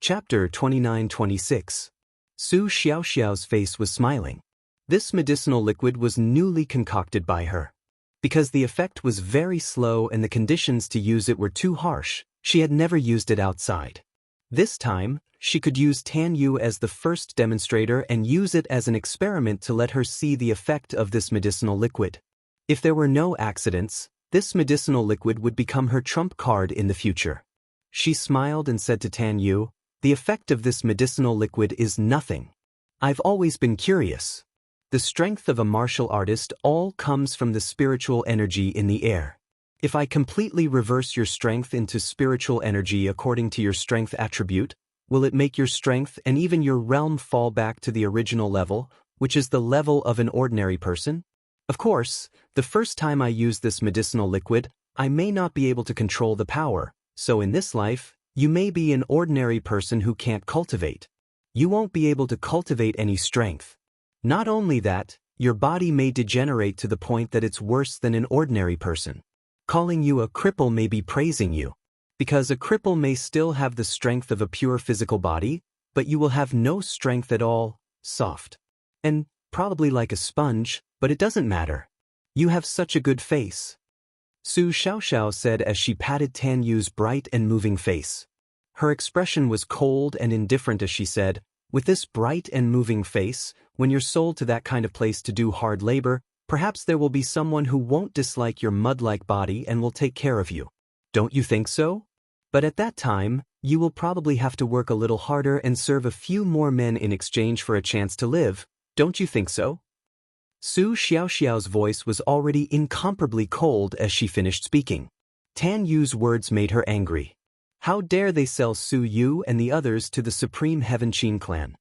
Chapter 29-26. Su Xiaoxiao's face was smiling. This medicinal liquid was newly concocted by her. Because the effect was very slow and the conditions to use it were too harsh, she had never used it outside. This time, she could use Tan Yu as the first demonstrator and use it as an experiment to let her see the effect of this medicinal liquid. If there were no accidents, this medicinal liquid would become her trump card in the future. She smiled and said to Tan Yu, "The effect of this medicinal liquid is nothing. I've always been curious. The strength of a martial artist all comes from the spiritual energy in the air. If I completely reverse your strength into spiritual energy according to your strength attribute, will it make your strength and even your realm fall back to the original level, which is the level of an ordinary person? Of course, the first time I use this medicinal liquid, I may not be able to control the power, so in this life, you may be an ordinary person who can't cultivate. You won't be able to cultivate any strength. Not only that, your body may degenerate to the point that it's worse than an ordinary person. Calling you a cripple may be praising you. Because a cripple may still have the strength of a pure physical body, but you will have no strength at all, soft. And probably like a sponge, but it doesn't matter. You have such a good face." Su Xiaoxiao said as she patted Tan Yu's bright and moving face. Her expression was cold and indifferent as she said, "With this bright and moving face, when you're sold to that kind of place to do hard labor, perhaps there will be someone who won't dislike your mud-like body and will take care of you. Don't you think so? But at that time, you will probably have to work a little harder and serve a few more men in exchange for a chance to live, don't you think so?" Su Xiaoxiao's voice was already incomparably cold as she finished speaking. Tan Yu's words made her angry. How dare they sell Su Yu and the others to the Supreme Heaven Qin clan?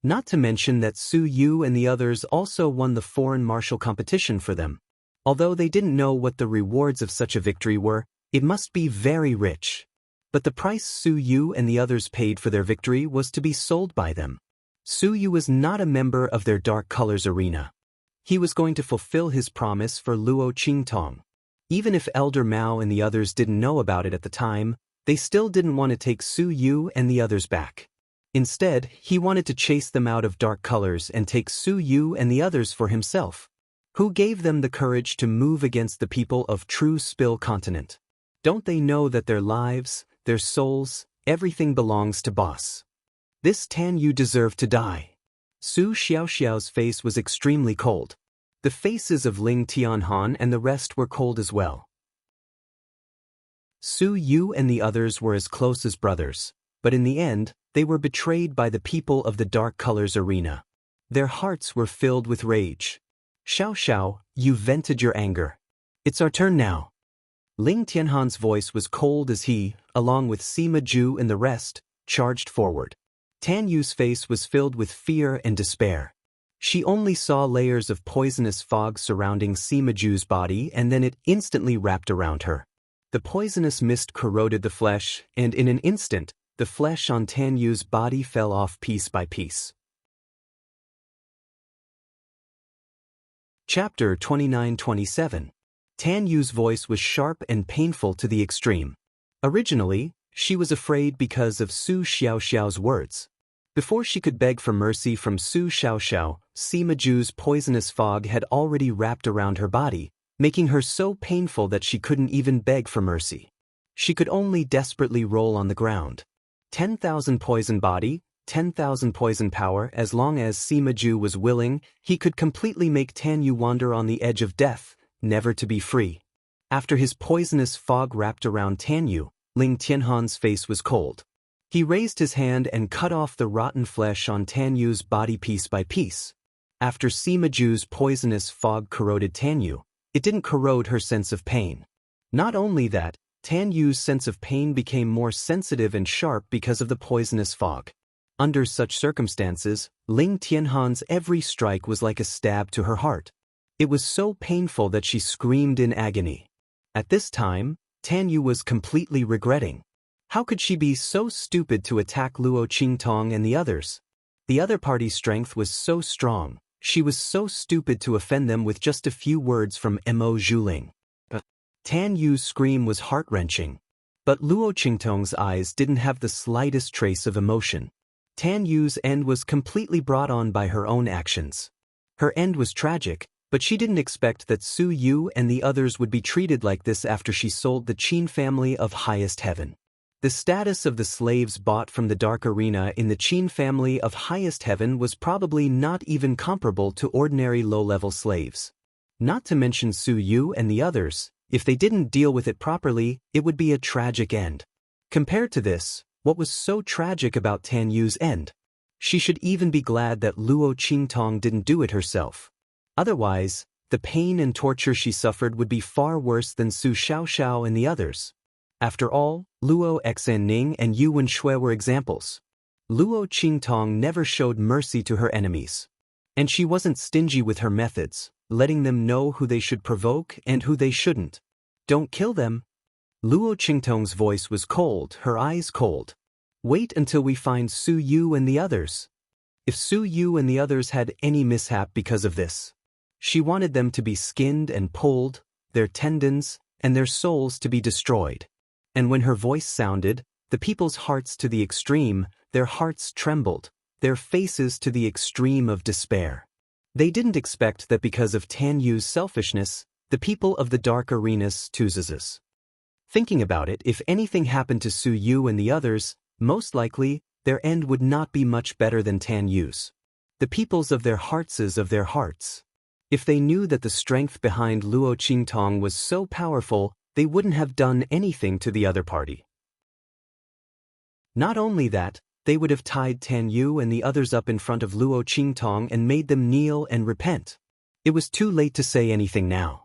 Not to mention that Su Yu and the others also won the foreign martial competition for them. Although they didn't know what the rewards of such a victory were, it must be very rich. But the price Su Yu and the others paid for their victory was to be sold by them. Su Yu was not a member of their Dark Colors arena. He was going to fulfill his promise for Luo Qingtong. Even if Elder Mao and the others didn't know about it at the time, they still didn't want to take Su Yu and the others back. Instead, he wanted to chase them out of Dark Colors and take Su Yu and the others for himself. Who gave them the courage to move against the people of True Spill Continent? Don't they know that their lives, their souls, everything belongs to Boss? This Tan Yu deserved to die. Su Xiaoxiao's face was extremely cold. The faces of Ling Tianhan and the rest were cold as well. Su Yu and the others were as close as brothers, but in the end, they were betrayed by the people of the Dark Colors arena. Their hearts were filled with rage. "Xiaoxiao, you vented your anger. It's our turn now." Ling Tianhan's voice was cold as he, along with Sima Ju and the rest, charged forward. Tan Yu's face was filled with fear and despair. She only saw layers of poisonous fog surrounding Sima Ju's body and then it instantly wrapped around her. The poisonous mist corroded the flesh, and in an instant, the flesh on Tan Yu's body fell off piece by piece. Chapter 29-27. Tan Yu's voice was sharp and painful to the extreme. Originally, she was afraid because of Su Xiaoxiao's words. Before she could beg for mercy from Su Xiaoxiao, Sima Ju's poisonous fog had already wrapped around her body, making her so painful that she couldn't even beg for mercy. She could only desperately roll on the ground. 10,000 poison body, 10,000 poison power. As long as Sima Ju was willing, he could completely make Tan Yu wander on the edge of death, never to be free. After his poisonous fog wrapped around Tan Yu, Ling Tianhan's face was cold. He raised his hand and cut off the rotten flesh on Tan Yu's body piece by piece. After Sima Ju's poisonous fog corroded Tan Yu, it didn't corrode her sense of pain. Not only that, Tan Yu's sense of pain became more sensitive and sharp because of the poisonous fog. Under such circumstances, Ling Tianhan's every strike was like a stab to her heart. It was so painful that she screamed in agony. At this time, Tan Yu was completely regretting. How could she be so stupid to attack Luo Qingtong and the others? The other party's strength was so strong, she was so stupid to offend them with just a few words from Mo Zhuling. Tan Yu's scream was heart-wrenching. But Luo Qingtong's eyes didn't have the slightest trace of emotion. Tan Yu's end was completely brought on by her own actions. Her end was tragic, but she didn't expect that Su Yu and the others would be treated like this after she sold the Qin family of highest heaven. The status of the slaves bought from the Dark Arena in the Qin family of highest heaven was probably not even comparable to ordinary low-level slaves. Not to mention Su Yu and the others, if they didn't deal with it properly, it would be a tragic end. Compared to this, what was so tragic about Tan Yu's end? She should even be glad that Luo Qingtong didn't do it herself. Otherwise, the pain and torture she suffered would be far worse than Su Xiaoxiao and the others. After all, Luo Xanning and Yu Wenshui were examples. Luo Qingtong never showed mercy to her enemies. And she wasn't stingy with her methods, letting them know who they should provoke and who they shouldn't. Don't kill them. Luo Qingtong's voice was cold, her eyes cold. Wait until we find Su Yu and the others. If Su Yu and the others had any mishap because of this, she wanted them to be skinned and pulled, their tendons and their souls to be destroyed. And when her voice sounded, the people's hearts to the extreme, their hearts trembled, their faces to the extreme of despair. They didn't expect that because of Tan Yu's selfishness, the people of the Dark Arenas chooses. Thinking about it, if anything happened to Su Yu and the others, most likely, their end would not be much better than Tan Yu's. The peoples of their heartses of their hearts. If they knew that the strength behind Luo Qingtong was so powerful, they wouldn't have done anything to the other party. Not only that, they would have tied Tan Yu and the others up in front of Luo Qingtong and made them kneel and repent. It was too late to say anything now.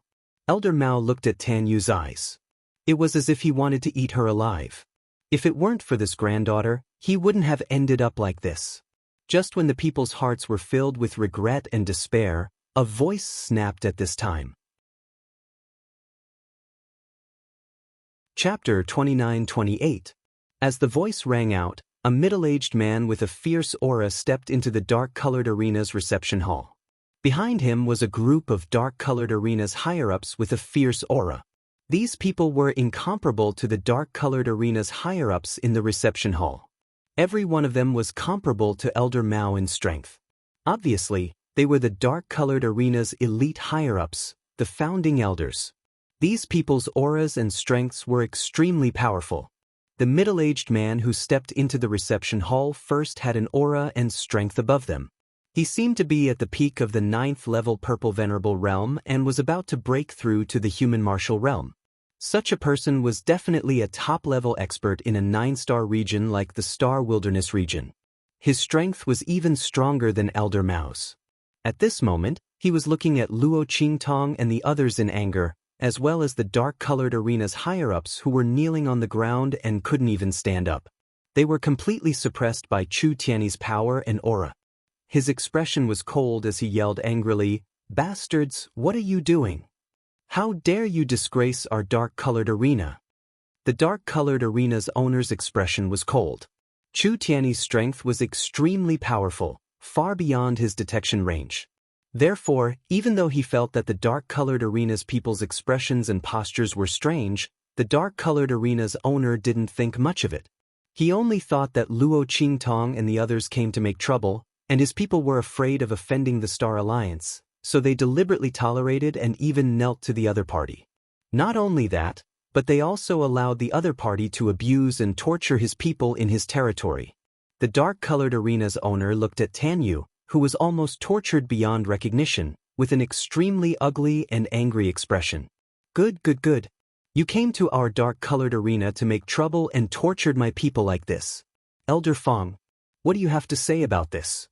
Elder Mao looked at Tan Yu's eyes. It was as if he wanted to eat her alive. If it weren't for this granddaughter, he wouldn't have ended up like this. Just when the people's hearts were filled with regret and despair, a voice snapped at this time. Chapter 29-28. As the voice rang out, a middle-aged man with a fierce aura stepped into the dark-colored arena's reception hall. Behind him was a group of dark-colored arena's higher-ups with a fierce aura. These people were incomparable to the dark-colored arena's higher-ups in the reception hall. Every one of them was comparable to Elder Mao in strength. Obviously, they were the dark-colored arena's elite higher-ups, the founding elders. These people's auras and strengths were extremely powerful. The middle-aged man who stepped into the reception hall first had an aura and strength above them. He seemed to be at the peak of the 9th-level Purple Venerable realm and was about to break through to the human martial realm. Such a person was definitely a top-level expert in a 9-star region like the Star Wilderness region. His strength was even stronger than Elder Mao's. At this moment, he was looking at Luo Qingtong and the others in anger, as well as the dark-colored arena's higher-ups who were kneeling on the ground and couldn't even stand up. They were completely suppressed by Chu Tiany's power and aura. His expression was cold as he yelled angrily, "Bastards, what are you doing? How dare you disgrace our dark-colored arena?" The dark-colored arena's owner's expression was cold. Chu Tiany's strength was extremely powerful, far beyond his detection range. Therefore, even though he felt that the dark-colored arena's people's expressions and postures were strange, the dark-colored arena's owner didn't think much of it. He only thought that Luo Qingtong and the others came to make trouble, and his people were afraid of offending the Star Alliance, so they deliberately tolerated and even knelt to the other party. Not only that, but they also allowed the other party to abuse and torture his people in his territory. The dark-colored arena's owner looked at Tan Yu, who was almost tortured beyond recognition, with an extremely ugly and angry expression. Good. You came to our dark-colored arena to make trouble and tortured my people like this. Elder Fong, what do you have to say about this?"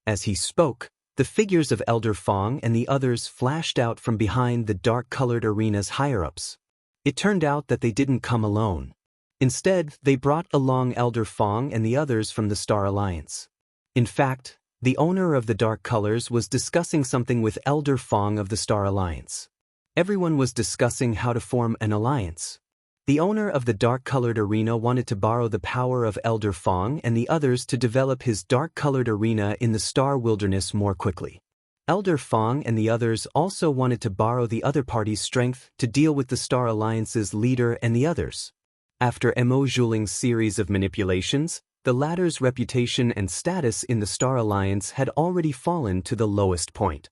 As he spoke, the figures of Elder Fong and the others flashed out from behind the dark-colored arena's higher-ups. It turned out that they didn't come alone. Instead, they brought along Elder Fong and the others from the Star Alliance. In fact, the owner of the Dark Colors was discussing something with Elder Fong of the Star Alliance. Everyone was discussing how to form an alliance. The owner of the dark-colored arena wanted to borrow the power of Elder Fong and the others to develop his dark-colored arena in the Star Wilderness more quickly. Elder Fong and the others also wanted to borrow the other party's strength to deal with the Star Alliance's leader and the others. After Mo Zhuling's series of manipulations, the latter's reputation and status in the Star Alliance had already fallen to the lowest point.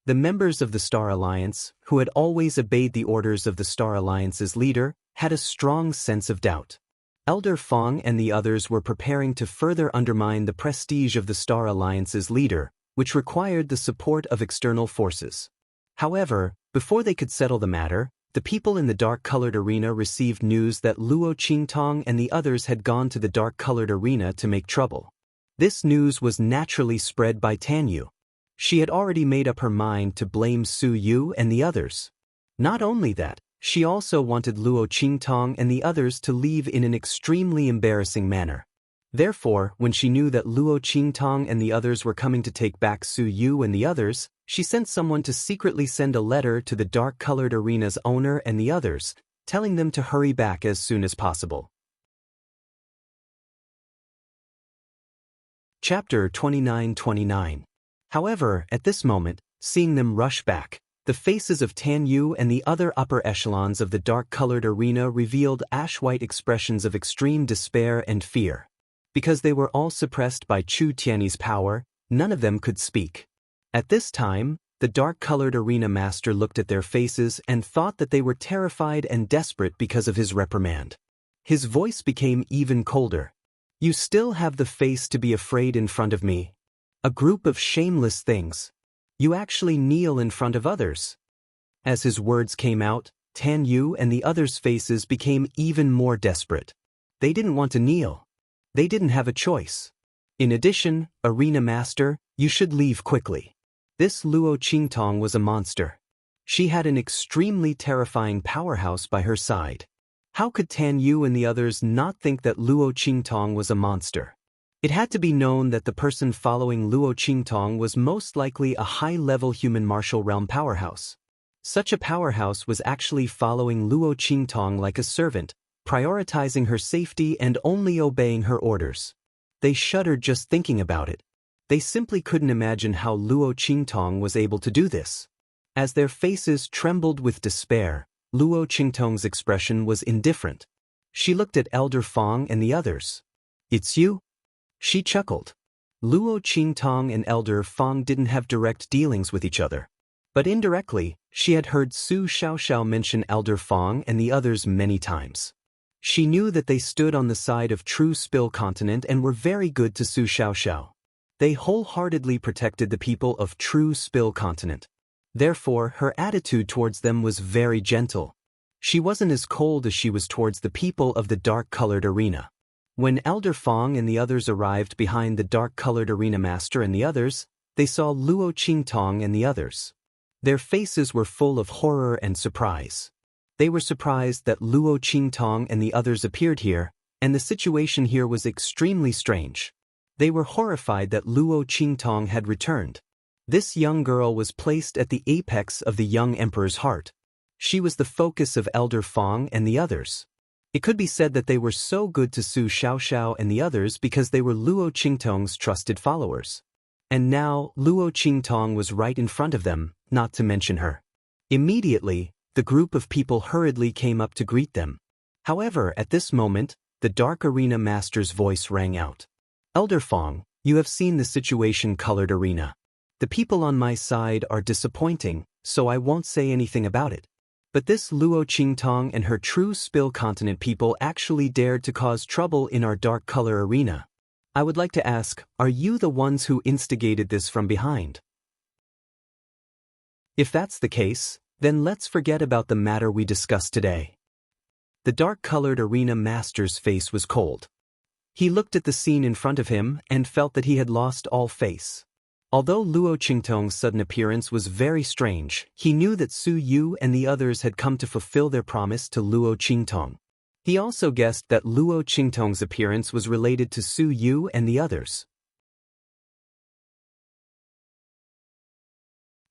The members of the Star Alliance, who had always obeyed the orders of the Star Alliance's leader, had a strong sense of doubt. Elder Fong and the others were preparing to further undermine the prestige of the Star Alliance's leader, which required the support of external forces. However, before they could settle the matter, the people in the dark-colored arena received news that Luo Qingtong and the others had gone to the dark-colored arena to make trouble. This news was naturally spread by Tan Yu. She had already made up her mind to blame Su Yu and the others. Not only that, she also wanted Luo Qingtong and the others to leave in an extremely embarrassing manner. Therefore, when she knew that Luo Qingtong and the others were coming to take back Su Yu and the others, she sent someone to secretly send a letter to the dark-colored arena's owner and the others, telling them to hurry back as soon as possible. Chapter 29-29. However, at this moment, seeing them rush back, the faces of Tan Yu and the other upper echelons of the dark-colored arena revealed ash-white expressions of extreme despair and fear. Because they were all suppressed by Chu Tiany's power, none of them could speak. At this time, the dark-colored arena master looked at their faces and thought that they were terrified and desperate because of his reprimand. His voice became even colder. "You still have the face to be afraid in front of me? A group of shameless things. You actually kneel in front of others." As his words came out, Tan Yu and the others' faces became even more desperate. They didn't want to kneel. They didn't have a choice. In addition, Arena Master, you should leave quickly. This Luo Qingtong was a monster. She had an extremely terrifying powerhouse by her side. How could Tan Yu and the others not think that Luo Qingtong was a monster? It had to be known that the person following Luo Qingtong was most likely a high-level human martial realm powerhouse. Such a powerhouse was actually following Luo Qingtong like a servant, prioritizing her safety and only obeying her orders. They shuddered just thinking about it. They simply couldn't imagine how Luo Qingtong was able to do this. As their faces trembled with despair, Luo Qingtong's expression was indifferent. She looked at Elder Fong and the others. "It's you?" She chuckled. Luo Qingtong and Elder Fong didn't have direct dealings with each other. But indirectly, she had heard Su Xiaoxiao mention Elder Fong and the others many times. She knew that they stood on the side of True Spill Continent and were very good to Su Xiaoxiao. They wholeheartedly protected the people of True Spill Continent. Therefore, her attitude towards them was very gentle. She wasn't as cold as she was towards the people of the dark-colored arena. When Elder Fong and the others arrived behind the dark-colored arena master and the others, they saw Luo Qingtong and the others. Their faces were full of horror and surprise. They were surprised that Luo Qingtong and the others appeared here, and the situation here was extremely strange. They were horrified that Luo Qingtong had returned. This young girl was placed at the apex of the young emperor's heart. She was the focus of Elder Fong and the others. It could be said that they were so good to Su Xiaoxiao and the others because they were Luo Qingtong's trusted followers. And now, Luo Qingtong was right in front of them, not to mention her. Immediately, the group of people hurriedly came up to greet them. However, at this moment, the Dark Arena Master's voice rang out. "Elder Fong, you have seen the situation-colored arena. The people on my side are disappointing, so I won't say anything about it. But this Luo Qingtong and her True Spill Continent people actually dared to cause trouble in our dark color arena. I would like to ask, are you the ones who instigated this from behind? If that's the case, then let's forget about the matter we discussed today." The dark-colored arena master's face was cold. He looked at the scene in front of him and felt that he had lost all face. Although Luo Qingtong's sudden appearance was very strange, he knew that Su Yu and the others had come to fulfill their promise to Luo Qingtong. He also guessed that Luo Qingtong's appearance was related to Su Yu and the others.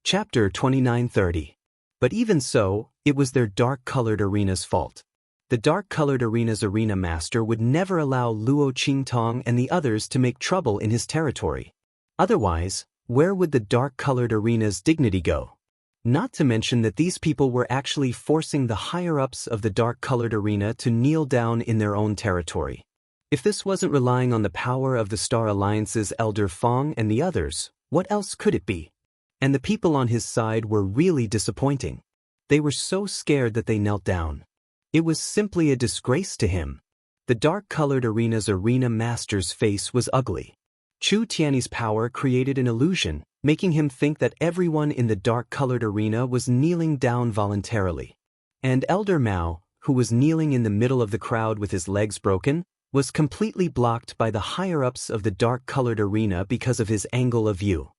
Chapter 29-30. But even so, it was their dark-colored arena's fault. The dark-colored arena's arena master would never allow Luo Qingtong and the others to make trouble in his territory. Otherwise, where would the dark-colored arena's dignity go? Not to mention that these people were actually forcing the higher-ups of the dark-colored arena to kneel down in their own territory. If this wasn't relying on the power of the Star Alliance's Elder Fong and the others, what else could it be? And the people on his side were really disappointing. They were so scared that they knelt down. It was simply a disgrace to him. The dark-colored arena's arena master's face was ugly. Chu Tiany's power created an illusion, making him think that everyone in the dark-colored arena was kneeling down voluntarily. And Elder Mao, who was kneeling in the middle of the crowd with his legs broken, was completely blocked by the higher-ups of the dark-colored arena because of his angle of view.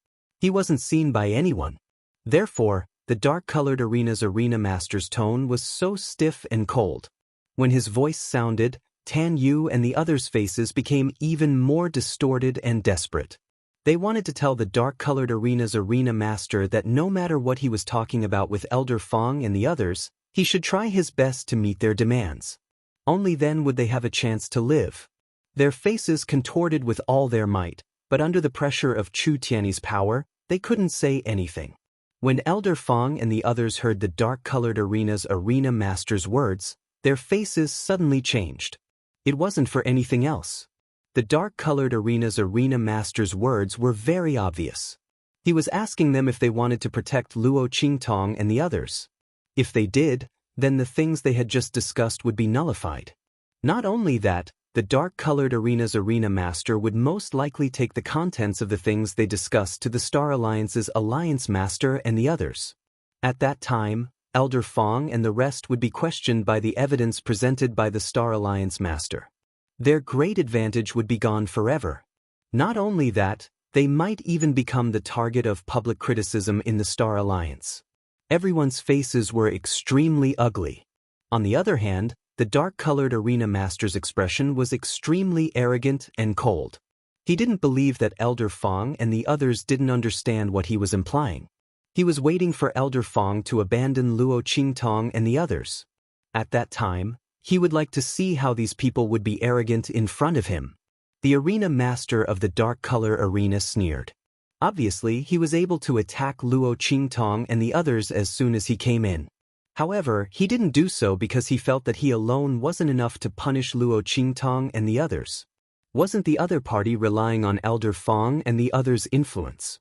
He wasn't seen by anyone. Therefore, the dark-colored arena's arena master's tone was so stiff and cold. When his voice sounded, Tan Yu and the others' faces became even more distorted and desperate. They wanted to tell the dark-colored arena's arena master that no matter what he was talking about with Elder Fong and the others, he should try his best to meet their demands. Only then would they have a chance to live. Their faces contorted with all their might, but under the pressure of Chu Tiany's power, they couldn't say anything. When Elder Fong and the others heard the dark-colored arena's arena master's words, their faces suddenly changed. It wasn't for anything else. The dark-colored arena's arena master's words were very obvious. He was asking them if they wanted to protect Luo Qingtong and the others. If they did, then the things they had just discussed would be nullified. Not only that, the dark-colored arena's arena master would most likely take the contents of the things they discussed to the Star Alliance's Alliance Master and the others. At that time, Elder Fong and the rest would be questioned by the evidence presented by the Star Alliance Master. Their great advantage would be gone forever. Not only that, they might even become the target of public criticism in the Star Alliance. Everyone's faces were extremely ugly. On the other hand, the dark-colored arena master's expression was extremely arrogant and cold. He didn't believe that Elder Fong and the others didn't understand what he was implying. He was waiting for Elder Fong to abandon Luo Qingtong and the others. At that time, he would like to see how these people would be arrogant in front of him. The arena master of the dark color arena sneered. Obviously, he was able to attack Luo Qingtong and the others as soon as he came in. However, he didn't do so because he felt that he alone wasn't enough to punish Luo Qingtong and the others. Wasn't the other party relying on Elder Fong and the others' influence?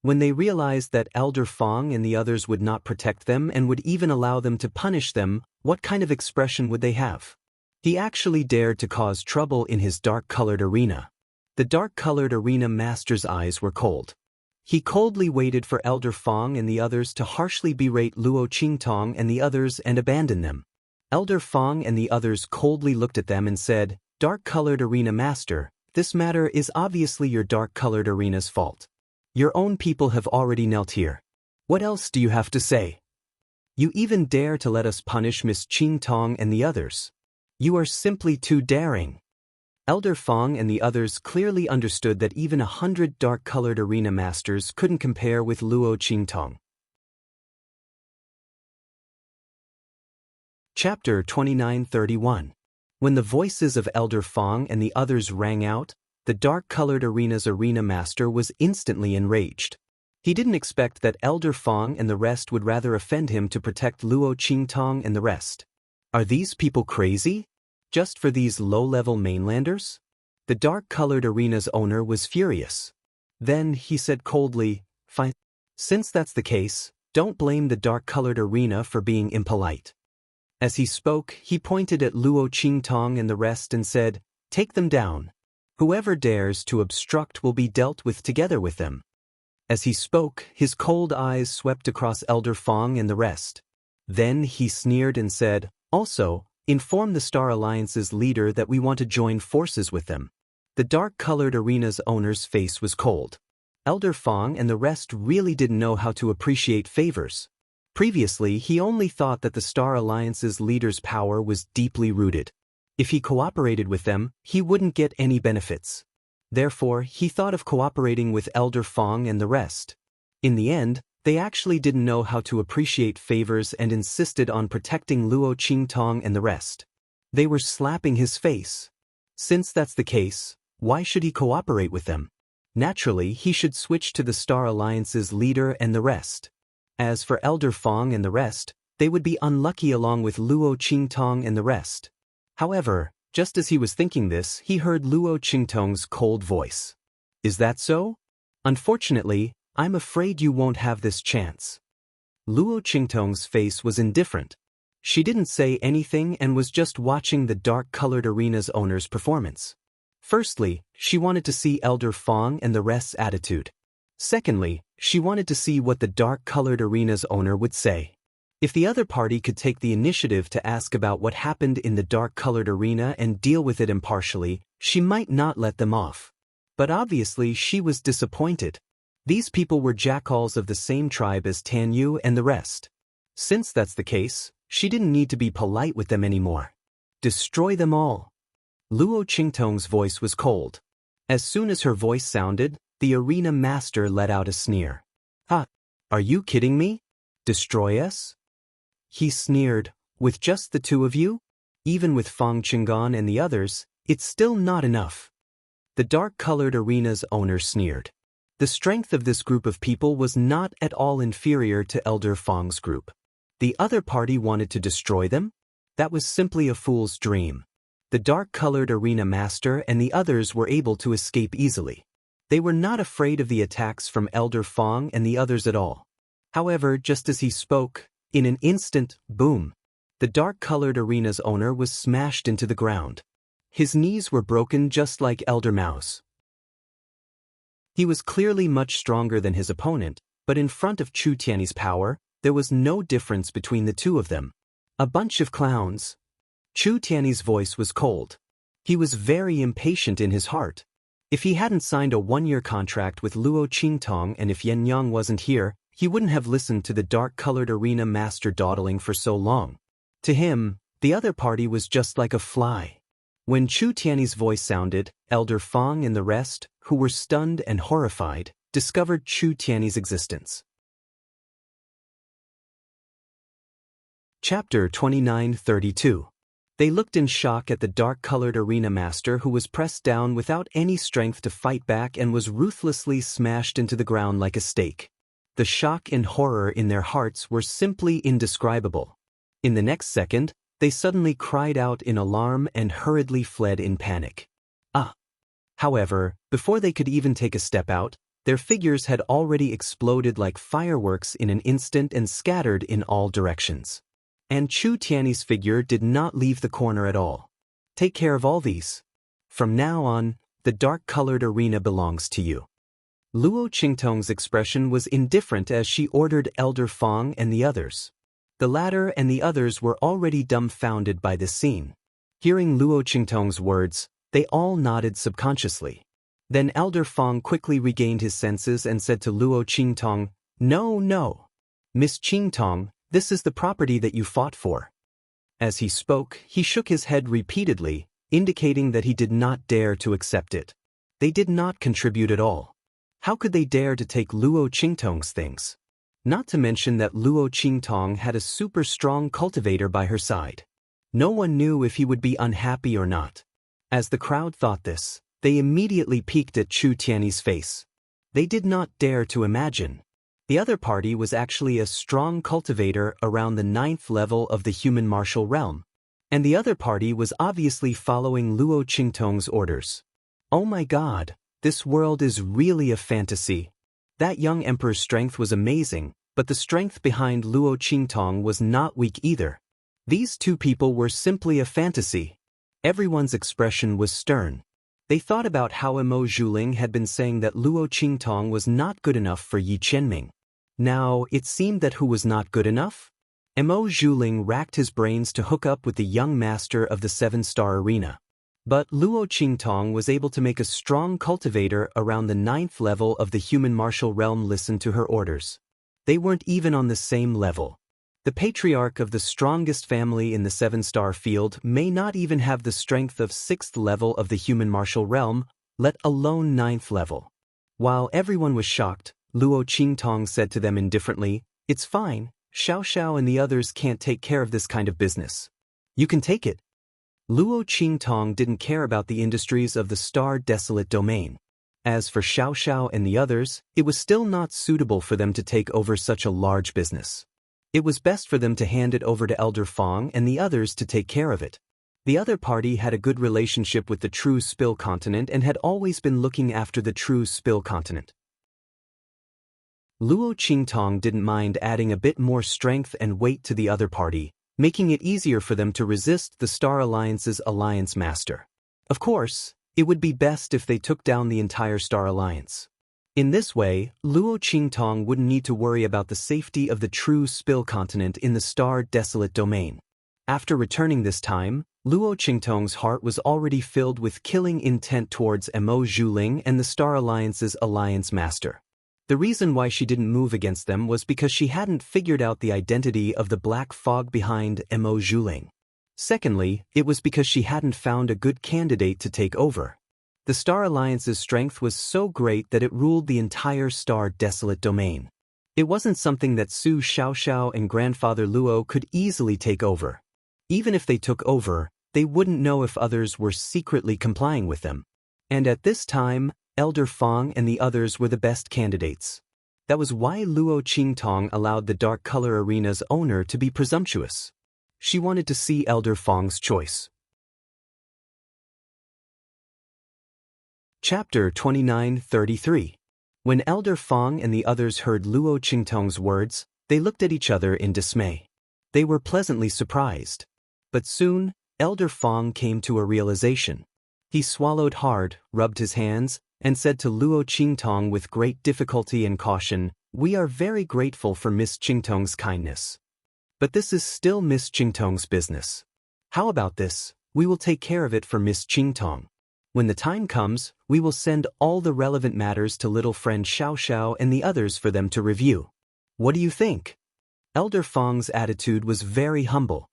When they realized that Elder Fong and the others would not protect them and would even allow them to punish them, what kind of expression would they have? He actually dared to cause trouble in his dark-colored arena. The dark-colored arena master's eyes were cold. He coldly waited for Elder Fong and the others to harshly berate Luo Qingtong and the others and abandon them. Elder Fong and the others coldly looked at them and said, "Dark-colored arena master, this matter is obviously your dark-colored arena's fault. Your own people have already knelt here. What else do you have to say? You even dare to let us punish Miss Qingtong and the others. You are simply too daring." Elder Fong and the others clearly understood that even 100 dark-colored arena masters couldn't compare with Luo Qingtong. Chapter 29:31. When the voices of Elder Fong and the others rang out, the dark-colored arena's arena master was instantly enraged. He didn't expect that Elder Fong and the rest would rather offend him to protect Luo Qingtong and the rest. Are these people crazy? Just for these low-level mainlanders? The dark-colored arena's owner was furious. Then he said coldly, "Fine. Since that's the case, don't blame the dark-colored arena for being impolite." As he spoke, he pointed at Luo Qingtong and the rest and said, "Take them down. Whoever dares to obstruct will be dealt with together with them." As he spoke, his cold eyes swept across Elder Fong and the rest. Then he sneered and said, "Also, inform the Star Alliance's leader that we want to join forces with them." The dark-colored arena's owner's face was cold. Elder Fong and the rest really didn't know how to appreciate favors. Previously, he only thought that the Star Alliance's leader's power was deeply rooted. If he cooperated with them, he wouldn't get any benefits. Therefore, he thought of cooperating with Elder Fong and the rest. In the end, they actually didn't know how to appreciate favors and insisted on protecting Luo Qingtong and the rest. They were slapping his face. Since that's the case, why should he cooperate with them? Naturally, he should switch to the Star Alliance's leader and the rest. As for Elder Fong and the rest, they would be unlucky along with Luo Qingtong and the rest. However, just as he was thinking this, he heard Luo Qingtong's cold voice. Is that so? Unfortunately, I'm afraid you won't have this chance. Luo Qingtong's face was indifferent. She didn't say anything and was just watching the dark-colored arena's owner's performance. Firstly, she wanted to see Elder Fong and the rest's attitude. Secondly, she wanted to see what the dark-colored arena's owner would say. If the other party could take the initiative to ask about what happened in the dark-colored arena and deal with it impartially, she might not let them off. But obviously she was disappointed. These people were jackals of the same tribe as Tan Yu and the rest. Since that's the case, she didn't need to be polite with them anymore. Destroy them all. Luo Qingtong's voice was cold. As soon as her voice sounded, the arena master let out a sneer. Ha! Are you kidding me? Destroy us? He sneered, with just the two of you? Even with Fang Qinggan and the others, it's still not enough. The dark-colored arena's owner sneered. The strength of this group of people was not at all inferior to Elder Fang's group. The other party wanted to destroy them? That was simply a fool's dream. The dark-colored arena master and the others were able to escape easily. They were not afraid of the attacks from Elder Fang and the others at all. However, just as he spoke, in an instant, boom, the dark-colored arena's owner was smashed into the ground. His knees were broken just like Elder Mao's. He was clearly much stronger than his opponent, but in front of Chu Tiany's power, there was no difference between the two of them. A bunch of clowns. Chu Tiany's voice was cold. He was very impatient in his heart. If he hadn't signed a one-year contract with Luo Qingtong and if Yen Yang wasn't here, he wouldn't have listened to the dark-colored arena master dawdling for so long. To him, the other party was just like a fly. When Chu Tiany's voice sounded, Elder Fang and the rest, who were stunned and horrified, discovered Chu Tiany's existence. Chapter 29:32. They looked in shock at the dark-colored arena master who was pressed down without any strength to fight back and was ruthlessly smashed into the ground like a steak. The shock and horror in their hearts were simply indescribable. In the next second, they suddenly cried out in alarm and hurriedly fled in panic. However, before they could even take a step out, their figures had already exploded like fireworks in an instant and scattered in all directions. And Chu Tiany's figure did not leave the corner at all. Take care of all these. From now on, the dark-colored arena belongs to you. Luo Qingtong's expression was indifferent as she ordered Elder Fang and the others. The latter and the others were already dumbfounded by this scene. Hearing Luo Qingtong's words, they all nodded subconsciously. Then Elder Fang quickly regained his senses and said to Luo Qingtong, No. Miss Qingtong, this is the property that you fought for. As he spoke, he shook his head repeatedly, indicating that he did not dare to accept it. They did not contribute at all. How could they dare to take Luo Qingtong's things? Not to mention that Luo Qingtong had a super strong cultivator by her side. No one knew if he would be unhappy or not. As the crowd thought this, they immediately peeked at Chu Tiany's face. They did not dare to imagine. The other party was actually a strong cultivator around the 9th level of the human martial realm. And the other party was obviously following Luo Qingtong's orders. Oh my god, this world is really a fantasy. That young emperor's strength was amazing, but the strength behind Luo Qingtong was not weak either. These two people were simply a fantasy. Everyone's expression was stern. They thought about how Mo Zhuling had been saying that Luo Qingtong was not good enough for Yi Qianming. Now, it seemed that who was not good enough? Mo Zhuling racked his brains to hook up with the young master of the 7-star arena. But Luo Qingtong was able to make a strong cultivator around the 9th level of the human martial realm listen to her orders. They weren't even on the same level. The patriarch of the strongest family in the 7-star field may not even have the strength of 6th level of the human martial realm, let alone 9th level. While everyone was shocked, Luo Qingtong said to them indifferently, It's fine, Xiao Xiao and the others can't take care of this kind of business. You can take it. Luo Qingtong didn't care about the industries of the Star Desolate Domain. As for Xiao Xiao and the others, it was still not suitable for them to take over such a large business. It was best for them to hand it over to Elder Fong and the others to take care of it. The other party had a good relationship with the True Spill Continent and had always been looking after the True Spill Continent. Luo Qingtong didn't mind adding a bit more strength and weight to the other party, making it easier for them to resist the Star Alliance's Alliance Master. Of course, it would be best if they took down the entire Star Alliance. In this way, Luo Qingtong wouldn't need to worry about the safety of the True Spill Continent in the Star Desolate Domain. After returning this time, Luo Qingtong's heart was already filled with killing intent towards Mo Zhuling and the Star Alliance's Alliance Master. The reason why she didn't move against them was because she hadn't figured out the identity of the black fog behind Mo Zhuling. Secondly, it was because she hadn't found a good candidate to take over. The Star Alliance's strength was so great that it ruled the entire Star Desolate Domain. It wasn't something that Su Xiaoxiao and Grandfather Luo could easily take over. Even if they took over, they wouldn't know if others were secretly complying with them. And at this time, Elder Fong and the others were the best candidates. That was why Luo Qingtong allowed the Dark Color Arena's owner to be presumptuous. She wanted to see Elder Fong's choice. Chapter 29:33. When Elder Fong and the others heard Luo Qingtong's words, they looked at each other in dismay. They were pleasantly surprised. But soon, Elder Fong came to a realization. He swallowed hard, rubbed his hands, and said to Luo Qingtong with great difficulty and caution, "We are very grateful for Miss Qingtong's kindness. But this is still Miss Qingtong's business. How about this? We will take care of it for Miss Qingtong. When the time comes, we will send all the relevant matters to little friend Xiao Xiao and the others for them to review. What do you think?" Elder Fong's attitude was very humble.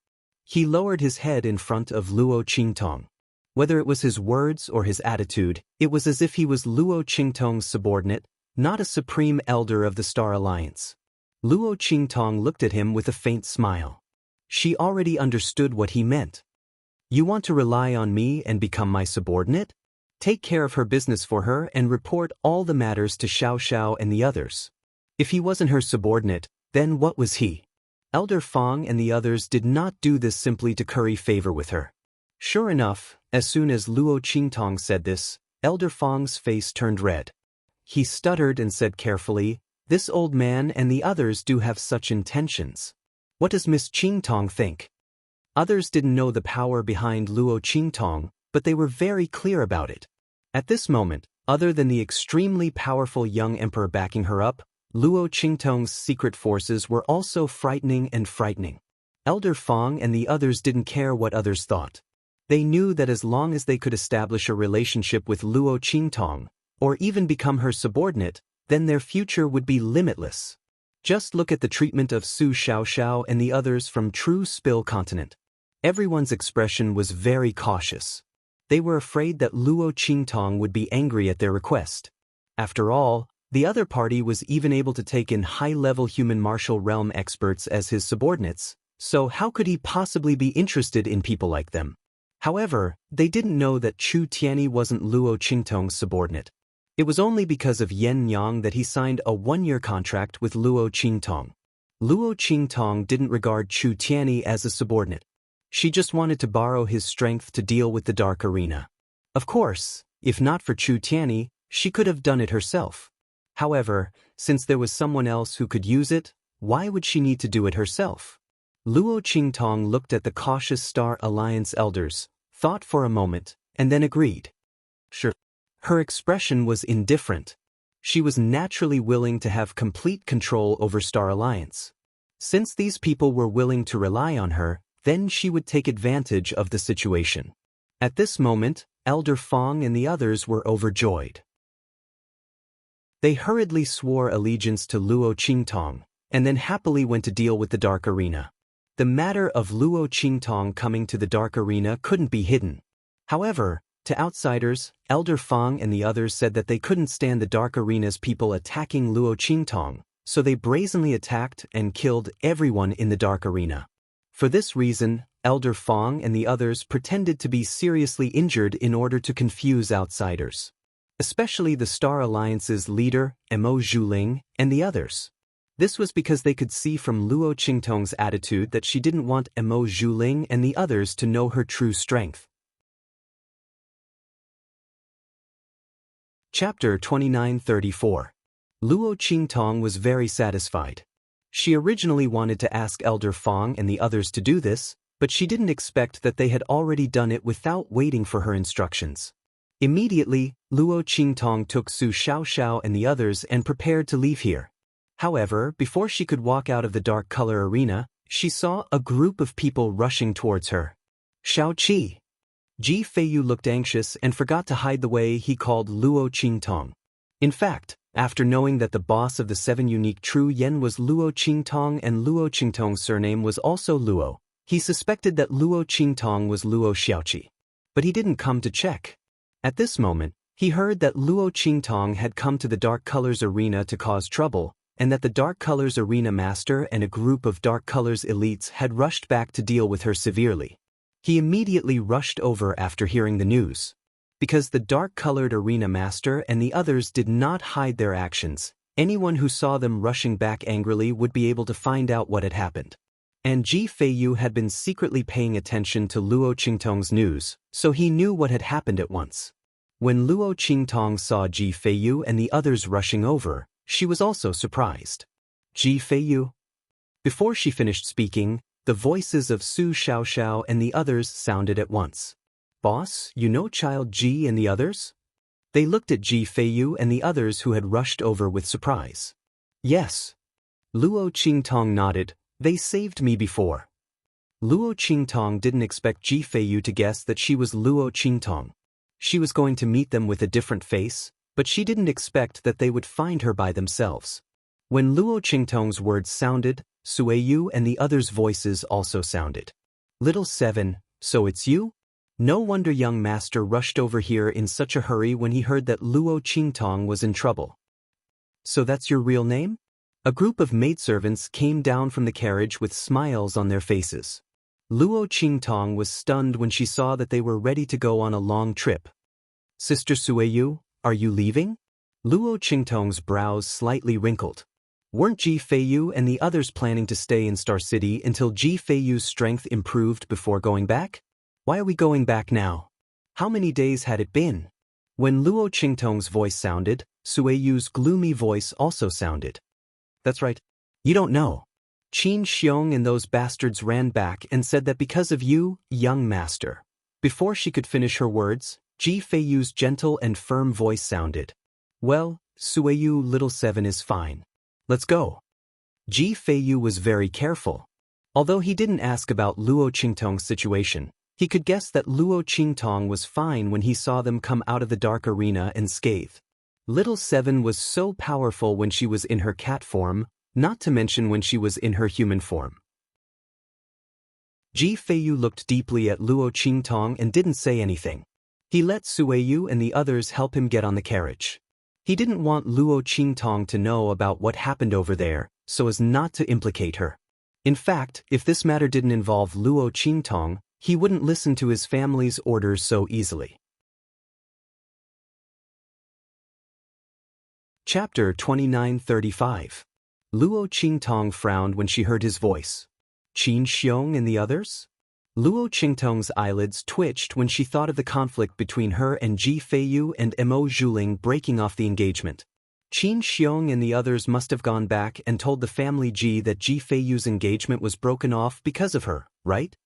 He lowered his head in front of Luo Qingtong. Whether it was his words or his attitude, it was as if he was Luo Qingtong's subordinate, not a supreme elder of the Star Alliance. Luo Qingtong looked at him with a faint smile. She already understood what he meant. "You want to rely on me and become my subordinate? Take care of her business for her and report all the matters to Xiao Xiao and the others." If he wasn't her subordinate, then what was he? Elder Fong and the others did not do this simply to curry favor with her. Sure enough, as soon as Luo Qingtong said this, Elder Fong's face turned red. He stuttered and said carefully, "This old man and the others do have such intentions. What does Miss Qingtong think?" Others didn't know the power behind Luo Qingtong, but they were very clear about it. At this moment, other than the extremely powerful young emperor backing her up, Luo Qingtong's secret forces were also frightening and frightening. Elder Fong and the others didn't care what others thought. They knew that as long as they could establish a relationship with Luo Qingtong, or even become her subordinate, then their future would be limitless. Just look at the treatment of Su Xiaoxiao and the others from True Spill Continent. Everyone's expression was very cautious. They were afraid that Luo Qingtong would be angry at their request. After all, the other party was even able to take in high-level human martial realm experts as his subordinates, so how could he possibly be interested in people like them? However, they didn't know that Chu Tianyi wasn't Luo Qingtong's subordinate. It was only because of Yen Yang that he signed a one-year contract with Luo Qingtong. Luo Qingtong didn't regard Chu Tianyi as a subordinate. She just wanted to borrow his strength to deal with the Dark Arena. Of course, if not for Chu Tianyi, she could have done it herself. However, since there was someone else who could use it, why would she need to do it herself? Luo Qingtong looked at the cautious Star Alliance elders, thought for a moment, and then agreed. Sure. Her expression was indifferent. She was naturally willing to have complete control over Star Alliance. Since these people were willing to rely on her, then she would take advantage of the situation. At this moment, Elder Fong and the others were overjoyed. They hurriedly swore allegiance to Luo Qingtong, and then happily went to deal with the Dark Arena. The matter of Luo Qingtong coming to the Dark Arena couldn't be hidden. However, to outsiders, Elder Fong and the others said that they couldn't stand the Dark Arena's people attacking Luo Qingtong, so they brazenly attacked and killed everyone in the Dark Arena. For this reason, Elder Fong and the others pretended to be seriously injured in order to confuse outsiders. especially the Star Alliance's leader, Mo Zhuling, and the others. This was because they could see from Luo Qingtong's attitude that she didn't want Mo Zhuling and the others to know her true strength. Chapter 2934. Luo Qingtong was very satisfied. She originally wanted to ask Elder Fong and the others to do this, but she didn't expect that they had already done it without waiting for her instructions. Immediately, Luo Qingtong took Su Xiaoxiao and the others and prepared to leave here. However, before she could walk out of the dark color arena, she saw a group of people rushing towards her. Xiao Qi. Ji Feiyu looked anxious and forgot to hide the way he called Luo Qingtong. In fact, after knowing that the boss of the 7 unique True Yen was Luo Qingtong and Luo Qingtong's surname was also Luo, he suspected that Luo Qingtong was Luo Xiaoqi. But he didn't come to check. At this moment, he heard that Luo Qingtong had come to the Dark Colors Arena to cause trouble, and that the Dark Colors Arena Master and a group of Dark Colors elites had rushed back to deal with her severely. He immediately rushed over after hearing the news. Because the dark-colored Arena Master and the others did not hide their actions, anyone who saw them rushing back angrily would be able to find out what had happened. And Ji Feiyu had been secretly paying attention to Luo Qingtong's news, so he knew what had happened at once. When Luo Qingtong saw Ji Feiyu and the others rushing over, she was also surprised. Ji Feiyu? Before she finished speaking, the voices of Su Xiaoxiao and the others sounded at once. Boss, you know Child Ji and the others? They looked at Ji Feiyu and the others who had rushed over with surprise. Yes. Luo Qingtong nodded. They saved me before. Luo Qingtong didn't expect Ji Feiyu to guess that she was Luo Qingtong. She was going to meet them with a different face, but she didn't expect that they would find her by themselves. When Luo Qingtong's words sounded, Sueyu and the others' voices also sounded. Little 7, so it's you? No wonder young master rushed over here in such a hurry when he heard that Luo Qingtong was in trouble. So that's your real name? A group of maidservants came down from the carriage with smiles on their faces. Luo Qingtong was stunned when she saw that they were ready to go on a long trip. Sister Sueyu, are you leaving? Luo Qingtong's brows slightly wrinkled. Weren't Ji Feiyu and the others planning to stay in Star City until Ji Feiyu's strength improved before going back? Why are we going back now? How many days had it been? When Luo Qingtong's voice sounded, Sueyu's gloomy voice also sounded. That's right. You don't know. Qin Xiong and those bastards ran back and said that because of you, young master. Before she could finish her words, Ji Feiyu's gentle and firm voice sounded. Well, Sueyu little 7 is fine. Let's go. Ji Feiyu was very careful. Although he didn't ask about Luo Qingtong's situation, he could guess that Luo Qingtong was fine when he saw them come out of the dark arena unscathed. Little 7 was so powerful when she was in her cat form, not to mention when she was in her human form. Ji Feiyu looked deeply at Luo Qingtong and didn't say anything. He let Sueyu and the others help him get on the carriage. He didn't want Luo Qingtong to know about what happened over there, so as not to implicate her. In fact, if this matter didn't involve Luo Qingtong, he wouldn't listen to his family's orders so easily. Chapter 2935. Luo Qingtong frowned when she heard his voice. Qin Xiong and the others? Luo Qingtong's eyelids twitched when she thought of the conflict between her and Ji Feiyu and Mo Zhuling breaking off the engagement. Qin Xiong and the others must have gone back and told the family Ji that Ji Feiyu's engagement was broken off because of her, right?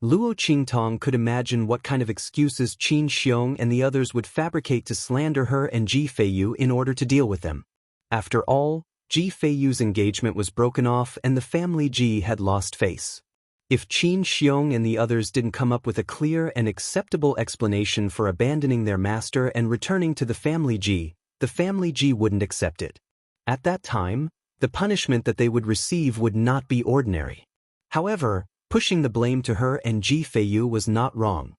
Luo Qingtong could imagine what kind of excuses Qin Xiong and the others would fabricate to slander her and Ji Feiyu in order to deal with them. After all, Ji Feiyu's engagement was broken off and the family Ji had lost face. If Qin Xiong and the others didn't come up with a clear and acceptable explanation for abandoning their master and returning to the family Ji, the family Ji wouldn't accept it. At that time, the punishment that they would receive would not be ordinary. However, pushing the blame to her and Ji Feiyu was not wrong.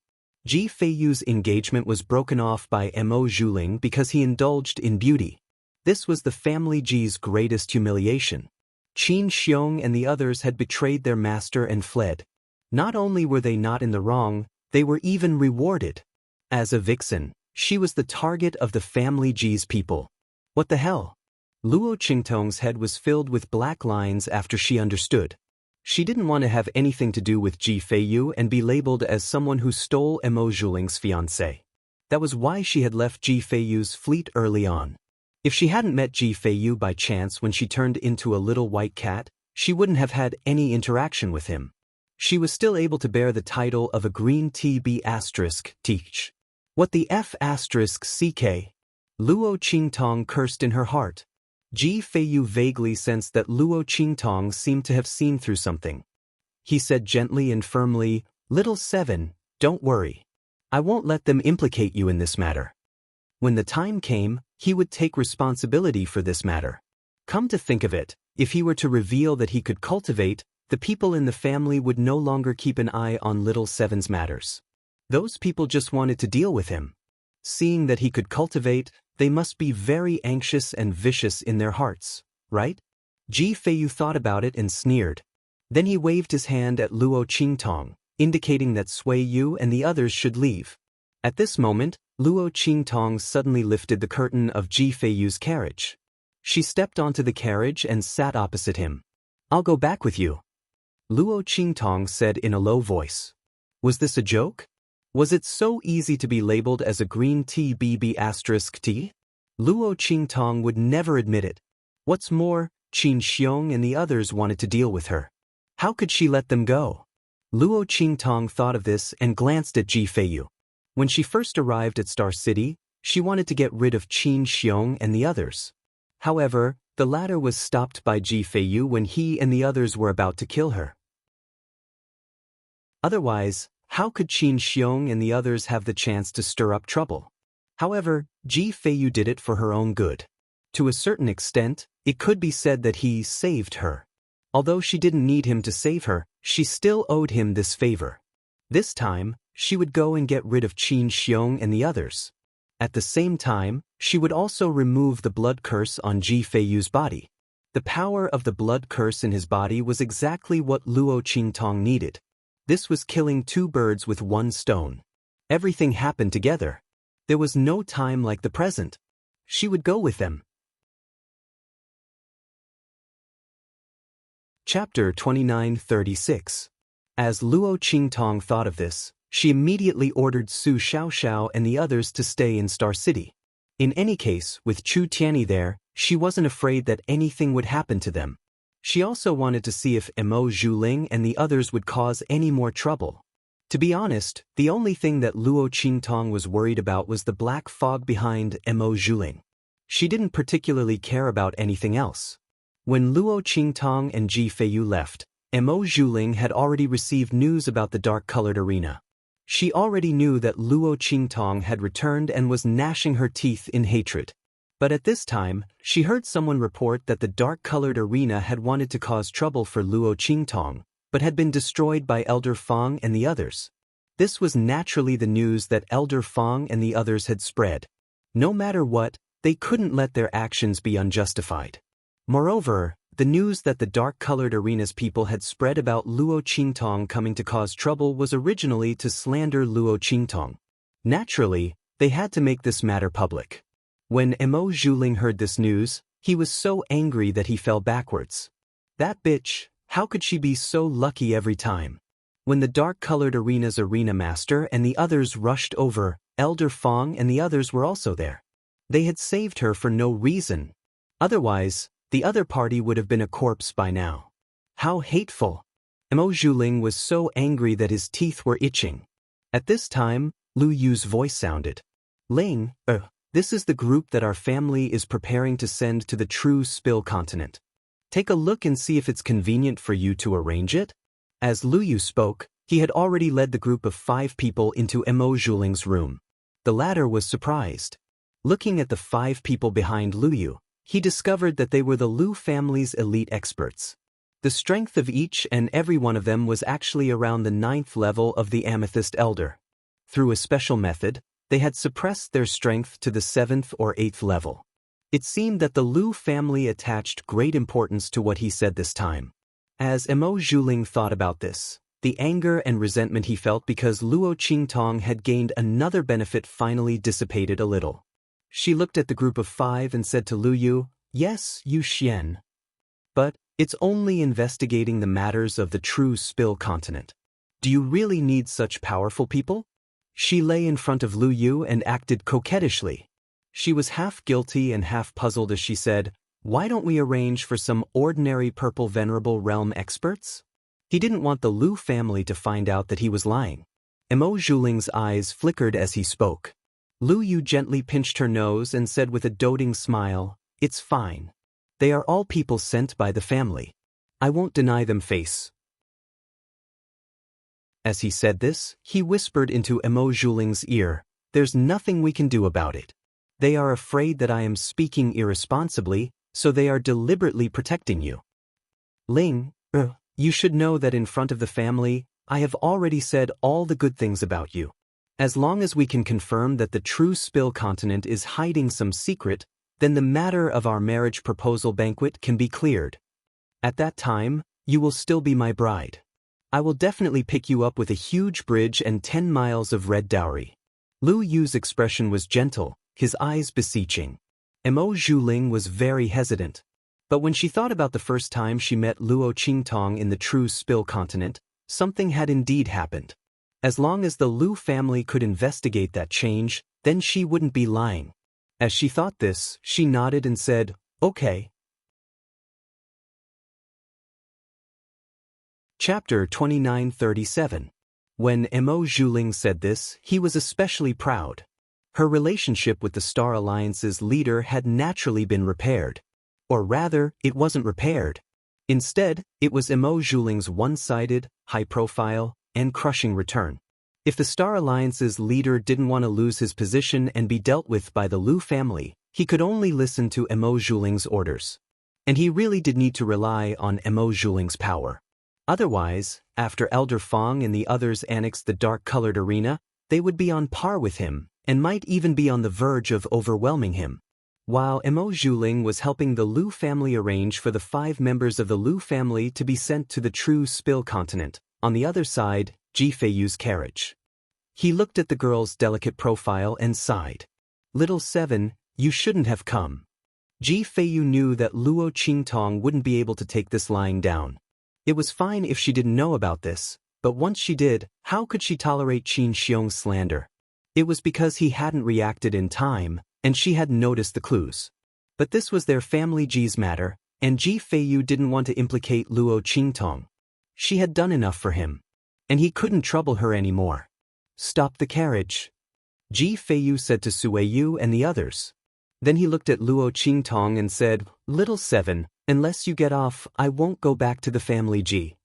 Ji Feiyu's engagement was broken off by Mo Zhuling because he indulged in beauty. This was the family Ji's greatest humiliation. Qin Xiong and the others had betrayed their master and fled. Not only were they not in the wrong, they were even rewarded. As a vixen, She was the target of the family G's people. What the hell? Luo Qingtong's head was filled with black lines after she understood. She didn't want to have anything to do with Ji Feiyu and be labeled as someone who stole Mo Zhuling's fiancé. That was why she had left Ji Feiyu's fleet early on. If she hadn't met Ji Feiyu by chance when she turned into a little white cat, she wouldn't have had any interaction with him. She was still able to bear the title of a green TB asterisk teach. What the F asterisk CK? Luo Qingtong cursed in her heart. Ji Feiyu vaguely sensed that Luo Qingtong seemed to have seen through something. He said gently and firmly, "Little Seven, don't worry. I won't let them implicate you in this matter." When the time came, he would take responsibility for this matter. Come to think of it, if he were to reveal that he could cultivate, the people in the family would no longer keep an eye on Little Seven's matters. Those people just wanted to deal with him. Seeing that he could cultivate, they must be very anxious and vicious in their hearts, right? Ji Feiyu thought about it and sneered. Then he waved his hand at Luo Qingtong, indicating that Sui Yu and the others should leave. At this moment, Luo Qingtong suddenly lifted the curtain of Ji Feiyu's carriage. She stepped onto the carriage and sat opposite him. "I'll go back with you," Luo Qingtong said in a low voice. Was this a joke? Was it so easy to be labeled as a green TBB asterisk T? Luo Qingtong would never admit it. What's more, Qin Xiong and the others wanted to deal with her. How could she let them go? Luo Qingtong thought of this and glanced at Ji Feiyu. When she first arrived at Star City, she wanted to get rid of Qin Xiong and the others. However, the latter was stopped by Ji Feiyu when he and the others were about to kill her. Otherwise, how could Qin Xiong and the others have the chance to stir up trouble? However, Ji Feiyu did it for her own good. To a certain extent, it could be said that he saved her. Although she didn't need him to save her, she still owed him this favor. This time, she would go and get rid of Qin Xiong and the others. At the same time, she would also remove the blood curse on Ji Feiyu's body. The power of the blood curse in his body was exactly what Luo Qingtong needed. This was killing two birds with one stone. Everything happened together. There was no time like the present. She would go with them. Chapter 29:36. As Luo Qingtong thought of this, she immediately ordered Su Xiaoxiao and the others to stay in Star City. In any case, with Chu Tianyi there, she wasn't afraid that anything would happen to them. She also wanted to see if Mo Zhuling and the others would cause any more trouble. To be honest, the only thing that Luo Qingtong was worried about was the black fog behind Mo Zhuling. She didn't particularly care about anything else. When Luo Qingtong and Ji Feiyu left, Mo Zhuling had already received news about the dark-colored arena. She already knew that Luo Qingtong had returned and was gnashing her teeth in hatred. But at this time, she heard someone report that the dark-colored arena had wanted to cause trouble for Luo Qingtong, but had been destroyed by Elder Fang and the others. This was naturally the news that Elder Fang and the others had spread. No matter what, they couldn't let their actions be unjustified. Moreover, the news that the dark-colored arena's people had spread about Luo Qingtong coming to cause trouble was originally to slander Luo Qingtong. Naturally, they had to make this matter public. When Mo Zhuling heard this news, he was so angry that he fell backwards. That bitch, how could she be so lucky every time? When the dark-colored arena's arena master and the others rushed over, Elder Fang and the others were also there. They had saved her for no reason. Otherwise, the other party would have been a corpse by now. How hateful! Mo Zhuling was so angry that his teeth were itching. At this time, Lu Yu's voice sounded. Ling, this is the group that our family is preparing to send to the True Spill continent. Take a look and see if it's convenient for you to arrange it. As Lu Yu spoke, he had already led the group of 5 people into Mo Zhuling's room. The latter was surprised. Looking at the 5 people behind Lu Yu, he discovered that they were the Lu family's elite experts. The strength of each and every one of them was actually around the 9th level of the Amethyst Elder. Through a special method, they had suppressed their strength to the 7th or 8th level. It seemed that the Lu family attached great importance to what he said this time. As Mo Zhuling thought about this, The anger and resentment he felt because Luo Qingtong had gained another benefit finally dissipated a little. She looked at the group of 5 and said to Lu Yu, "Yes, Yu Xian. But it's only investigating the matters of the true Spill continent. Do you really need such powerful people?" She lay in front of Lu Yu and acted coquettishly. She was half guilty and half puzzled as she said, "Why don't we arrange for some ordinary purple venerable realm experts?" He didn't want the Lu family to find out that he was lying. Mo Zhuling's eyes flickered as he spoke. Lu Yu gently pinched her nose and said with a doting smile, "It's fine. They are all people sent by the family. I won't deny them face." As he said this, he whispered into Mo Zhuling's ear, "There's nothing we can do about it. They are afraid that I am speaking irresponsibly, so they are deliberately protecting you. Ling, you should know that in front of the family, I have already said all the good things about you. As long as we can confirm that the true Spill continent is hiding some secret, then the matter of our marriage proposal banquet can be cleared. At that time, you will still be my bride. I will definitely pick you up with a huge bridge and 10 miles of red dowry." Lu Yu's expression was gentle, his eyes beseeching. Mo Zhuling was very hesitant. But when she thought about the first time she met Luo Qingtong in the true Spill continent, something had indeed happened. As long as the Lu family could investigate that change, then she wouldn't be lying. As she thought this, she nodded and said, "Okay." Chapter 2937. When Mo Zhuling said this, he was especially proud. Her relationship with the Star Alliance's leader had naturally been repaired. Or rather, it wasn't repaired. Instead, it was Mo Zhuling's one-sided, high-profile, and crushing return. If the Star Alliance's leader didn't want to lose his position and be dealt with by the Lu family, he could only listen to Mo Zhuling's orders. And he really did need to rely on Mo Zhuling's power. Otherwise, after Elder Fong and the others annexed the dark-colored arena, they would be on par with him, and might even be on the verge of overwhelming him. While Mo Zhuling was helping the Lu family arrange for the 5 members of the Lu family to be sent to the true Spill continent, on the other side, Ji Feiyu's carriage. He looked at the girl's delicate profile and sighed. "Little 7, you shouldn't have come." Ji Feiyu knew that Luo Qingtong wouldn't be able to take this lying down. It was fine if she didn't know about this, but once she did, how could she tolerate Qin Xiong's slander? It was because he hadn't reacted in time, and she hadn't noticed the clues. But this was their family Ji's matter, and Ji Feiyu didn't want to implicate Luo Qingtong. She had done enough for him. And he couldn't trouble her anymore. "Stop the carriage," Ji Feiyu said to Sueyu and the others. Then he looked at Luo Qingtong and said, "Little 7, unless you get off, I won't go back to the family Ji."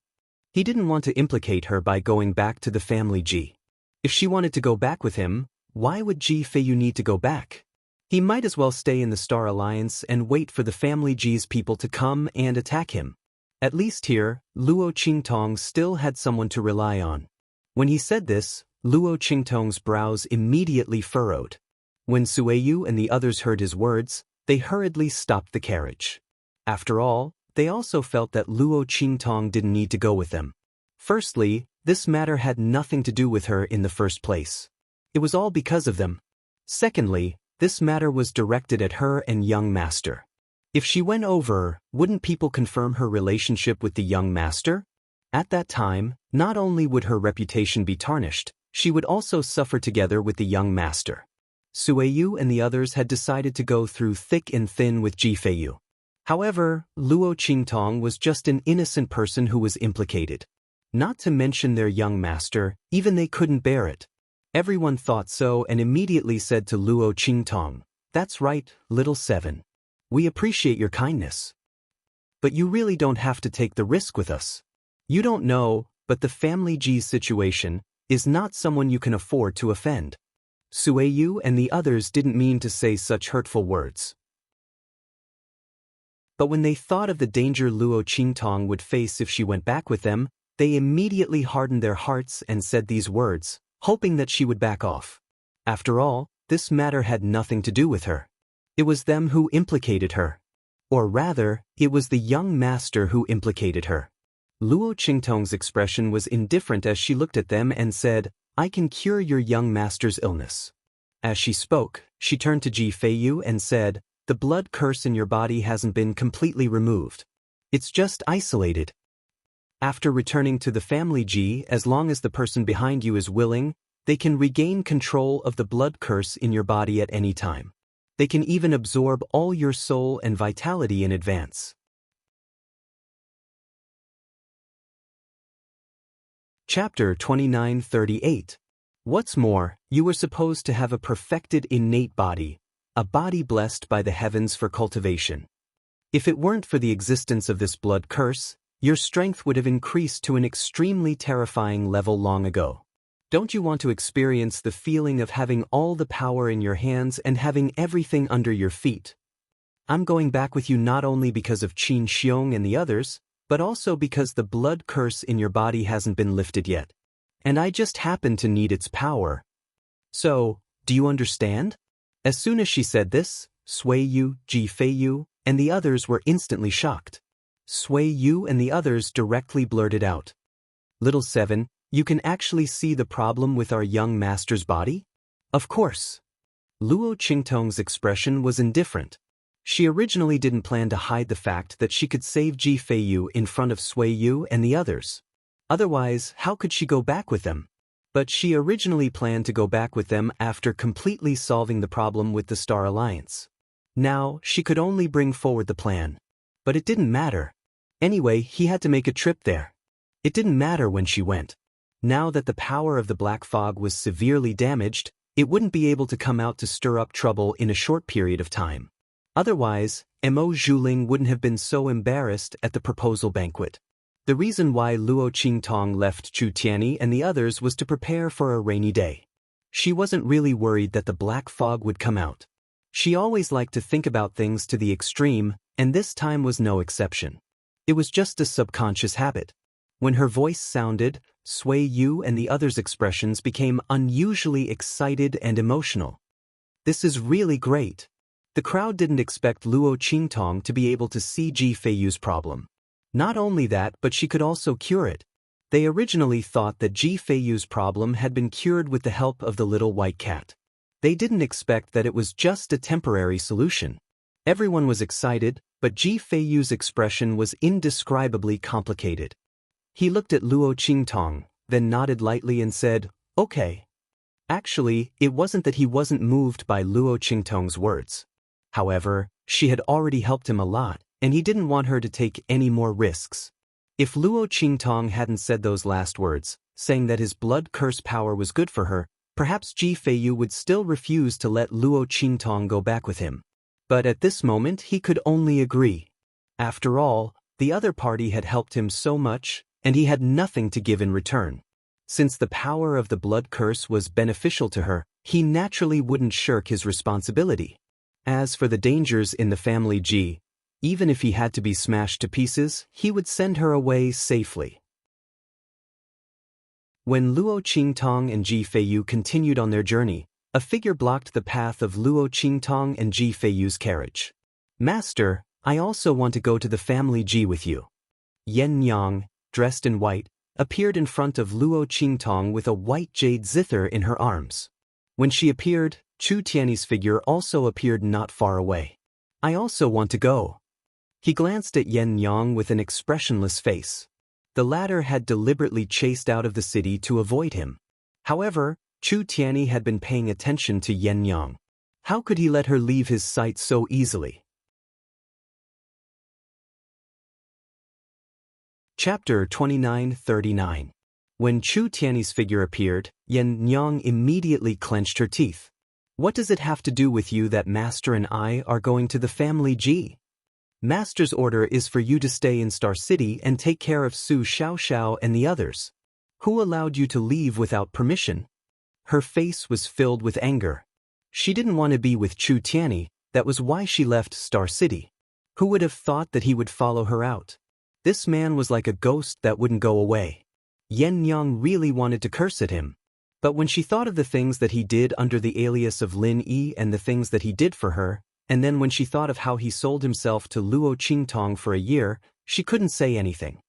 He didn't want to implicate her by going back to the family Ji. If she wanted to go back with him, why would Ji Feiyu need to go back? He might as well stay in the Star Alliance and wait for the family Ji's people to come and attack him. At least here, Luo Qingtong still had someone to rely on. When he said this, Luo Qingtong's brows immediately furrowed. When Sueyu and the others heard his words, they hurriedly stopped the carriage. After all, they also felt that Luo Qingtong didn't need to go with them. Firstly, this matter had nothing to do with her in the first place. It was all because of them. Secondly, this matter was directed at her and young master. If she went over, wouldn't people confirm her relationship with the young master? At that time, not only would her reputation be tarnished, she would also suffer together with the young master. Sueyu and the others had decided to go through thick and thin with Ji Feiyu. However, Luo Qingtong was just an innocent person who was implicated. Not to mention their young master, even they couldn't bear it. Everyone thought so and immediately said to Luo Qingtong, "That's right, little 7. We appreciate your kindness. But you really don't have to take the risk with us. You don't know, but the family Ji's situation is not someone you can afford to offend." Sueyu and the others didn't mean to say such hurtful words. But when they thought of the danger Luo Qingtong would face if she went back with them, they immediately hardened their hearts and said these words, hoping that she would back off. After all, this matter had nothing to do with her. It was them who implicated her. Or rather, it was the young master who implicated her. Luo Qingtong's expression was indifferent as she looked at them and said, "I can cure your young master's illness." As she spoke, she turned to Ji Feiyu and said, "The blood curse in your body hasn't been completely removed. It's just isolated. After returning to the family Ji, as long as the person behind you is willing, they can regain control of the blood curse in your body at any time. They can even absorb all your soul and vitality in advance." Chapter 2938. What's more, you were supposed to have a perfected innate body, a body blessed by the heavens for cultivation. If it weren't for the existence of this blood curse, your strength would have increased to an extremely terrifying level long ago. Don't you want to experience the feeling of having all the power in your hands and having everything under your feet? I'm going back with you not only because of Qin Xiong and the others, but also because the blood curse in your body hasn't been lifted yet. And I just happen to need its power. So, do you understand? As soon as she said this, Sui Yu, Ji Feiyu, and the others were instantly shocked. Sui Yu and the others directly blurted out, "Little Seven, you can actually see the problem with our young master's body?" Of course. Luo Qingtong's expression was indifferent. She originally didn't plan to hide the fact that she could save Ji Feiyu in front of Sui Yu and the others. Otherwise, how could she go back with them? But she originally planned to go back with them after completely solving the problem with the Star Alliance. Now, she could only bring forward the plan. But it didn't matter. Anyway, he had to make a trip there. It didn't matter when she went. Now that the power of the black fog was severely damaged, it wouldn't be able to come out to stir up trouble in a short period of time. Otherwise, Mo Zhuling wouldn't have been so embarrassed at the proposal banquet. The reason why Luo Qingtong left Chu Tianyi and the others was to prepare for a rainy day. She wasn't really worried that the black fog would come out. She always liked to think about things to the extreme, and this time was no exception. It was just a subconscious habit. When her voice sounded, Sui Yu and the others' expressions became unusually excited and emotional. "This is really great." The crowd didn't expect Luo Qingtong to be able to see Ji Feiyu's problem. Not only that, but she could also cure it. They originally thought that Ji Feiyu's problem had been cured with the help of the little white cat. They didn't expect that it was just a temporary solution. Everyone was excited, but Ji Feiyu's expression was indescribably complicated. He looked at Luo Qingtong, then nodded lightly and said, "Okay." Actually, it wasn't that he wasn't moved by Luo Qingtong's words. However, she had already helped him a lot, and he didn't want her to take any more risks. If Luo Qingtong hadn't said those last words, saying that his blood curse power was good for her, perhaps Ji Feiyu would still refuse to let Luo Qingtong go back with him. But at this moment he could only agree. After all, the other party had helped him so much, and he had nothing to give in return. Since the power of the blood curse was beneficial to her, he naturally wouldn't shirk his responsibility. As for the dangers in the family Ji, even if he had to be smashed to pieces, he would send her away safely. When Luo Qingtong and Ji Feiyu continued on their journey, a figure blocked the path of Luo Qingtong and Ji Feiyu's carriage. "Master, I also want to go to the family Ji with you." Yen Yang, dressed in white, appeared in front of Luo Qingtong with a white jade zither in her arms. When she appeared, Chu Tianyi's figure also appeared not far away. "I also want to go." He glanced at Yen Yang with an expressionless face. The latter had deliberately chased out of the city to avoid him. However, Chu Tianyi had been paying attention to Yen Yang. How could he let her leave his sight so easily? Chapter 2939. When Chu Tianyi's figure appeared, Yen Yang immediately clenched her teeth. "What does it have to do with you that Master and I are going to the family Ji? Master's order is for you to stay in Star City and take care of Su Xiaoxiao and the others. Who allowed you to leave without permission?" Her face was filled with anger. She didn't want to be with Chu Tianyi, that was why she left Star City. Who would have thought that he would follow her out? This man was like a ghost that wouldn't go away. Yen Yang really wanted to curse at him. But when she thought of the things that he did under the alias of Lin Yi and the things that he did for her, and then when she thought of how he sold himself to Luo Qingtong for a year, she couldn't say anything.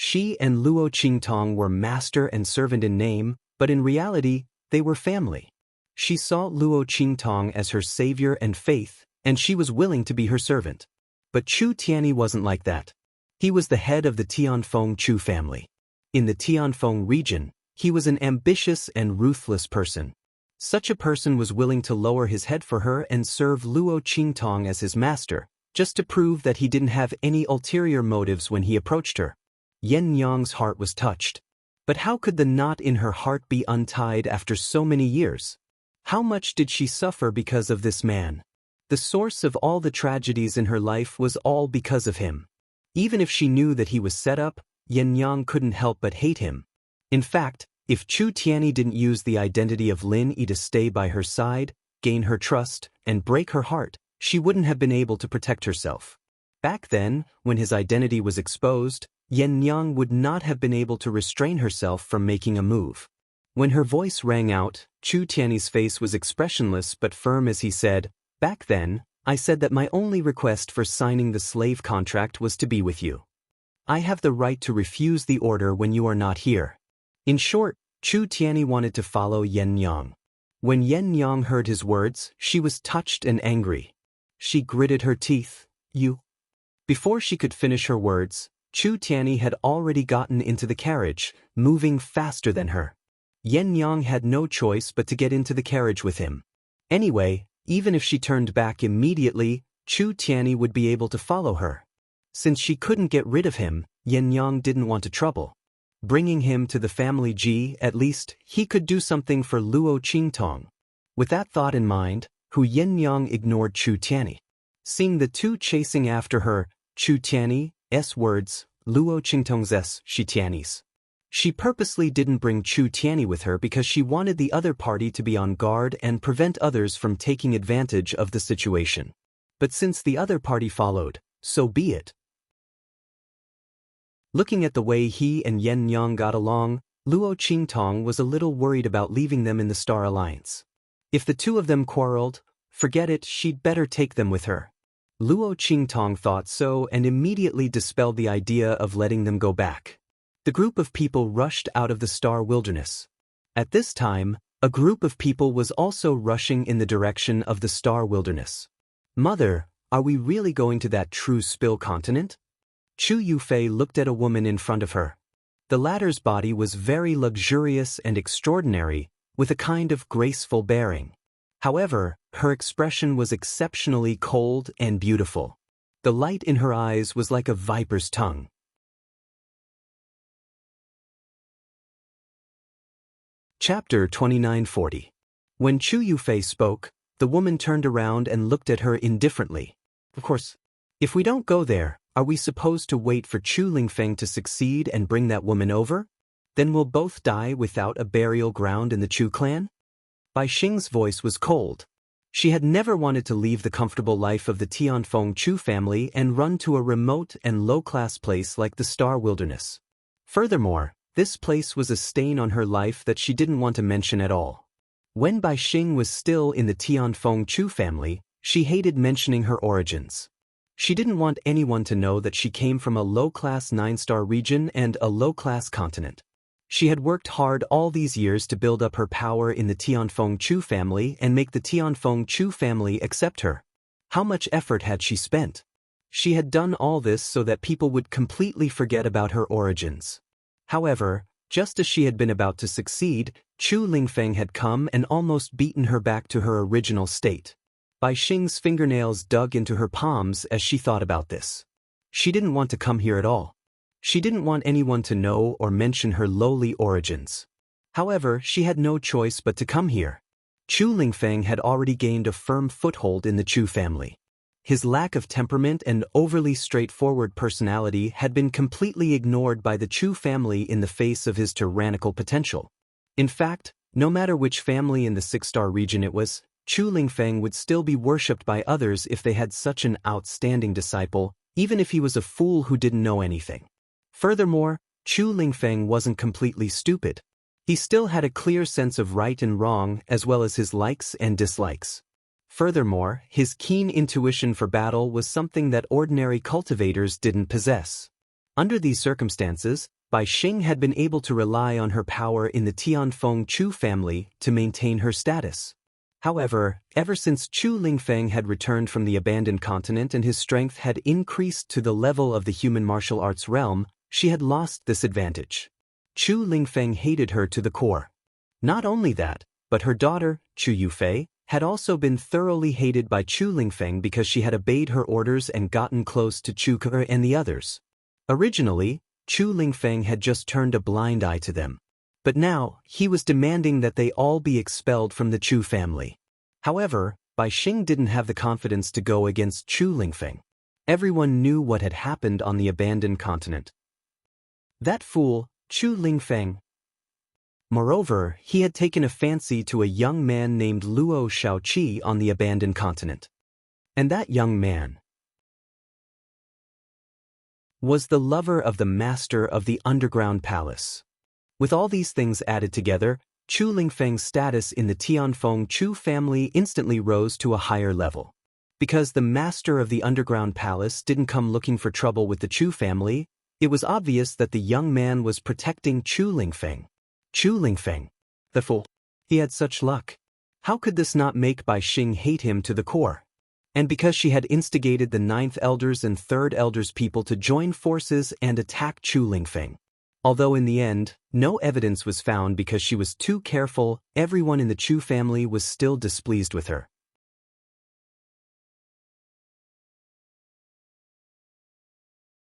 She and Luo Qingtong were master and servant in name, but in reality, they were family. She saw Luo Qingtong as her savior and faith, and she was willing to be her servant. But Chu Tianyi wasn't like that. He was the head of the Tianfeng Chu family. In the Tianfeng region, he was an ambitious and ruthless person. Such a person was willing to lower his head for her and serve Luo Qingtong as his master, just to prove that he didn't have any ulterior motives when he approached her. Yen Yang's heart was touched. But how could the knot in her heart be untied after so many years? How much did she suffer because of this man? The source of all the tragedies in her life was all because of him. Even if she knew that he was set up, Yen Yang couldn't help but hate him. In fact, if Chu Tianyi didn't use the identity of Lin Yi to stay by her side, gain her trust, and break her heart, she wouldn't have been able to protect herself. Back then, when his identity was exposed, Yen Yang would not have been able to restrain herself from making a move. When her voice rang out, Chu Tianyi's face was expressionless but firm as he said, "Back then, I said that my only request for signing the slave contract was to be with you. I have the right to refuse the order when you are not here." In short, Chu Tianyi wanted to follow Yen Yang. When Yen Yang heard his words, she was touched and angry. She gritted her teeth. "You?" Before she could finish her words, Chu Tianyi had already gotten into the carriage, moving faster than her. Yen Yang had no choice but to get into the carriage with him. Anyway, even if she turned back immediately, Chu Tianyi would be able to follow her. Since she couldn't get rid of him, Yen Yang didn't want to trouble. Bringing him to the family Ji, at least, he could do something for Luo Qingtong. With that thought in mind, Yen Yang ignored Chu Tianyi. Seeing the two chasing after her, Chu Tianyi's words, Luo Qingtong's Shi Tianyi's. She purposely didn't bring Chu Tianyi with her because she wanted the other party to be on guard and prevent others from taking advantage of the situation. But since the other party followed, so be it. Looking at the way he and Yen Yang got along, Luo Qingtong was a little worried about leaving them in the Star Alliance. If the two of them quarreled, forget it, she'd better take them with her. Luo Qingtong thought so and immediately dispelled the idea of letting them go back. The group of people rushed out of the Star Wilderness. At this time, a group of people was also rushing in the direction of the Star Wilderness. "Mother, are we really going to that true spill continent?" Chu Yufei looked at a woman in front of her. The latter's body was very luxurious and extraordinary, with a kind of graceful bearing. However, her expression was exceptionally cold and beautiful. The light in her eyes was like a viper's tongue. Chapter 2940. When Chu Yufei spoke, the woman turned around and looked at her indifferently. "Of course, if we don't go there, are we supposed to wait for Chu Lingfeng to succeed and bring that woman over? Then we'll both die without a burial ground in the Chu clan?" Bai Xing's voice was cold. She had never wanted to leave the comfortable life of the Tianfeng Chu family and run to a remote and low-class place like the Star Wilderness. Furthermore, this place was a stain on her life that she didn't want to mention at all. When Bai Xing was still in the Tianfeng Chu family, she hated mentioning her origins. She didn't want anyone to know that she came from a low-class 9-star region and a low-class continent. She had worked hard all these years to build up her power in the Tianfeng Chu family and make the Tianfeng Chu family accept her. How much effort had she spent? She had done all this so that people would completely forget about her origins. However, just as she had been about to succeed, Chu Lingfeng had come and almost beaten her back to her original state. Bai Xing's fingernails dug into her palms as she thought about this. She didn't want to come here at all. She didn't want anyone to know or mention her lowly origins. However, she had no choice but to come here. Chu Lingfeng had already gained a firm foothold in the Chu family. His lack of temperament and overly straightforward personality had been completely ignored by the Chu family in the face of his tyrannical potential. In fact, no matter which family in the 6-star region it was, Chu Lingfeng would still be worshipped by others if they had such an outstanding disciple, even if he was a fool who didn't know anything. Furthermore, Chu Lingfeng wasn't completely stupid. He still had a clear sense of right and wrong as well as his likes and dislikes. Furthermore, his keen intuition for battle was something that ordinary cultivators didn't possess. Under these circumstances, Bai Xing had been able to rely on her power in the Tianfeng Chu family to maintain her status. However, ever since Chu Lingfeng had returned from the abandoned continent and his strength had increased to the level of the human martial arts realm, she had lost this advantage. Chu Lingfeng hated her to the core. Not only that, but her daughter, Chu Yufei, had also been thoroughly hated by Chu Lingfeng because she had obeyed her orders and gotten close to Chu Ke and the others. Originally, Chu Lingfeng had just turned a blind eye to them. But now, he was demanding that they all be expelled from the Chu family. However, Bai Xing didn't have the confidence to go against Chu Lingfeng. Everyone knew what had happened on the abandoned continent. That fool, Chu Lingfeng. Moreover, he had taken a fancy to a young man named Luo Shaoqi on the abandoned continent. And that young man was the lover of the master of the underground palace. With all these things added together, Chu Lingfeng's status in the Tianfeng Chu family instantly rose to a higher level. Because the master of the underground palace didn't come looking for trouble with the Chu family, it was obvious that the young man was protecting Chu Lingfeng. Chu Lingfeng, the fool. He had such luck. How could this not make Bai Xing hate him to the core? And because she had instigated the 9th Elders and 3rd Elders people to join forces and attack Chu Lingfeng. Although in the end, no evidence was found because she was too careful, everyone in the Chu family was still displeased with her.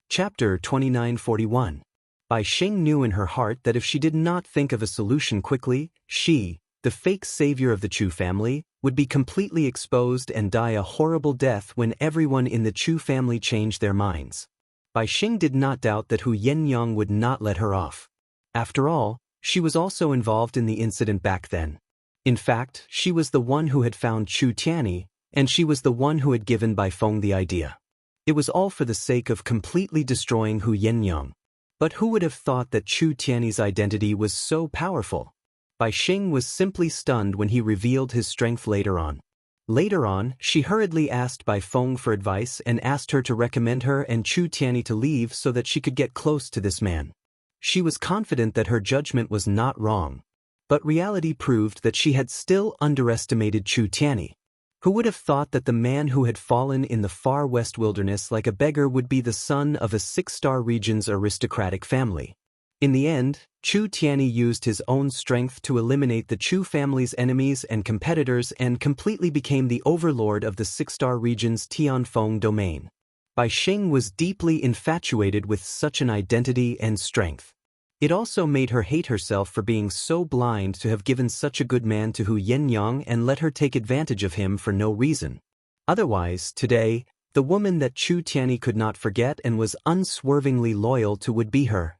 Chapter 2941. Bai Xing knew in her heart that if she did not think of a solution quickly, she, the fake savior of the Chu family, would be completely exposed and die a horrible death when everyone in the Chu family changed their minds. Bai Xing did not doubt that Hu Yenyang would not let her off. After all, she was also involved in the incident back then. In fact, she was the one who had found Chu Tianyi, and she was the one who had given Bai Feng the idea. It was all for the sake of completely destroying Hu Yenyang. But who would have thought that Chu Tianyi's identity was so powerful? Bai Xing was simply stunned when he revealed his strength later on. Later on, she hurriedly asked Bai Feng for advice and asked her to recommend her and Chu Tianyi to leave so that she could get close to this man. She was confident that her judgment was not wrong. But reality proved that she had still underestimated Chu Tianyi. Who would have thought that the man who had fallen in the far west wilderness like a beggar would be the son of a 6-star region's aristocratic family? In the end, Chu Tianyi used his own strength to eliminate the Chu family's enemies and competitors and completely became the overlord of the 6-star region's Tianfeng domain. Bai Xing was deeply infatuated with such an identity and strength. It also made her hate herself for being so blind to have given such a good man to Hu Yenyang and let her take advantage of him for no reason. Otherwise, today, the woman that Chu Tianyi could not forget and was unswervingly loyal to would be her.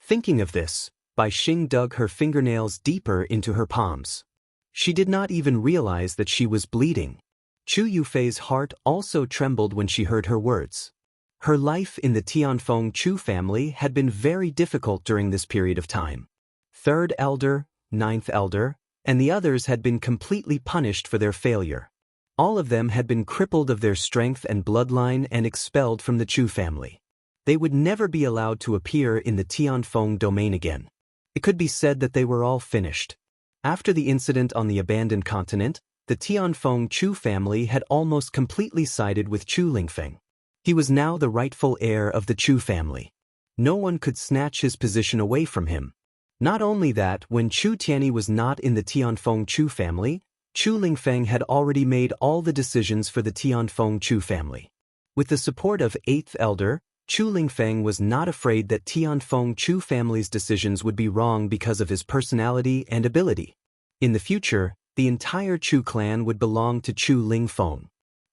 Thinking of this, Bai Xing dug her fingernails deeper into her palms. She did not even realize that she was bleeding. Chu Yufei's heart also trembled when she heard her words. Her life in the Tianfeng Chu family had been very difficult during this period of time. 3rd Elder, 9th Elder, and the others had been completely punished for their failure. All of them had been crippled of their strength and bloodline and expelled from the Chu family. They would never be allowed to appear in the Tianfeng domain again. It could be said that they were all finished. After the incident on the abandoned continent, the Tianfeng Chu family had almost completely sided with Chu Lingfeng. He was now the rightful heir of the Chu family. No one could snatch his position away from him. Not only that, when Chu Tianyi was not in the Tianfeng Chu family, Chu Lingfeng had already made all the decisions for the Tianfeng Chu family. With the support of 8th Elder, Chu Lingfeng was not afraid that Tianfeng Chu family's decisions would be wrong because of his personality and ability. In the future, the entire Chu clan would belong to Chu Lingfeng.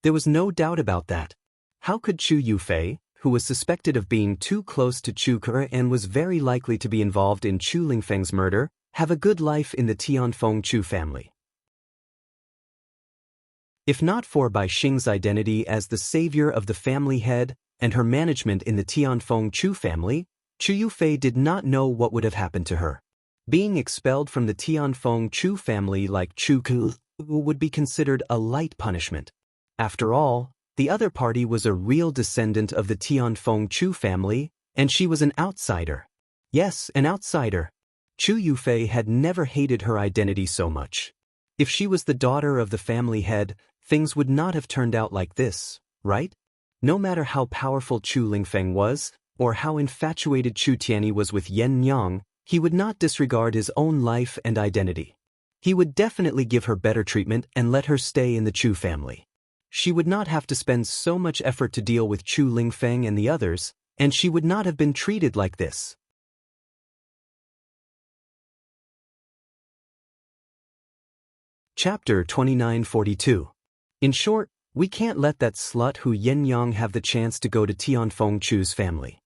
There was no doubt about that. How could Chu Yufei, who was suspected of being too close to Chu Ke and was very likely to be involved in Chu Lingfeng's murder, have a good life in the Tianfeng Chu family? If not for Bai Xing's identity as the savior of the family head and her management in the Tianfeng Chu family, Chu Yufei did not know what would have happened to her. Being expelled from the Tianfeng Chu family like Chu Ke would be considered a light punishment. After all, the other party was a real descendant of the Tianfeng Chu family, And she was an outsider. Yes, an outsider. Chu Yufei had never hated her identity so much. If she was the daughter of the family head, things would not have turned out like this, right? No matter how powerful Chu Lingfeng was, or how infatuated Chu Tianyi was with Yen Yang, he would not disregard his own life and identity. He would definitely give her better treatment and let her stay in the Chu family. She would not have to spend so much effort to deal with Chu Lingfeng and the others, and she would not have been treated like this. Chapter 2942. In short, we can't let that slut Hu Yenyang have the chance to go to Tianfeng Chu's family.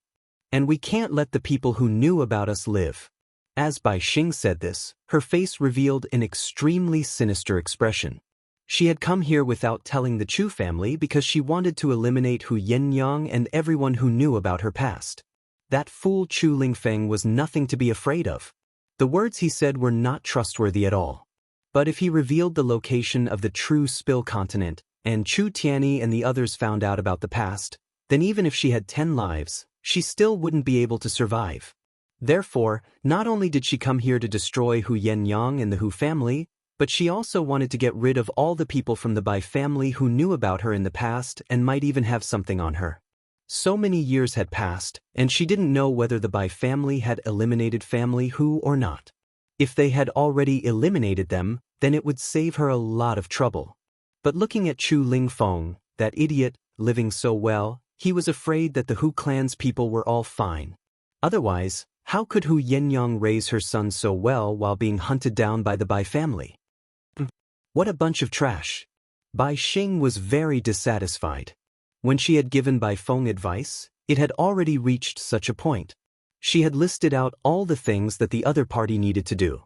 And we can't let the people who knew about us live. As Bai Xing said this, her face revealed an extremely sinister expression. She had come here without telling the Chu family because she wanted to eliminate Hu Yenyang and everyone who knew about her past. That fool Chu Lingfeng was nothing to be afraid of. The words he said were not trustworthy at all. But if he revealed the location of the true Spill continent, and Chu Tianyi and the others found out about the past, then even if she had 10 lives, she still wouldn't be able to survive. Therefore, not only did she come here to destroy Hu Yenyang and the Hu family, but she also wanted to get rid of all the people from the Bai family who knew about her in the past and might even have something on her. So many years had passed, and she didn't know whether the Bai family had eliminated family Hu or not. If they had already eliminated them, then it would save her a lot of trouble. But looking at Chu Lingfeng, that idiot, living so well, he was afraid that the Hu clan's people were all fine. Otherwise, how could Hu Yenyang raise her son so well while being hunted down by the Bai family? What a bunch of trash. Bai Xing was very dissatisfied. When she had given Bai Feng advice, it had already reached such a point. She had listed out all the things that the other party needed to do.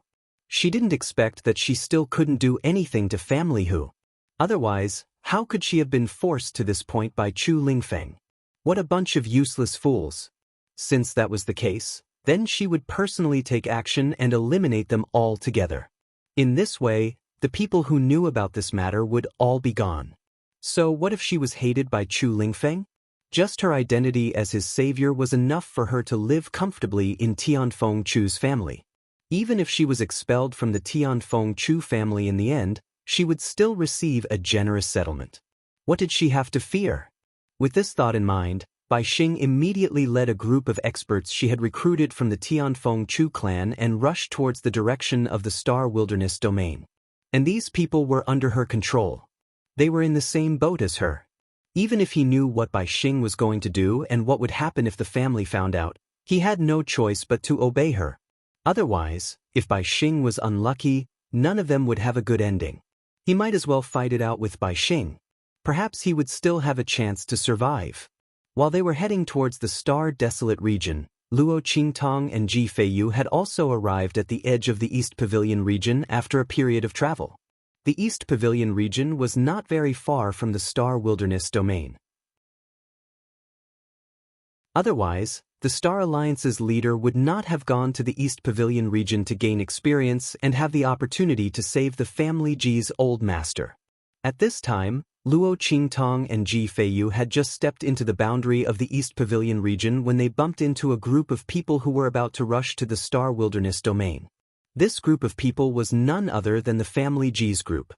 She didn't expect that she still couldn't do anything to family Hu. Otherwise, how could she have been forced to this point by Chu Lingfeng? What a bunch of useless fools. Since that was the case, then she would personally take action and eliminate them all together. In this way, the people who knew about this matter would all be gone. So what if she was hated by Chu Lingfeng? Just her identity as his savior was enough for her to live comfortably in Tianfeng Chu's family. Even if she was expelled from the Tianfeng Chu family in the end, she would still receive a generous settlement. What did she have to fear? With this thought in mind, Bai Xing immediately led a group of experts she had recruited from the Tianfeng Chu clan and rushed towards the direction of the Star Wilderness domain. And these people were under her control. They were in the same boat as her. Even if he knew what Bai Xing was going to do and what would happen if the family found out, he had no choice but to obey her. Otherwise, if Bai Xing was unlucky, none of them would have a good ending. He might as well fight it out with Bai Xing. Perhaps he would still have a chance to survive. While they were heading towards the star-desolate region, Luo Qingtong and Ji Feiyu had also arrived at the edge of the East Pavilion region after a period of travel. The East Pavilion region was not very far from the Star Wilderness domain. Otherwise, the Star Alliance's leader would not have gone to the East Pavilion region to gain experience and have the opportunity to save the family Ji's old master. At this time, Luo Qingtong and Ji Feiyu had just stepped into the boundary of the East Pavilion region when they bumped into a group of people who were about to rush to the Star Wilderness domain. This group of people was none other than the family Ji's group.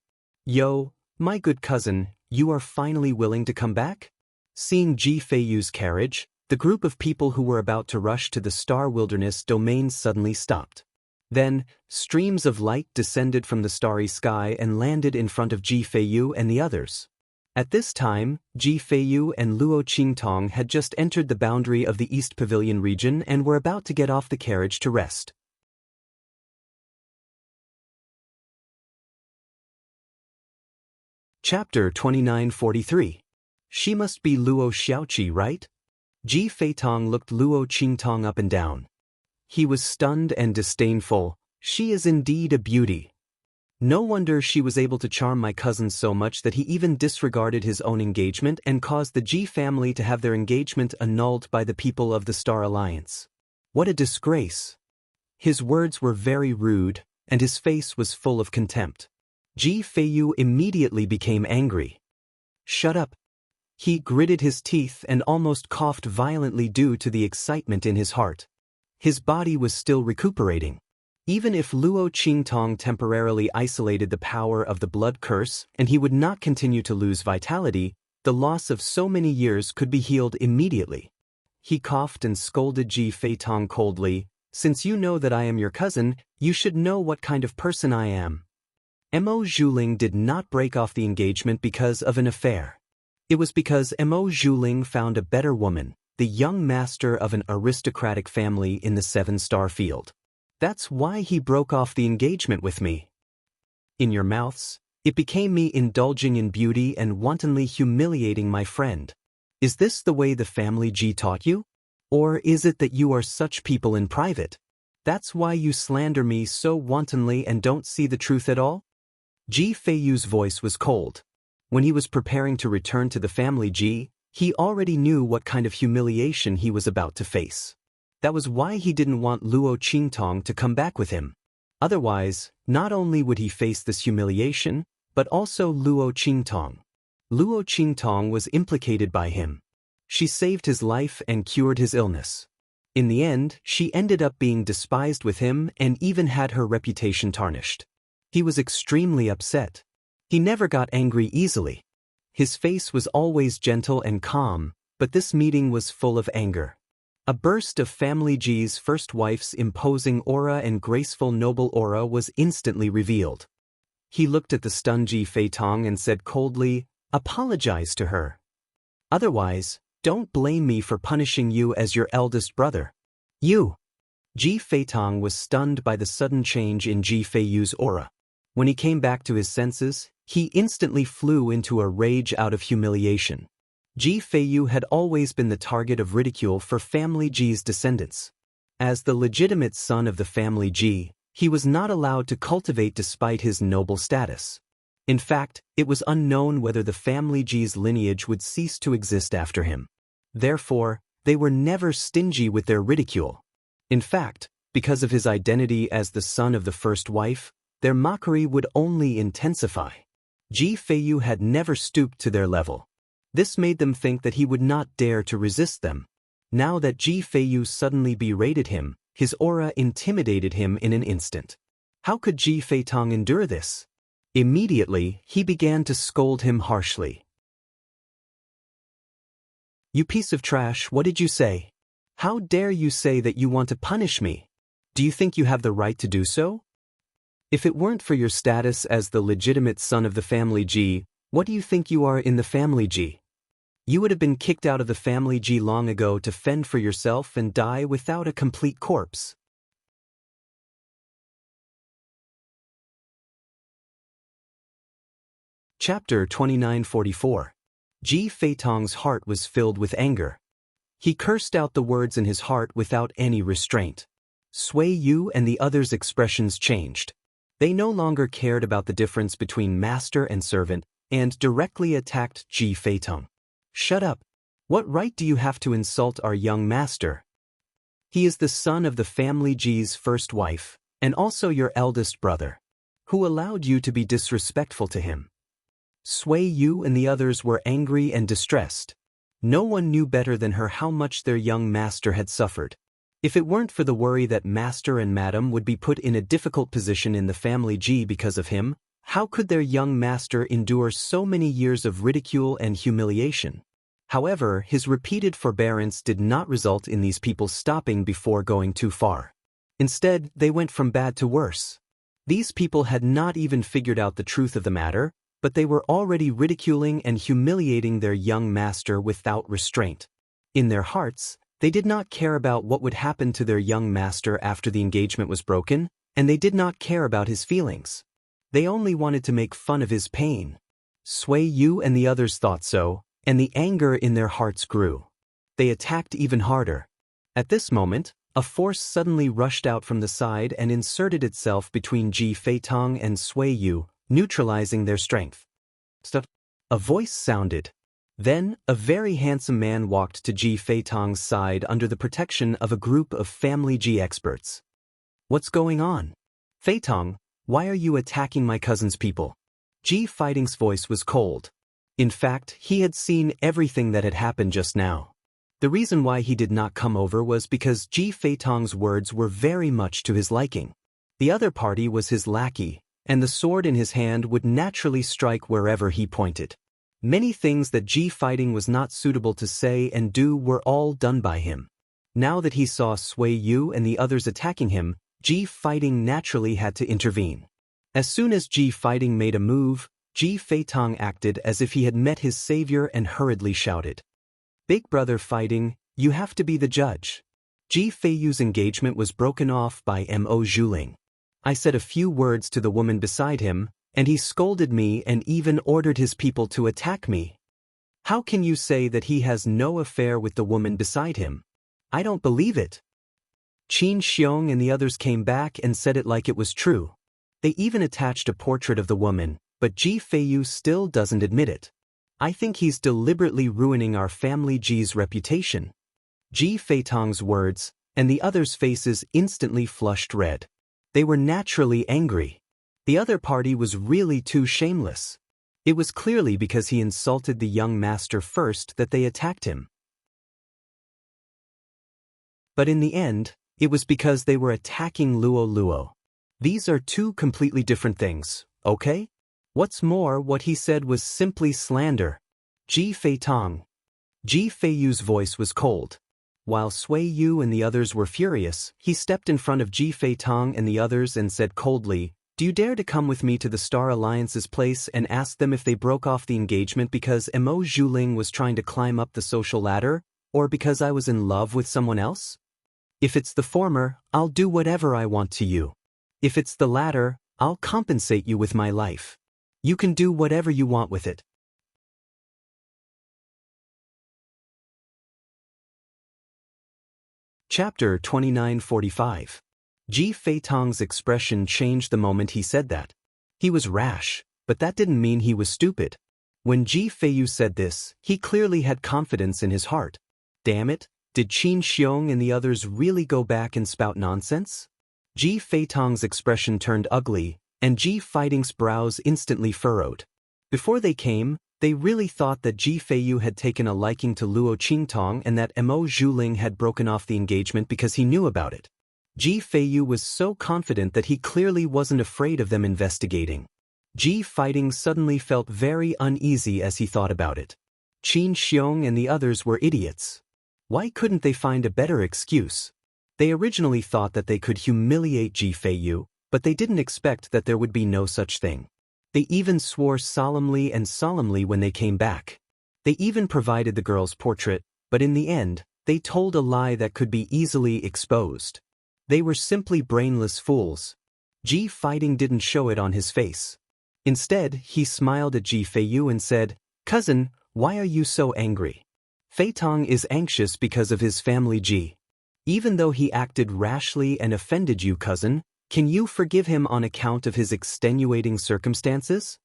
"Yo, my good cousin, you are finally willing to come back?" Seeing Ji Feiyu's carriage, the group of people who were about to rush to the Star Wilderness domain suddenly stopped. Then, streams of light descended from the starry sky and landed in front of Ji Feiyu and the others. At this time, Ji Feiyu and Luo Qingtong had just entered the boundary of the East Pavilion region and were about to get off the carriage to rest. Chapter 2943. She must be Luo Xiaoqi, right? Ji Feitong looked Luo Qingtong up and down. He was stunned and disdainful. She is indeed a beauty. No wonder she was able to charm my cousin so much that he even disregarded his own engagement and caused the Ji family to have their engagement annulled by the people of the Star Alliance. What a disgrace! His words were very rude, and his face was full of contempt. Ji Feiyu immediately became angry. "Shut up. He gritted his teeth and almost coughed violently due to the excitement in his heart. His body was still recuperating. Even if Luo Qingtong temporarily isolated the power of the blood curse and he would not continue to lose vitality, the loss of so many years could be healed immediately. He coughed and scolded Ji Feitong coldly, "Since you know that I am your cousin, you should know what kind of person I am." Mo Zhuling did not break off the engagement because of an affair. It was because Mo Zhuling found a better woman, the young master of an aristocratic family in the 7-star field. That's why he broke off the engagement with me. In your mouths, it became me indulging in beauty and wantonly humiliating my friend. Is this the way the family Ji taught you? Or is it that you are such people in private? That's why you slander me so wantonly and don't see the truth at all? Ji Feiyu's voice was cold. When he was preparing to return to the family Ji, he already knew what kind of humiliation he was about to face. That was why he didn't want Luo Qingtong to come back with him. Otherwise, not only would he face this humiliation, but also Luo Qingtong. Luo Qingtong was implicated by him. She saved his life and cured his illness. In the end, she ended up being despised with him and even had her reputation tarnished. He was extremely upset. He never got angry easily. His face was always gentle and calm, but this meeting was full of anger. A burst of Family Ji's first wife's imposing aura and graceful noble aura was instantly revealed. He looked at the stunned Ji Feitong and said coldly, "Apologize to her. Otherwise, don't blame me for punishing you as your eldest brother." You! Ji Feitong was stunned by the sudden change in Ji Feiyu's aura. When he came back to his senses, he instantly flew into a rage out of humiliation. Ji Feiyu had always been the target of ridicule for Family Ji's descendants. As the legitimate son of the Family Ji, he was not allowed to cultivate despite his noble status. In fact, it was unknown whether the Family Ji's lineage would cease to exist after him. Therefore, they were never stingy with their ridicule. In fact, because of his identity as the son of the first wife, their mockery would only intensify. Ji Feiyu had never stooped to their level. This made them think that he would not dare to resist them. Now that Ji Feiyu suddenly berated him, his aura intimidated him in an instant. How could Ji Feitong endure this? Immediately, he began to scold him harshly. "You piece of trash, what did you say? How dare you say that you want to punish me? Do you think you have the right to do so? If it weren't for your status as the legitimate son of the Family Ji, what do you think you are in the Family Ji? You would have been kicked out of the Family Ji long ago to fend for yourself and die without a complete corpse." Chapter 2944. Ji Feitong's heart was filled with anger. He cursed out the words in his heart without any restraint. Sui Yu and the others' expressions changed. They no longer cared about the difference between master and servant, and directly attacked Ji Feitong. "Shut up. What right do you have to insult our young master? He is the son of the Family Ji's first wife, and also your eldest brother. Who allowed you to be disrespectful to him?" Sui Yu and the others were angry and distressed. No one knew better than her how much their young master had suffered. If it weren't for the worry that master and madam would be put in a difficult position in the Family Ji because of him, how could their young master endure so many years of ridicule and humiliation? However, his repeated forbearance did not result in these people stopping before going too far. Instead, they went from bad to worse. These people had not even figured out the truth of the matter, but they were already ridiculing and humiliating their young master without restraint. In their hearts, they did not care about what would happen to their young master after the engagement was broken, and they did not care about his feelings. They only wanted to make fun of his pain. Sui Yu and the others thought so, and the anger in their hearts grew. They attacked even harder. At this moment, a force suddenly rushed out from the side and inserted itself between Ji Feitong and Sui Yu, neutralizing their strength. "Stop!" A voice sounded. Then, a very handsome man walked to Ji Feitong's side under the protection of a group of Family Ji experts. "What's going on? Feitong, why are you attacking my cousin's people?" Ji Fighting's voice was cold. In fact, he had seen everything that had happened just now. The reason why he did not come over was because Ji Feitong's words were very much to his liking. The other party was his lackey, and the sword in his hand would naturally strike wherever he pointed. Many things that Ji Fighting was not suitable to say and do were all done by him. Now that he saw Sui Yu and the others attacking him, Ji Fighting naturally had to intervene. As soon as Ji Fighting made a move, Ji Feitong acted as if he had met his savior and hurriedly shouted, "Big brother Fighting, you have to be the judge." Ji Feiyu's engagement was broken off by Mo Zhuling. I said a few words to the woman beside him, and he scolded me and even ordered his people to attack me. How can you say that he has no affair with the woman beside him? I don't believe it. Qin Xiong and the others came back and said it like it was true. They even attached a portrait of the woman, but Ji Feiyu still doesn't admit it. I think he's deliberately ruining our family Ji's reputation. Ji Feitong's words, and the others' faces instantly flushed red. They were naturally angry. The other party was really too shameless. It was clearly because he insulted the young master first that they attacked him. But in the end, it was because they were attacking Luo Luo. These are two completely different things, okay? What's more, what he said was simply slander. Ji Feitong. Ji Feiyu's voice was cold. While Sui Yu and the others were furious, he stepped in front of Ji Feitong and the others and said coldly, "Do you dare to come with me to the Star Alliance's place and ask them if they broke off the engagement because Mo Zhuling was trying to climb up the social ladder, or because I was in love with someone else? If it's the former, I'll do whatever I want to you. If it's the latter, I'll compensate you with my life. You can do whatever you want with it." Chapter 2945. Ji Feitong's expression changed the moment he said that. He was rash, but that didn't mean he was stupid. When Ji Feiyu said this, he clearly had confidence in his heart. Damn it, did Qin Xiong and the others really go back and spout nonsense? Ji Feitong's expression turned ugly, and Ji Fighting's brows instantly furrowed. Before they came, they really thought that Ji Feiyu had taken a liking to Luo Qingtong and that Mo Zhuling had broken off the engagement because he knew about it. Ji Feiyu was so confident that he clearly wasn't afraid of them investigating. Ji Fighting suddenly felt very uneasy as he thought about it. Qin Xiong and the others were idiots. Why couldn't they find a better excuse? They originally thought that they could humiliate Ji Feiyu, but they didn't expect that there would be no such thing. They even swore solemnly when they came back. They even provided the girl's portrait, but in the end, they told a lie that could be easily exposed. They were simply brainless fools. Ji Fighting didn't show it on his face. Instead, he smiled at Ji Feiyu and said, "Cousin, why are you so angry?" Feitong is anxious because of his family Ji. Even though he acted rashly and offended you, cousin, can you forgive him on account of his extenuating circumstances?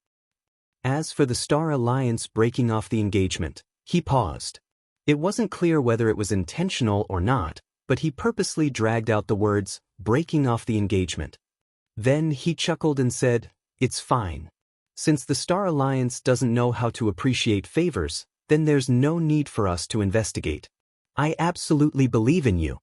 As for the Star Alliance breaking off the engagement, he paused. It wasn't clear whether it was intentional or not, but he purposely dragged out the words, breaking off the engagement. Then he chuckled and said, "It's fine. Since the Star Alliance doesn't know how to appreciate favors, then there's no need for us to investigate. I absolutely believe in you."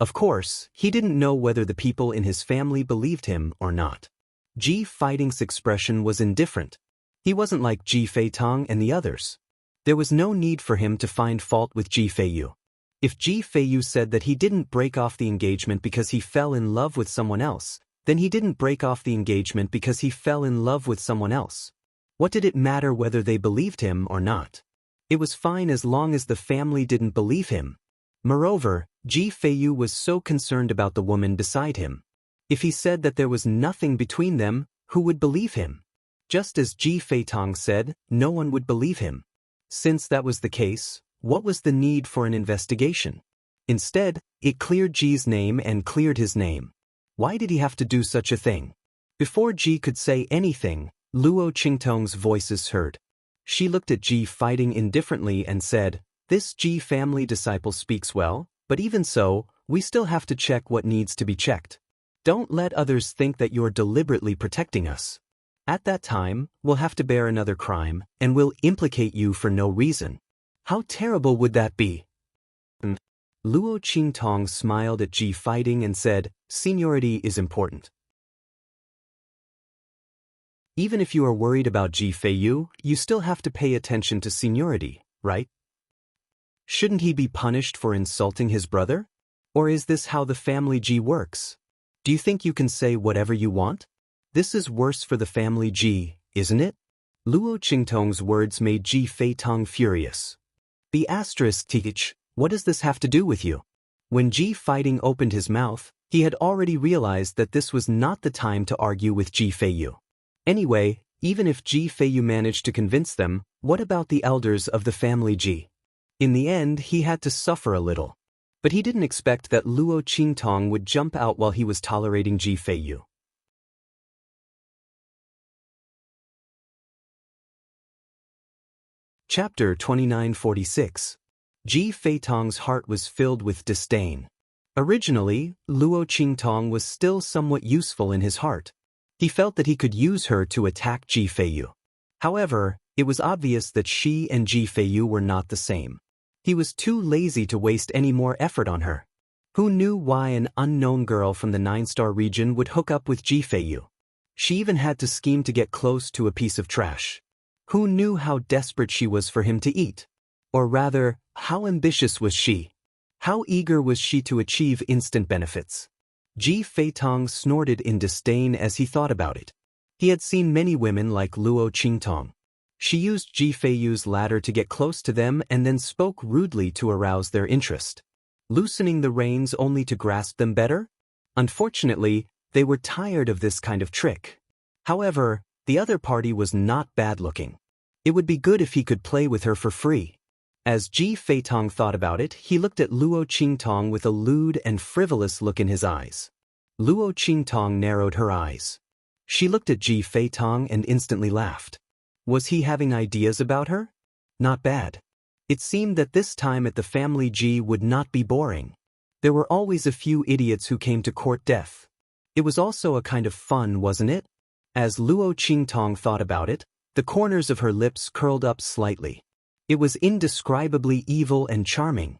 Of course, he didn't know whether the people in his family believed him or not. Ji Fighting's expression was indifferent. He wasn't like Ji Feitong and the others. There was no need for him to find fault with Ji Feiyu. If Ji Feiyu said that he didn't break off the engagement because he fell in love with someone else, then he didn't break off the engagement because he fell in love with someone else. What did it matter whether they believed him or not? It was fine as long as the family didn't believe him. Moreover, Ji Feiyu was so concerned about the woman beside him. If he said that there was nothing between them, who would believe him? Just as Ji Feitong said, no one would believe him. Since that was the case, what was the need for an investigation? Instead, it cleared Ji's name and cleared his name. Why did he have to do such a thing? Before Ji could say anything, Luo Qingtong's voices heard. She looked at Ji Fighting indifferently and said, "This Ji family disciple speaks well, but even so, we still have to check what needs to be checked. Don't let others think that you're deliberately protecting us." At that time, we'll have to bear another crime, and we'll implicate you for no reason. How terrible would that be? Luo Qingtong smiled at Ji Fighting and said, "Seniority is important. Even if you are worried about Ji Feiyu, you still have to pay attention to seniority, right? Shouldn't he be punished for insulting his brother? Or is this how the family Ji works? Do you think you can say whatever you want? This is worse for the family Ji, isn't it?" Luo Qingtong's words made Ji Feitong furious. Teach, what does this have to do with you? When Ji Fighting opened his mouth, he had already realized that this was not the time to argue with Ji Feiyu. Anyway, even if Ji Feiyu managed to convince them, what about the elders of the family Ji? In the end, he had to suffer a little. But he didn't expect that Luo Qingtong would jump out while he was tolerating Ji Feiyu. Chapter 2946. Ji Feitong's heart was filled with disdain. Originally, Luo Qingtong was still somewhat useful in his heart. He felt that he could use her to attack Ji Feiyu. However, it was obvious that she and Ji Feiyu were not the same. He was too lazy to waste any more effort on her. Who knew why an unknown girl from the 9-star region would hook up with Ji Feiyu? She even had to scheme to get close to a piece of trash. Who knew how desperate she was for him to eat? Or rather, how ambitious was she? How eager was she to achieve instant benefits? Ji Feitong snorted in disdain as he thought about it. He had seen many women like Luo Qingtong. She used Ji Feiyu's ladder to get close to them and then spoke rudely to arouse their interest. Loosening the reins only to grasp them better? Unfortunately, they were tired of this kind of trick. However, the other party was not bad-looking. It would be good if he could play with her for free. As Ji Feitong thought about it, he looked at Luo Qingtong with a lewd and frivolous look in his eyes. Luo Qingtong narrowed her eyes. She looked at Ji Feitong and instantly laughed. Was he having ideas about her? Not bad. It seemed that this time at the family Ji would not be boring. There were always a few idiots who came to court death. It was also a kind of fun, wasn't it? As Luo Qingtong thought about it, the corners of her lips curled up slightly. It was indescribably evil and charming.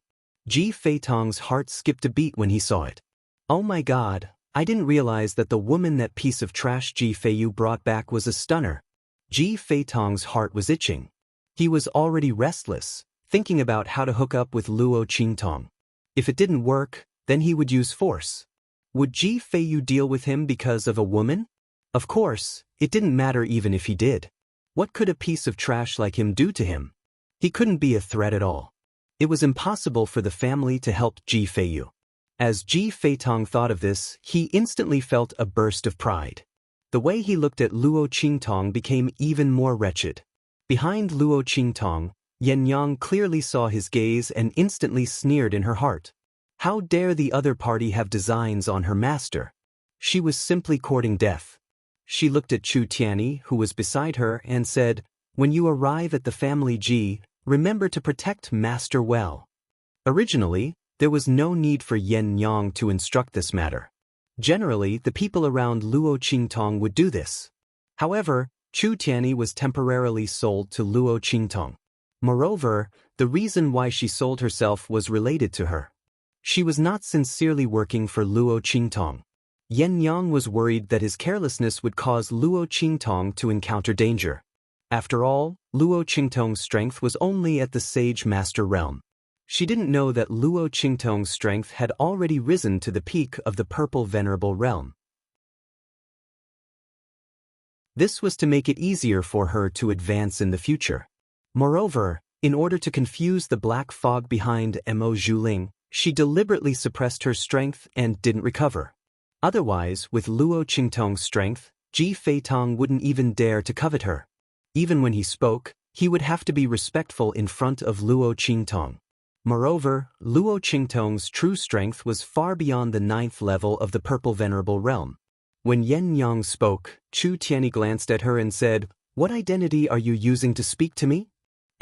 Ji Feitong's heart skipped a beat when he saw it. Oh my god, I didn't realize that the woman that piece of trash Ji Feiyu brought back was a stunner. Ji Feitong's heart was itching. He was already restless, thinking about how to hook up with Luo Qingtong. If it didn't work, then he would use force. Would Ji Feiyu deal with him because of a woman? Of course, it didn't matter even if he did. What could a piece of trash like him do to him? He couldn't be a threat at all. It was impossible for the family to help Ji Feiyu. As Ji Feitong thought of this, he instantly felt a burst of pride. The way he looked at Luo Qingtong became even more wretched. Behind Luo Qingtong, Yen Yang clearly saw his gaze and instantly sneered in her heart. How dare the other party have designs on her master? She was simply courting death. She looked at Chu Tianyi, who was beside her, and said, "When you arrive at the family Ji, remember to protect master well." Originally, there was no need for Yen Yang to instruct this matter. Generally, the people around Luo Qingtong would do this. However, Chu Tianyi was temporarily sold to Luo Qingtong. Moreover, the reason why she sold herself was related to her. She was not sincerely working for Luo Qingtong. Yen Yang was worried that his carelessness would cause Luo Qingtong to encounter danger. After all, Luo Qingtong's strength was only at the Sage Master realm. She didn't know that Luo Qingtong's strength had already risen to the peak of the Purple Venerable realm. This was to make it easier for her to advance in the future. Moreover, in order to confuse the black fog behind Mo Zhuling, she deliberately suppressed her strength and didn't recover. Otherwise, with Luo Qingtong's strength, Ji Feitong wouldn't even dare to covet her. Even when he spoke, he would have to be respectful in front of Luo Qingtong. Moreover, Luo Qingtong's true strength was far beyond the 9th level of the Purple Venerable realm. When Yen Yang spoke, Chu Tianyi glanced at her and said, "What identity are you using to speak to me?"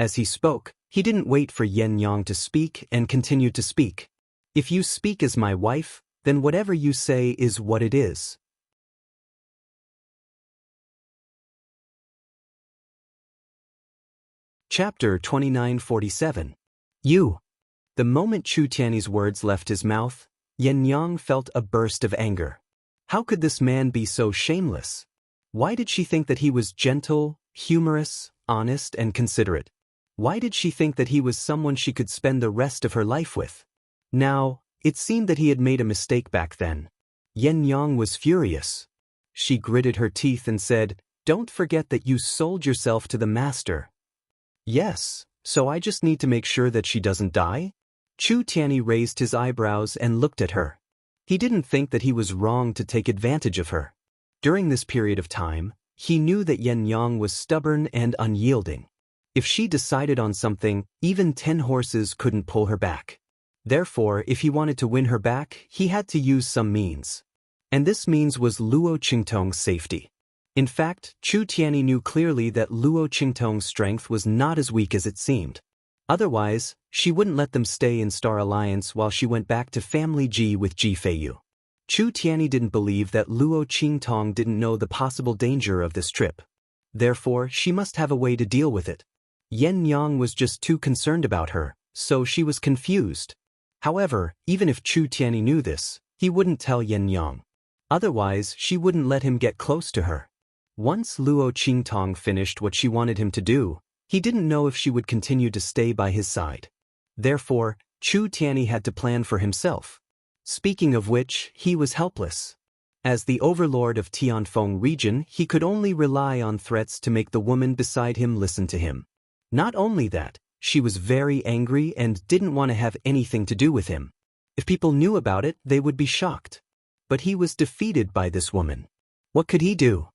As he spoke, he didn't wait for Yen Yang to speak and continued to speak. "If you speak as my wife, then whatever you say is what it is." Chapter 2947. You. The moment Chu Tiany's words left his mouth, Yen Yang felt a burst of anger. How could this man be so shameless? Why did she think that he was gentle, humorous, honest, and considerate? Why did she think that he was someone she could spend the rest of her life with? Now, it seemed that he had made a mistake back then. Yen Yang was furious. She gritted her teeth and said, "Don't forget that you sold yourself to the master." "Yes, so I just need to make sure that she doesn't die?" Chu Tiany raised his eyebrows and looked at her. He didn't think that he was wrong to take advantage of her. During this period of time, he knew that Yen Yang was stubborn and unyielding. If she decided on something, even 10 horses couldn't pull her back. Therefore, if he wanted to win her back, he had to use some means. And this means was Luo Qingtong's safety. In fact, Chu Tiany knew clearly that Luo Qingtong's strength was not as weak as it seemed. Otherwise, she wouldn't let them stay in Star Alliance while she went back to Family Ji with Ji Feiyu. Chu Tiany didn't believe that Luo Qingtong didn't know the possible danger of this trip. Therefore, she must have a way to deal with it. Yen Yang was just too concerned about her, so she was confused. However, even if Chu Tiany knew this, he wouldn't tell Yen Yang. Otherwise, she wouldn't let him get close to her. Once Luo Qingtong finished what she wanted him to do, he didn't know if she would continue to stay by his side. Therefore, Chu Tiany had to plan for himself. Speaking of which, he was helpless. As the overlord of Tianfeng region, he could only rely on threats to make the woman beside him listen to him. Not only that, she was very angry and didn't want to have anything to do with him. If people knew about it, they would be shocked. But he was defeated by this woman. What could he do?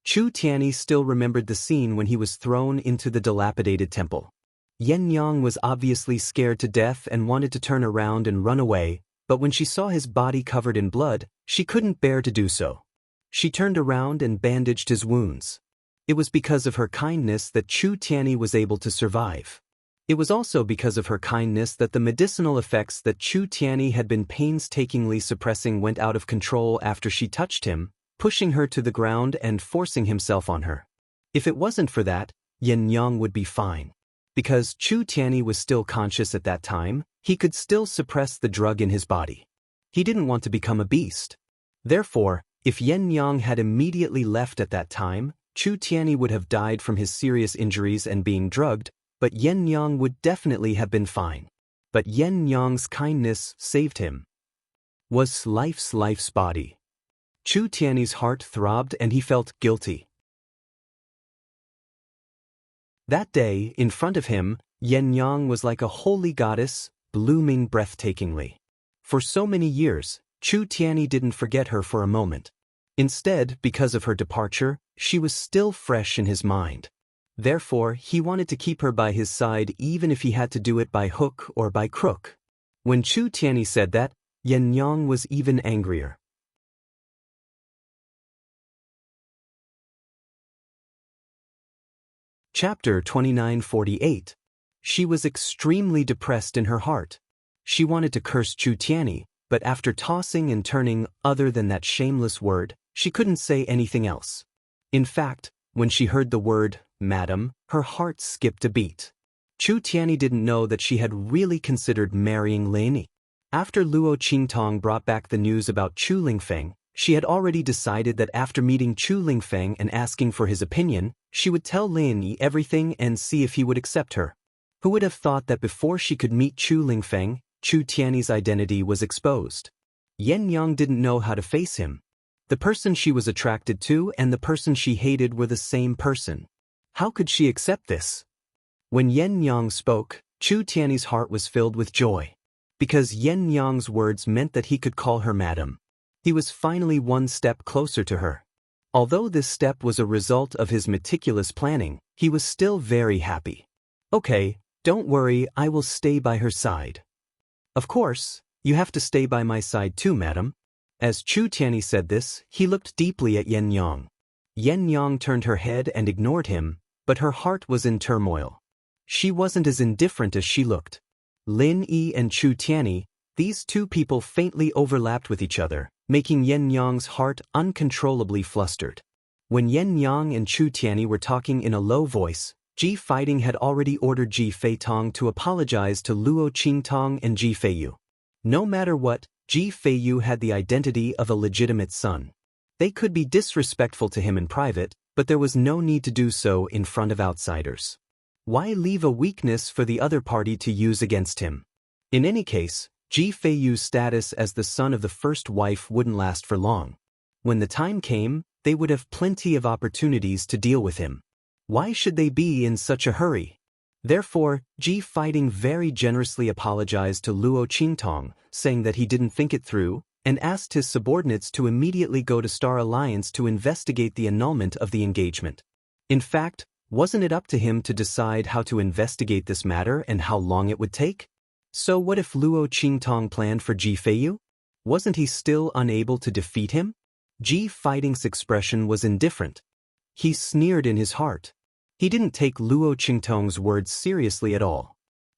Chu Tiany still remembered the scene when he was thrown into the dilapidated temple. Yen Yang was obviously scared to death and wanted to turn around and run away, but when she saw his body covered in blood, she couldn't bear to do so. She turned around and bandaged his wounds. It was because of her kindness that Chu Tiany was able to survive. It was also because of her kindness that the medicinal effects that Chu Tiany had been painstakingly suppressing went out of control after she touched him, pushing her to the ground and forcing himself on her. If it wasn't for that, Yen Yang would be fine. Because Chu Tiany was still conscious at that time, he could still suppress the drug in his body. He didn't want to become a beast. Therefore, if Yen Yang had immediately left at that time, Chu Tiany would have died from his serious injuries and being drugged, but Yen Yang would definitely have been fine. But Yen Yang's kindness saved him. Was life's body. Chu Tiany's heart throbbed and he felt guilty. That day, in front of him, Yen Yang was like a holy goddess, blooming breathtakingly. For so many years, Chu Tiany didn't forget her for a moment. Instead, because of her departure, she was still fresh in his mind. Therefore, he wanted to keep her by his side even if he had to do it by hook or by crook. When Chu Tiany said that, Yen Yang was even angrier. Chapter 2948. She was extremely depressed in her heart. She wanted to curse Chu Tiany, but after tossing and turning other than that shameless word, she couldn't say anything else. In fact, when she heard the word, madam, her heart skipped a beat. Chu Tiany didn't know that she had really considered marrying Lin Yi. After Luo Qingtong brought back the news about Chu Lingfeng, she had already decided that after meeting Chu Lingfeng and asking for his opinion, she would tell Lin Yi everything and see if he would accept her. Who would have thought that before she could meet Chu Lingfeng, Chu Tiany's identity was exposed? Yen Yang didn't know how to face him. The person she was attracted to and the person she hated were the same person. How could she accept this? When Yen Yang spoke, Chu Tiany's heart was filled with joy. Because Yen Yang's words meant that he could call her madam. He was finally one step closer to her. Although this step was a result of his meticulous planning, he was still very happy. Okay, don't worry, I will stay by her side. Of course, you have to stay by my side too, madam. As Chu Tiany said this, he looked deeply at Yen Yang. Yen Yang turned her head and ignored him, but her heart was in turmoil. She wasn't as indifferent as she looked. Lin Yi and Chu Tiany, these two people faintly overlapped with each other, making Yen Yang's heart uncontrollably flustered. When Yen Yang and Chu Tiany were talking in a low voice, Ji Fighting had already ordered Ji Feitong to apologize to Luo Qingtong and Ji Feiyu. No matter what, Ji Feiyu had the identity of a legitimate son. They could be disrespectful to him in private, but there was no need to do so in front of outsiders. Why leave a weakness for the other party to use against him? In any case, Ji Feiyu's status as the son of the first wife wouldn't last for long. When the time came, they would have plenty of opportunities to deal with him. Why should they be in such a hurry? Therefore, Ji Fighting very generously apologized to Luo Qingtong, saying that he didn't think it through, and asked his subordinates to immediately go to Star Alliance to investigate the annulment of the engagement. In fact, wasn't it up to him to decide how to investigate this matter and how long it would take? So what if Luo Qingtong planned for Ji Feiyu? Wasn't he still unable to defeat him? Ji Fighting's expression was indifferent. He sneered in his heart. He didn't take Luo Qingtong's words seriously at all.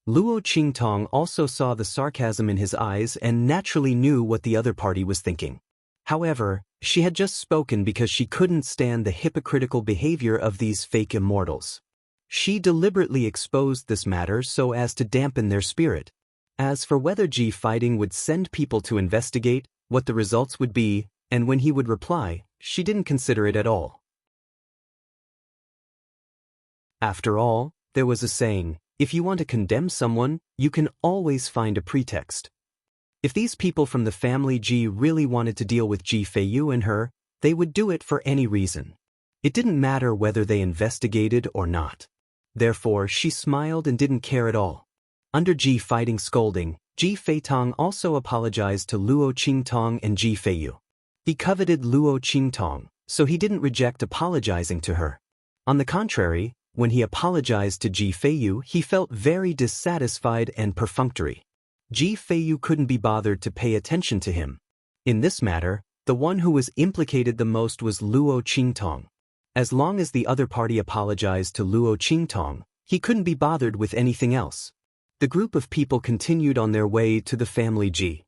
Luo Qingtong also saw the sarcasm in his eyes and naturally knew what the other party was thinking. However, she had just spoken because she couldn't stand the hypocritical behavior of these fake immortals. She deliberately exposed this matter so as to dampen their spirit. As for whether Ji Fighting would send people to investigate, what the results would be, and when he would reply, she didn't consider it at all. After all, there was a saying, if you want to condemn someone, you can always find a pretext. If these people from the family Ji really wanted to deal with Ji Feiyu and her, they would do it for any reason. It didn't matter whether they investigated or not. Therefore, she smiled and didn't care at all. Under Ji Fighting's scolding, Ji Feitong also apologized to Luo Qingtong and Ji Feiyu. He coveted Luo Qingtong, so he didn't reject apologizing to her. On the contrary, when he apologized to Ji Feiyu, he felt very dissatisfied and perfunctory. Ji Feiyu couldn't be bothered to pay attention to him. In this matter, the one who was implicated the most was Luo Qingtong. As long as the other party apologized to Luo Qingtong, he couldn't be bothered with anything else. The group of people continued on their way to the family Ji.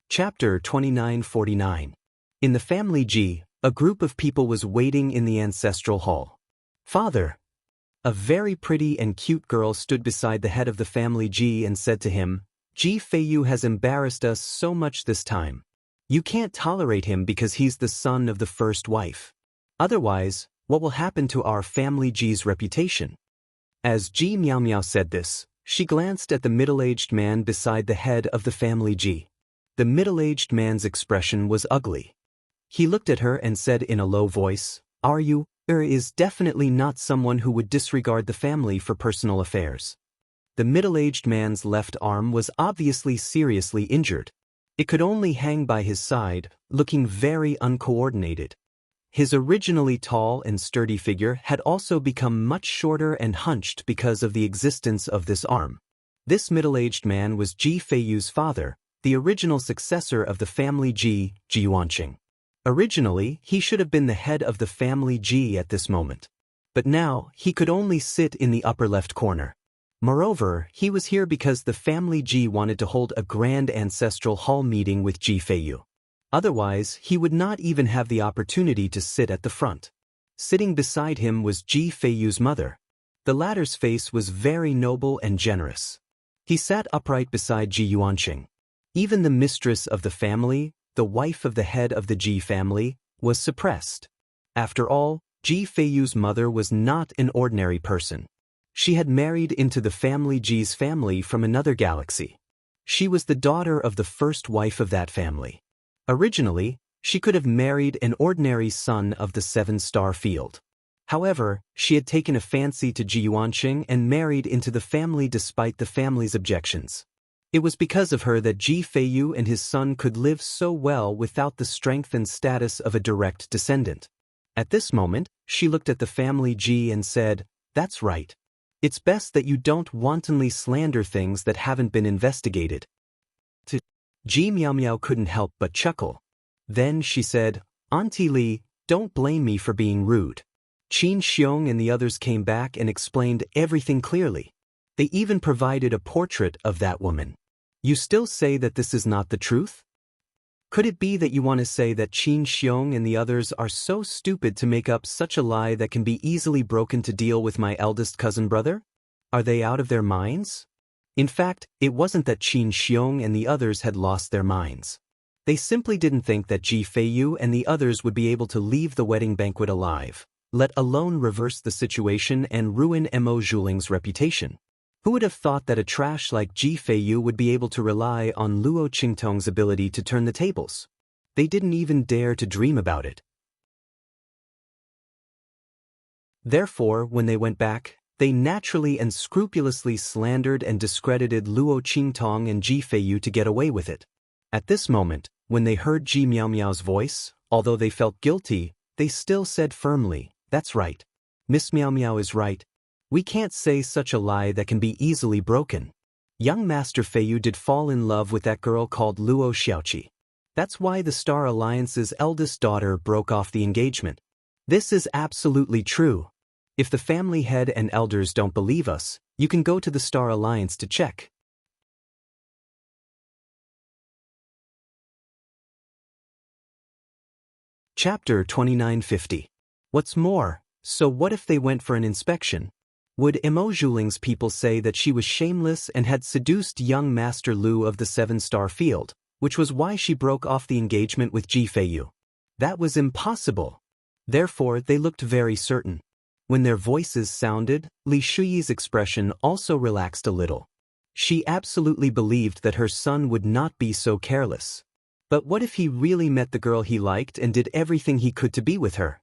Chapter 2949. In the family Ji, a group of people was waiting in the ancestral hall. Father! A very pretty and cute girl stood beside the head of the family Ji and said to him, Ji Feiyu has embarrassed us so much this time. You can't tolerate him because he's the son of the first wife. Otherwise, what will happen to our family Ji's reputation? As Ji Miao Miao said this, she glanced at the middle-aged man beside the head of the family Ji. The middle-aged man's expression was ugly. He looked at her and said in a low voice, is definitely not someone who would disregard the family for personal affairs. The middle-aged man's left arm was obviously seriously injured. It could only hang by his side, looking very uncoordinated. His originally tall and sturdy figure had also become much shorter and hunched because of the existence of this arm. This middle-aged man was Ji Feiyu's father, the original successor of the family Ji, Ji Yuanqing. Originally, he should have been the head of the family Ji at this moment. But now, he could only sit in the upper left corner. Moreover, he was here because the family Ji wanted to hold a grand ancestral hall meeting with Ji Feiyu. Otherwise, he would not even have the opportunity to sit at the front. Sitting beside him was Ji Feiyu's mother. The latter's face was very noble and generous. He sat upright beside Ji Yuanqing. Even the mistress of the family, the wife of the head of the Ji family, was suppressed. After all, Ji Feiyu's mother was not an ordinary person. She had married into the family Ji's family from another galaxy. She was the daughter of the first wife of that family. Originally, she could have married an ordinary son of the seven-star field. However, she had taken a fancy to Ji Yuanqing and married into the family despite the family's objections. It was because of her that Ji Feiyu and his son could live so well without the strength and status of a direct descendant. At this moment, she looked at the family Ji and said, "That's right. It's best that you don't wantonly slander things that haven't been investigated." Ji Miao Miao couldn't help but chuckle. Then she said, "Auntie Li, don't blame me for being rude." Qin Xiong and the others came back and explained everything clearly. They even provided a portrait of that woman. You still say that this is not the truth? Could it be that you want to say that Qin Xiong and the others are so stupid to make up such a lie that can be easily broken to deal with my eldest cousin brother? Are they out of their minds? In fact, it wasn't that Qin Xiong and the others had lost their minds. They simply didn't think that Ji Feiyu and the others would be able to leave the wedding banquet alive, let alone reverse the situation and ruin Mo Zhuling's reputation. Who would have thought that a trash like Ji Feiyu would be able to rely on Luo Qingtong's ability to turn the tables? They didn't even dare to dream about it. Therefore, when they went back, they naturally and scrupulously slandered and discredited Luo Qingtong and Ji Feiyu to get away with it. At this moment, when they heard Ji Miao Miao's voice, although they felt guilty, they still said firmly, "That's right. Miss Miao Miao is right. We can't say such a lie that can be easily broken. Young Master Feiyu did fall in love with that girl called Luo Xiaoqi. That's why the Star Alliance's eldest daughter broke off the engagement. This is absolutely true. If the family head and elders don't believe us, you can go to the Star Alliance to check." Chapter 2950. What's more, so what if they went for an inspection? Would Mo Zhuling's people say that she was shameless and had seduced young Master Lu of the Seven-Star Field, which was why she broke off the engagement with Ji Feiyu? That was impossible. Therefore, they looked very certain. When their voices sounded, Li Shuyi's expression also relaxed a little. She absolutely believed that her son would not be so careless. But what if he really met the girl he liked and did everything he could to be with her?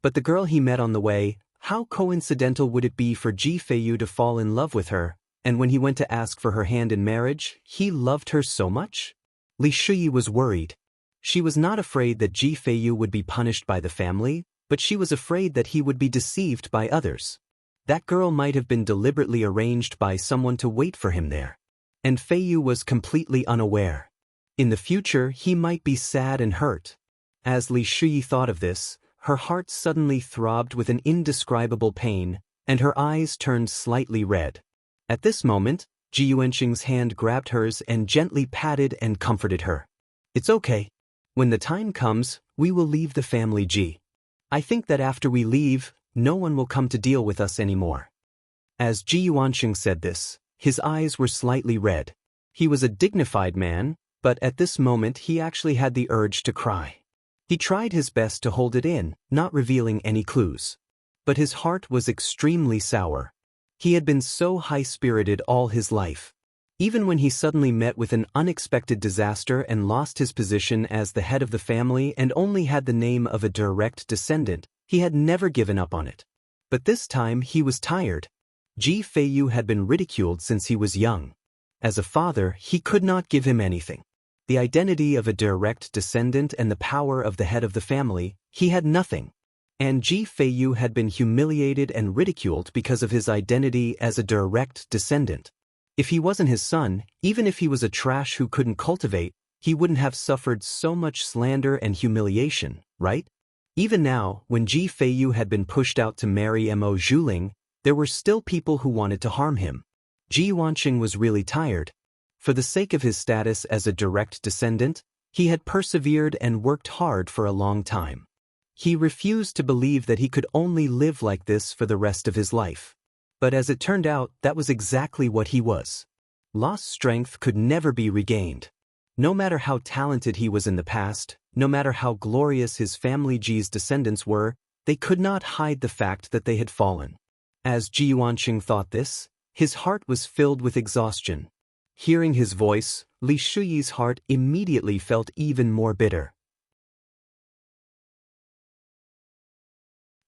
But the girl he met on the way, how coincidental would it be for Ji Feiyu to fall in love with her, and when he went to ask for her hand in marriage, he loved her so much? Li Shuyi was worried. She was not afraid that Ji Feiyu would be punished by the family, but she was afraid that he would be deceived by others. That girl might have been deliberately arranged by someone to wait for him there. And Feiyu was completely unaware. In the future, he might be sad and hurt. As Li Shuyi thought of this, her heart suddenly throbbed with an indescribable pain, and her eyes turned slightly red. At this moment, Ji Yuanqing's hand grabbed hers and gently patted and comforted her. "It's okay. When the time comes, we will leave the family, Ji. I think that after we leave, no one will come to deal with us anymore." As Ji Yuanqing said this, his eyes were slightly red. He was a dignified man, but at this moment he actually had the urge to cry. He tried his best to hold it in, not revealing any clues. But his heart was extremely sour. He had been so high-spirited all his life. Even when he suddenly met with an unexpected disaster and lost his position as the head of the family and only had the name of a direct descendant, he had never given up on it. But this time he was tired. Ji Feiyu had been ridiculed since he was young. As a father, he could not give him anything. The identity of a direct descendant and the power of the head of the family, he had nothing. And Ji Feiyu had been humiliated and ridiculed because of his identity as a direct descendant. If he wasn't his son, even if he was a trash who couldn't cultivate, he wouldn't have suffered so much slander and humiliation, right? Even now, when Ji Feiyu had been pushed out to marry Mo Zhuling, there were still people who wanted to harm him. Ji Yuanqing was really tired. For the sake of his status as a direct descendant, he had persevered and worked hard for a long time. He refused to believe that he could only live like this for the rest of his life. But as it turned out, that was exactly what he was. Lost strength could never be regained. No matter how talented he was in the past, no matter how glorious his family Ji's descendants were, they could not hide the fact that they had fallen. As Ji Yuanqing thought this, his heart was filled with exhaustion. Hearing his voice, Li Shuyi's heart immediately felt even more bitter.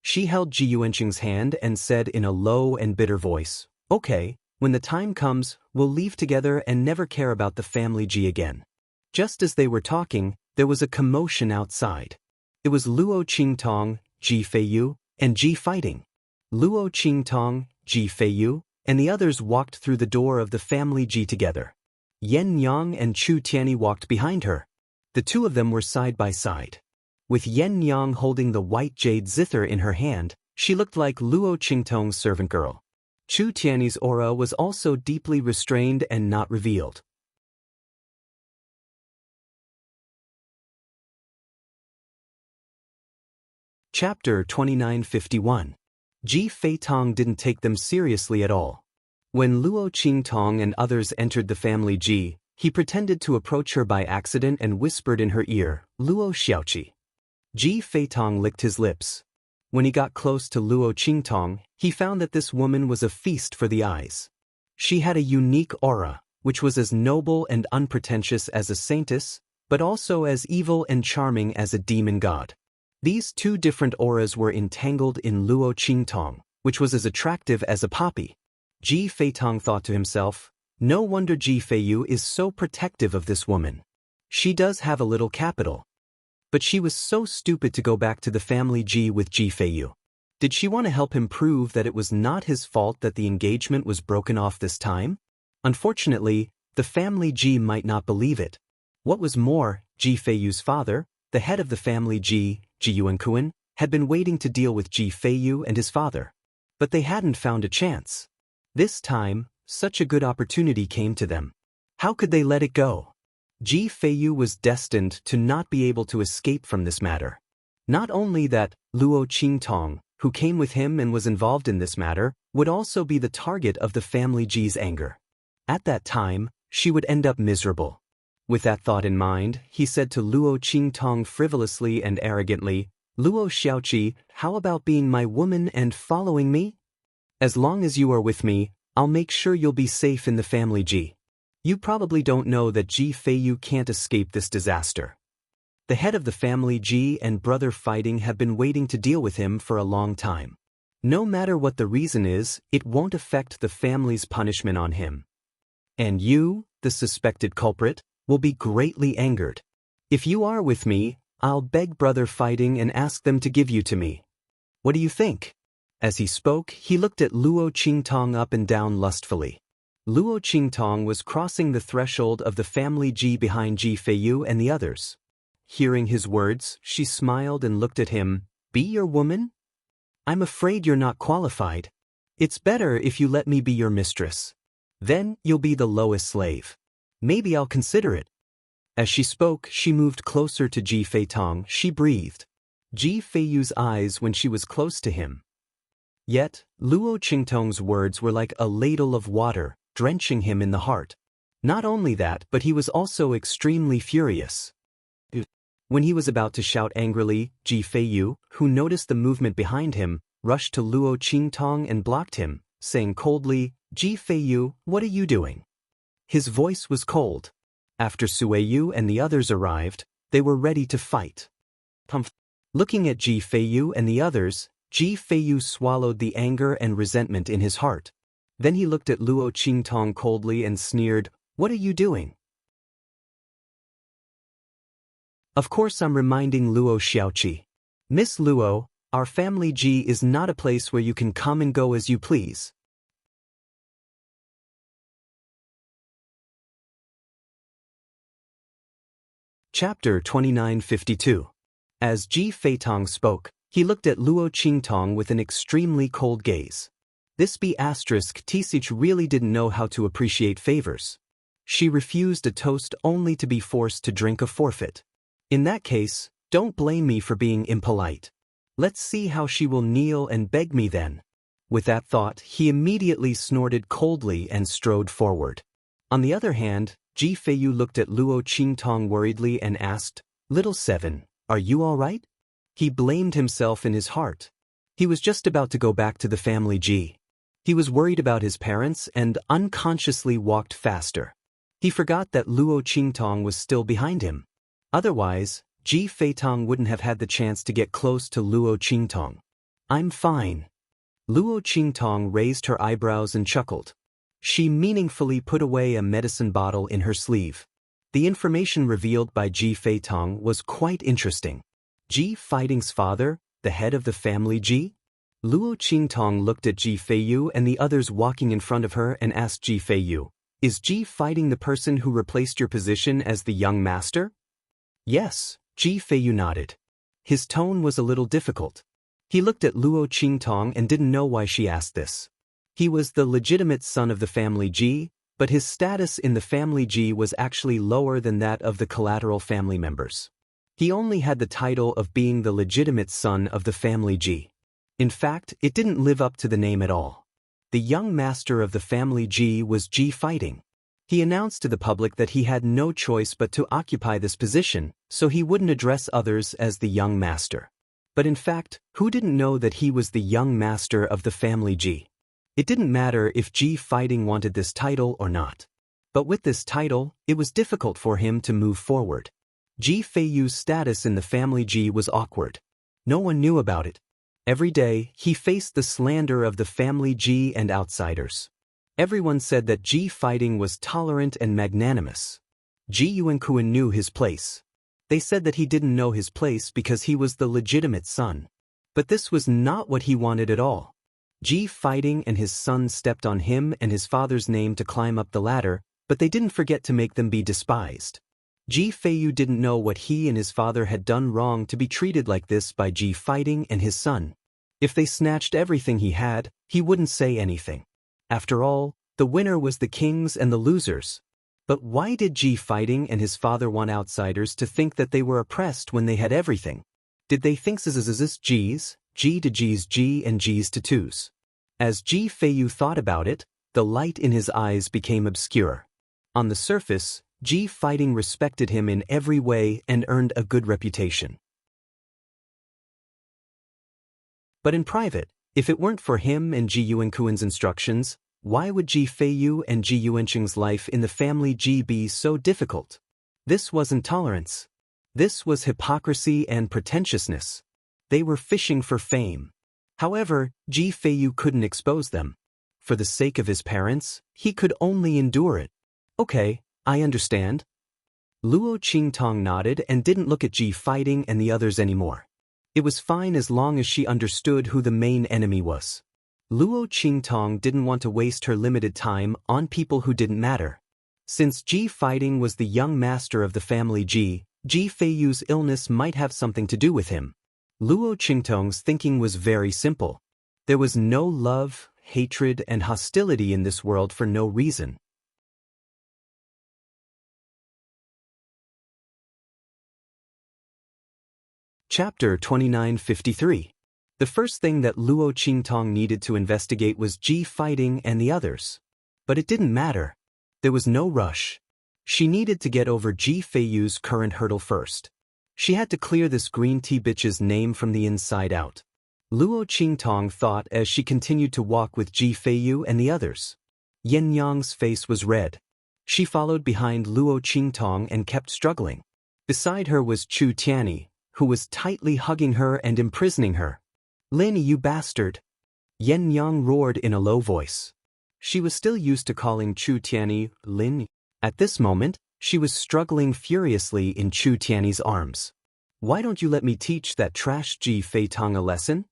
She held Ji Yuanqing's hand and said in a low and bitter voice, "Okay, when the time comes, we'll leave together and never care about the family Ji again." Just as they were talking, there was a commotion outside. It was Luo Qingtong, Ji Feiyu, and Ji fighting. Luo Qingtong, Ji Feiyu, and the others walked through the door of the family Ji together. Yan Yang and Chu Tianyi walked behind her. The two of them were side by side. With Yan Yang holding the white jade zither in her hand, she looked like Luo Qingtong's servant girl. Chu Tianyi's aura was also deeply restrained and not revealed. Chapter 2951. Ji Feitong didn't take them seriously at all. When Luo Qingtong and others entered the family Ji, he pretended to approach her by accident and whispered in her ear, "Luo Xiaoqi." Ji Feitong licked his lips. When he got close to Luo Qingtong, he found that this woman was a feast for the eyes. She had a unique aura, which was as noble and unpretentious as a saintess, but also as evil and charming as a demon god. These two different auras were entangled in Luo Qingtong, which was as attractive as a poppy. Ji Feitong thought to himself, no wonder Ji Feiyu is so protective of this woman. She does have a little capital. But she was so stupid to go back to the family Ji with Ji Feiyu. Did she want to help him prove that it was not his fault that the engagement was broken off this time? Unfortunately, the family Ji might not believe it. What was more, Ji Feiyu's father, the head of the family Ji, Ji Yuankuan, had been waiting to deal with Ji Feiyu and his father. But they hadn't found a chance. This time, such a good opportunity came to them. How could they let it go? Ji Feiyu was destined to not be able to escape from this matter. Not only that, Luo Qingtong, who came with him and was involved in this matter, would also be the target of the family Ji's anger. At that time, she would end up miserable. With that thought in mind, he said to Luo Qingtong frivolously and arrogantly, "Luo Xiaoqi, how about being my woman and following me? As long as you are with me, I'll make sure you'll be safe in the family Ji. You probably don't know that Ji Feiyu can't escape this disaster. The head of the family Ji and brother fighting have been waiting to deal with him for a long time. No matter what the reason is, it won't affect the family's punishment on him. And you, the suspected culprit, will be greatly angered. If you are with me, I'll beg brother fighting and ask them to give you to me. What do you think?" As he spoke, he looked at Luo Qingtong up and down lustfully. Luo Qingtong was crossing the threshold of the family Ji behind Ji Feiyu and the others. Hearing his words, she smiled and looked at him. "Be your woman? I'm afraid you're not qualified. It's better if you let me be your mistress. Then you'll be the lowest slave. Maybe I'll consider it." As she spoke, she moved closer to Ji Feitong. She breathed. Ji Feiyu's eyes when she was close to him. Yet, Luo Qingtong's words were like a ladle of water, drenching him in the heart. Not only that, but he was also extremely furious. When he was about to shout angrily, Ji Feiyu, who noticed the movement behind him, rushed to Luo Qingtong and blocked him, saying coldly, "Ji Feiyu, what are you doing?" His voice was cold. After Sueyu and the others arrived, they were ready to fight. Looking at Ji Feiyu and the others, Ji Feiyu swallowed the anger and resentment in his heart. Then he looked at Luo Qingtong coldly and sneered, "What are you doing?" "Of course I'm reminding Luo Xiaoqi. Miss Luo, our family Ji is not a place where you can come and go as you please." Chapter 2952. As Ji Feitong spoke, he looked at Luo Qingtong with an extremely cold gaze. This B***Tsich really didn't know how to appreciate favors. She refused a toast only to be forced to drink a forfeit. In that case, don't blame me for being impolite. Let's see how she will kneel and beg me then. With that thought, he immediately snorted coldly and strode forward. On the other hand, Ji Feiyu looked at Luo Qingtong worriedly and asked, "Little Seven, are you all right?" He blamed himself in his heart. He was just about to go back to the family Ji. He was worried about his parents and unconsciously walked faster. He forgot that Luo Qingtong was still behind him. Otherwise, Ji Feitong wouldn't have had the chance to get close to Luo Qingtong. "I'm fine." Luo Qingtong raised her eyebrows and chuckled. She meaningfully put away a medicine bottle in her sleeve. The information revealed by Ji Feitong was quite interesting. Ji Fighting's father, the head of the family Ji? Luo Qingtong looked at Ji Feiyu and the others walking in front of her and asked Ji Feiyu, "Is Ji Fighting the person who replaced your position as the young master?" "Yes," Ji Feiyu nodded. His tone was a little difficult. He looked at Luo Qingtong and didn't know why she asked this. He was the legitimate son of the family Ji, but his status in the family Ji was actually lower than that of the collateral family members. He only had the title of being the legitimate son of the family Ji. In fact, it didn't live up to the name at all. The young master of the family Ji was Ji Fighting. He announced to the public that he had no choice but to occupy this position, so he wouldn't address others as the young master. But in fact, who didn't know that he was the young master of the family Ji? It didn't matter if Ji Fighting wanted this title or not. But with this title, it was difficult for him to move forward. Ji Feiyu's status in the family Ji was awkward. No one knew about it. Every day, he faced the slander of the family Ji and outsiders. Everyone said that Ji Fighting was tolerant and magnanimous. Ji Yuankuan knew his place. They said that he didn't know his place because he was the legitimate son. But this was not what he wanted at all. Ji Fighting and his son stepped on him and his father's name to climb up the ladder, but they didn't forget to make them be despised. Ji Feiyu didn't know what he and his father had done wrong to be treated like this by Ji Fighting and his son. If they snatched everything he had, he wouldn't say anything. After all, the winner was the kings and the losers. But why did Ji Fighting and his father want outsiders to think that they were oppressed when they had everything? Did they think G's, G to G's G and G's to 2's? As Ji Feiyu thought about it, the light in his eyes became obscure. On the surface, Ji Fighting respected him in every way and earned a good reputation. But in private, if it weren't for him and Ji Yuankuan's instructions, why would Ji Feiyu and Ji Yuanqing's life in the family Ji be so difficult? This wasn't tolerance. This was hypocrisy and pretentiousness. They were fishing for fame. However, Ji Feiyu couldn't expose them. For the sake of his parents, he could only endure it. Okay, I understand. Luo Qingtong nodded and didn't look at Ji Fighting and the others anymore. It was fine as long as she understood who the main enemy was. Luo Qingtong didn't want to waste her limited time on people who didn't matter. Since Ji Fighting was the young master of the family Ji, Ji Feiyu's illness might have something to do with him. Luo Qingtong's thinking was very simple. There was no love, hatred, and hostility in this world for no reason. Chapter 2953. The first thing that Luo Qingtong needed to investigate was Ji Fighting and the others. But it didn't matter. There was no rush. She needed to get over Ji Feiyu's current hurdle first. She had to clear this green tea bitch's name from the inside out. Luo Qingtong thought as she continued to walk with Ji Feiyu and the others. Yen Yang's face was red. She followed behind Luo Qingtong and kept struggling. Beside her was Chu Tianyi, who was tightly hugging her and imprisoning her. "Lin, you bastard!" Yen Yang roared in a low voice. She was still used to calling Chu Tianyi Lin. At this moment, she was struggling furiously in Chu Tianyi's arms. "Why don't you let me teach that trash Ji Feitong a lesson?"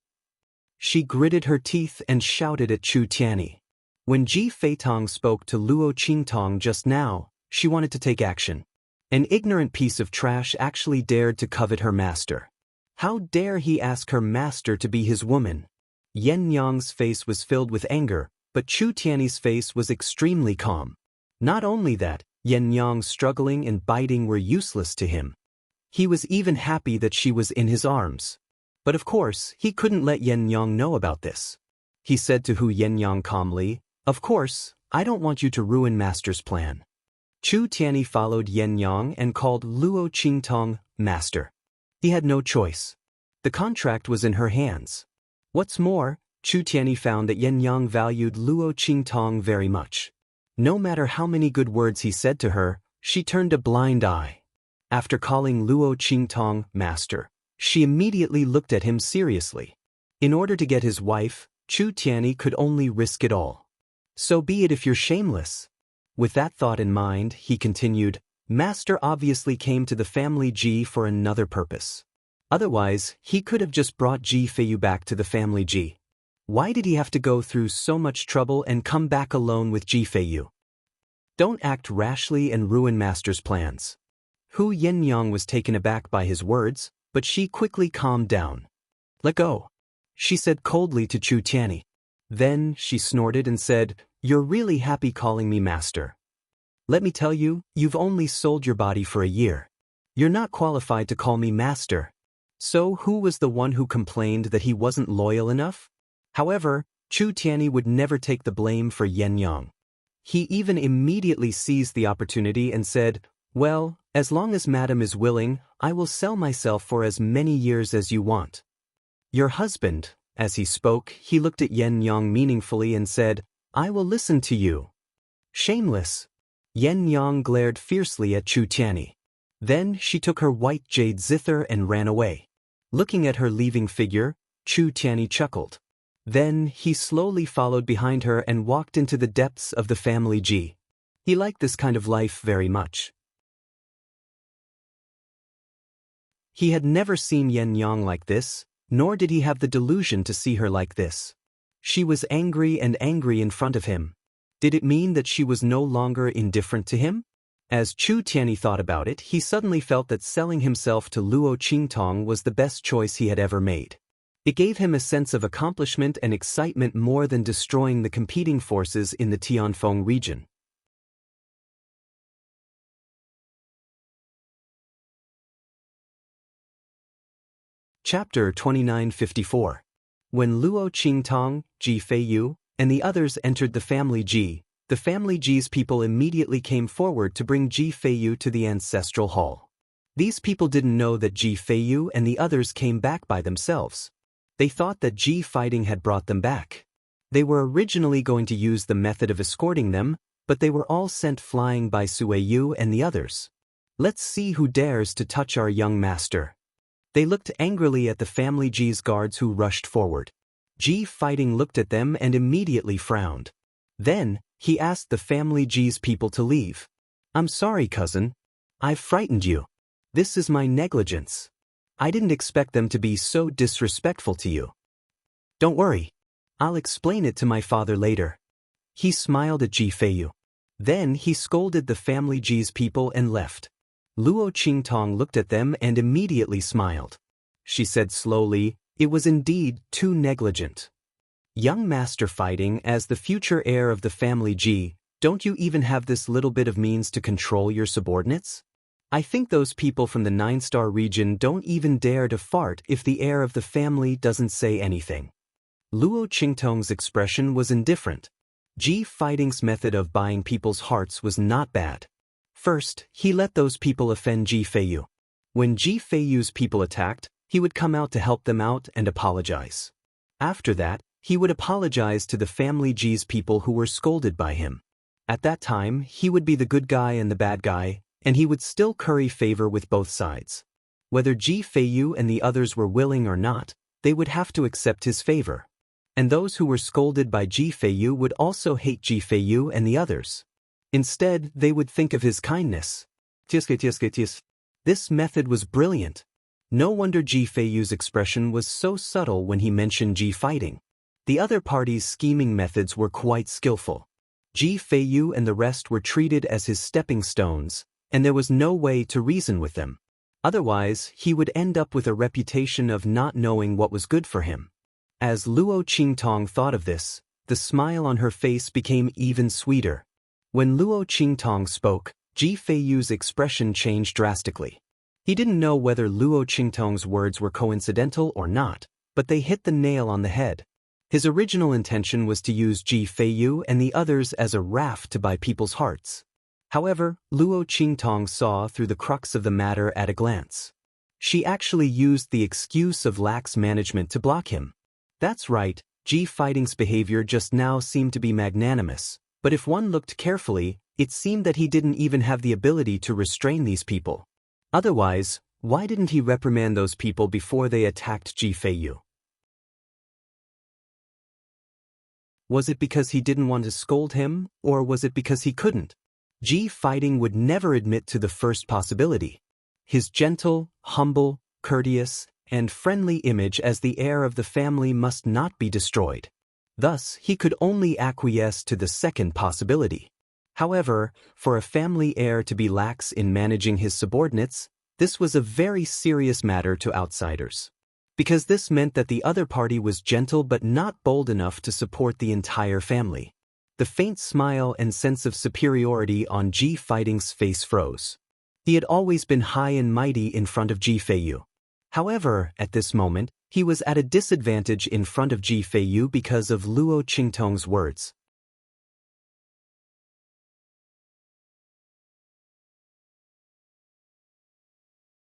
She gritted her teeth and shouted at Chu Tianyi. When Ji Feitong spoke to Luo Qingtong just now, she wanted to take action. An ignorant piece of trash actually dared to covet her master. How dare he ask her master to be his woman? Yen Yang's face was filled with anger, but Chu Tianyi's face was extremely calm. Not only that, Yen Yang's struggling and biting were useless to him. He was even happy that she was in his arms. But of course, he couldn't let Yen Yang know about this. He said to Hu Yen Yang calmly, "Of course, I don't want you to ruin Master's plan." Chu Tianyi followed Yen Yang and called Luo Qingtong Master. He had no choice. The contract was in her hands. What's more, Chu Tianyi found that Yen Yang valued Luo Qingtong very much. No matter how many good words he said to her, she turned a blind eye. After calling Luo Qingtong Master, she immediately looked at him seriously. In order to get his wife, Chu Tianyi could only risk it all. "So be it if you're shameless." With that thought in mind, he continued, "Master obviously came to the family Ji for another purpose. Otherwise, he could have just brought Ji Feiyu back to the family Ji. Why did he have to go through so much trouble and come back alone with Ji Feiyu? Don't act rashly and ruin Master's plans." Hu Yenyang was taken aback by his words, but she quickly calmed down. "Let go," she said coldly to Chu Tianyi. Then she snorted and said, "You're really happy calling me master. Let me tell you, you've only sold your body for a year. You're not qualified to call me master. So who was the one who complained that he wasn't loyal enough? However, Chu Tianyi would never take the blame for Yen Yang. He even immediately seized the opportunity and said, "Well, as long as Madam is willing, I will sell myself for as many years as you want." Your husband, as he spoke, he looked at Yen Yang meaningfully and said, "I will listen to you." Shameless. Yen Yang glared fiercely at Chu Tianyi. Then she took her white jade zither and ran away. Looking at her leaving figure, Chu Tianyi chuckled. Then he slowly followed behind her and walked into the depths of the family Ji. He liked this kind of life very much. He had never seen Yen Yang like this, nor did he have the delusion to see her like this. She was angry and angry in front of him. Did it mean that she was no longer indifferent to him? As Chu Tianyi thought about it, he suddenly felt that selling himself to Luo Qingtong was the best choice he had ever made. It gave him a sense of accomplishment and excitement more than destroying the competing forces in the Tianfeng region. Chapter 2954. When Luo Qingtong, Ji Feiyu, and the others entered the family Ji, the family Ji's people immediately came forward to bring Ji Feiyu to the ancestral hall. These people didn't know that Ji Feiyu and the others came back by themselves. They thought that Ji fighting had brought them back. They were originally going to use the method of escorting them, but they were all sent flying by Sueyu and the others. "Let's see who dares to touch our young master." They looked angrily at the family Ji's guards who rushed forward. Ji fighting looked at them and immediately frowned. Then, he asked the family Ji's people to leave. "I'm sorry, cousin. I've frightened you. This is my negligence. I didn't expect them to be so disrespectful to you. Don't worry. I'll explain it to my father later." He smiled at Ji Feiyu. Then he scolded the family Ji's people and left. Luo Qingtong looked at them and immediately smiled. She said slowly, "It was indeed too negligent. Young master fighting, as the future heir of the family Ji, don't you even have this little bit of means to control your subordinates? I think those people from the 9-star region don't even dare to fart if the heir of the family doesn't say anything." Luo Qingtong's expression was indifferent. Ji fighting's method of buying people's hearts was not bad. First, he let those people offend Ji Feiyu. When Ji Feiyu's people attacked, he would come out to help them out and apologize. After that, he would apologize to the family Ji's people who were scolded by him. At that time, he would be the good guy and the bad guy, and he would still curry favor with both sides. Whether Ji Feiyu and the others were willing or not, they would have to accept his favor. And those who were scolded by Ji Feiyu would also hate Ji Feiyu and the others. Instead, they would think of his kindness. This method was brilliant. No wonder Ji Feiyu's expression was so subtle when he mentioned Ji fighting. The other party's scheming methods were quite skillful. Ji Feiyu and the rest were treated as his stepping stones, and there was no way to reason with them. Otherwise, he would end up with a reputation of not knowing what was good for him. As Luo Qingtong thought of this, the smile on her face became even sweeter. When Luo Qingtong spoke, Ji Feiyu's expression changed drastically. He didn't know whether Luo Qingtong's words were coincidental or not, but they hit the nail on the head. His original intention was to use Ji Feiyu and the others as a raft to buy people's hearts. However, Luo Qingtong saw through the crux of the matter at a glance. She actually used the excuse of lax management to block him. That's right, Ji fighting's behavior just now seemed to be magnanimous, but if one looked carefully, it seemed that he didn't even have the ability to restrain these people. Otherwise, why didn't he reprimand those people before they attacked Ji Feiyu? Was it because he didn't want to scold him, or was it because he couldn't? Ji fighting would never admit to the first possibility. His gentle, humble, courteous, and friendly image as the heir of the family must not be destroyed. Thus, he could only acquiesce to the second possibility. However, for a family heir to be lax in managing his subordinates, this was a very serious matter to outsiders. Because this meant that the other party was gentle but not bold enough to support the entire family. The faint smile and sense of superiority on Ji fighting's face froze. He had always been high and mighty in front of Ji Feiyu. However, at this moment, he was at a disadvantage in front of Ji Feiyu because of Luo Qingtong's words.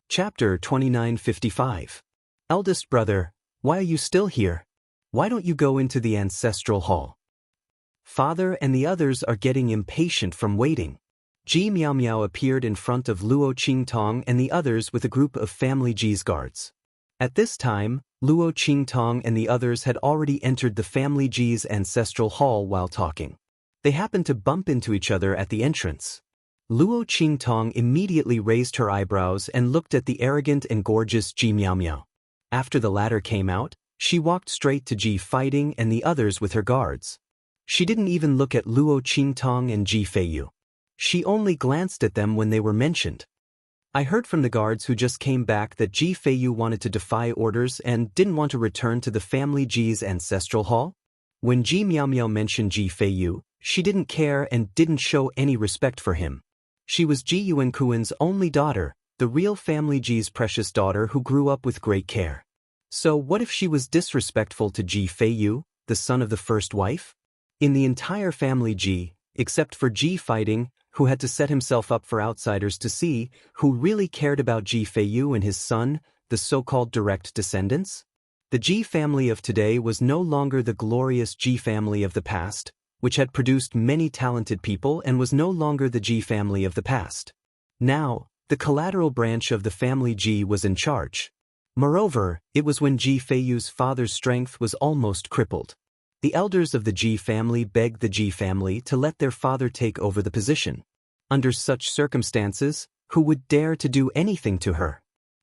Chapter 2955. Eldest brother, why are you still here? Why don't you go into the ancestral hall? Father and the others are getting impatient from waiting. Ji Miao Miao appeared in front of Luo Qingtong and the others with a group of family Ji's guards. At this time, Luo Qingtong and the others had already entered the family Ji's ancestral hall while talking. They happened to bump into each other at the entrance. Luo Qingtong immediately raised her eyebrows and looked at the arrogant and gorgeous Ji Miao Miao. After the latter came out, she walked straight to Ji Fighting and the others with her guards. She didn't even look at Luo Qingtong and Ji Feiyu. She only glanced at them when they were mentioned. I heard from the guards who just came back that Ji Feiyu wanted to defy orders and didn't want to return to the family Ji's ancestral hall. When Ji Miao Miao mentioned Ji Feiyu, she didn't care and didn't show any respect for him. She was Ji Yuankuan's only daughter, the real family Ji's precious daughter who grew up with great care. So what if she was disrespectful to Ji Feiyu, the son of the first wife? In the entire family Ji, except for Ji Fighting, who had to set himself up for outsiders to see, who really cared about Ji Feiyu and his son, the so-called direct descendants? The Ji family of today was no longer the glorious Ji family of the past, which had produced many talented people and was no longer the Ji family of the past. Now, the collateral branch of the family Ji was in charge. Moreover, it was when Ji Feiyu's father's strength was almost crippled. The elders of the Ji family begged the Ji family to let their father take over the position. Under such circumstances, who would dare to do anything to her?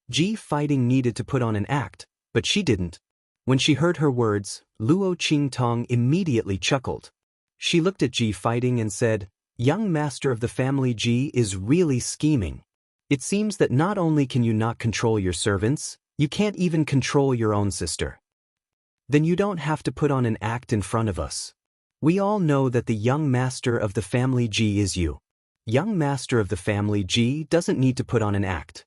Ji Fighting needed to put on an act, but she didn't. When she heard her words, Luo Qingtong immediately chuckled. She looked at Ji Fighting and said, "Young master of the family Ji is really scheming. It seems that not only can you not control your servants, you can't even control your own sister. Then you don't have to put on an act in front of us. We all know that the young master of the family Ji is you. Young master of the family Ji doesn't need to put on an act.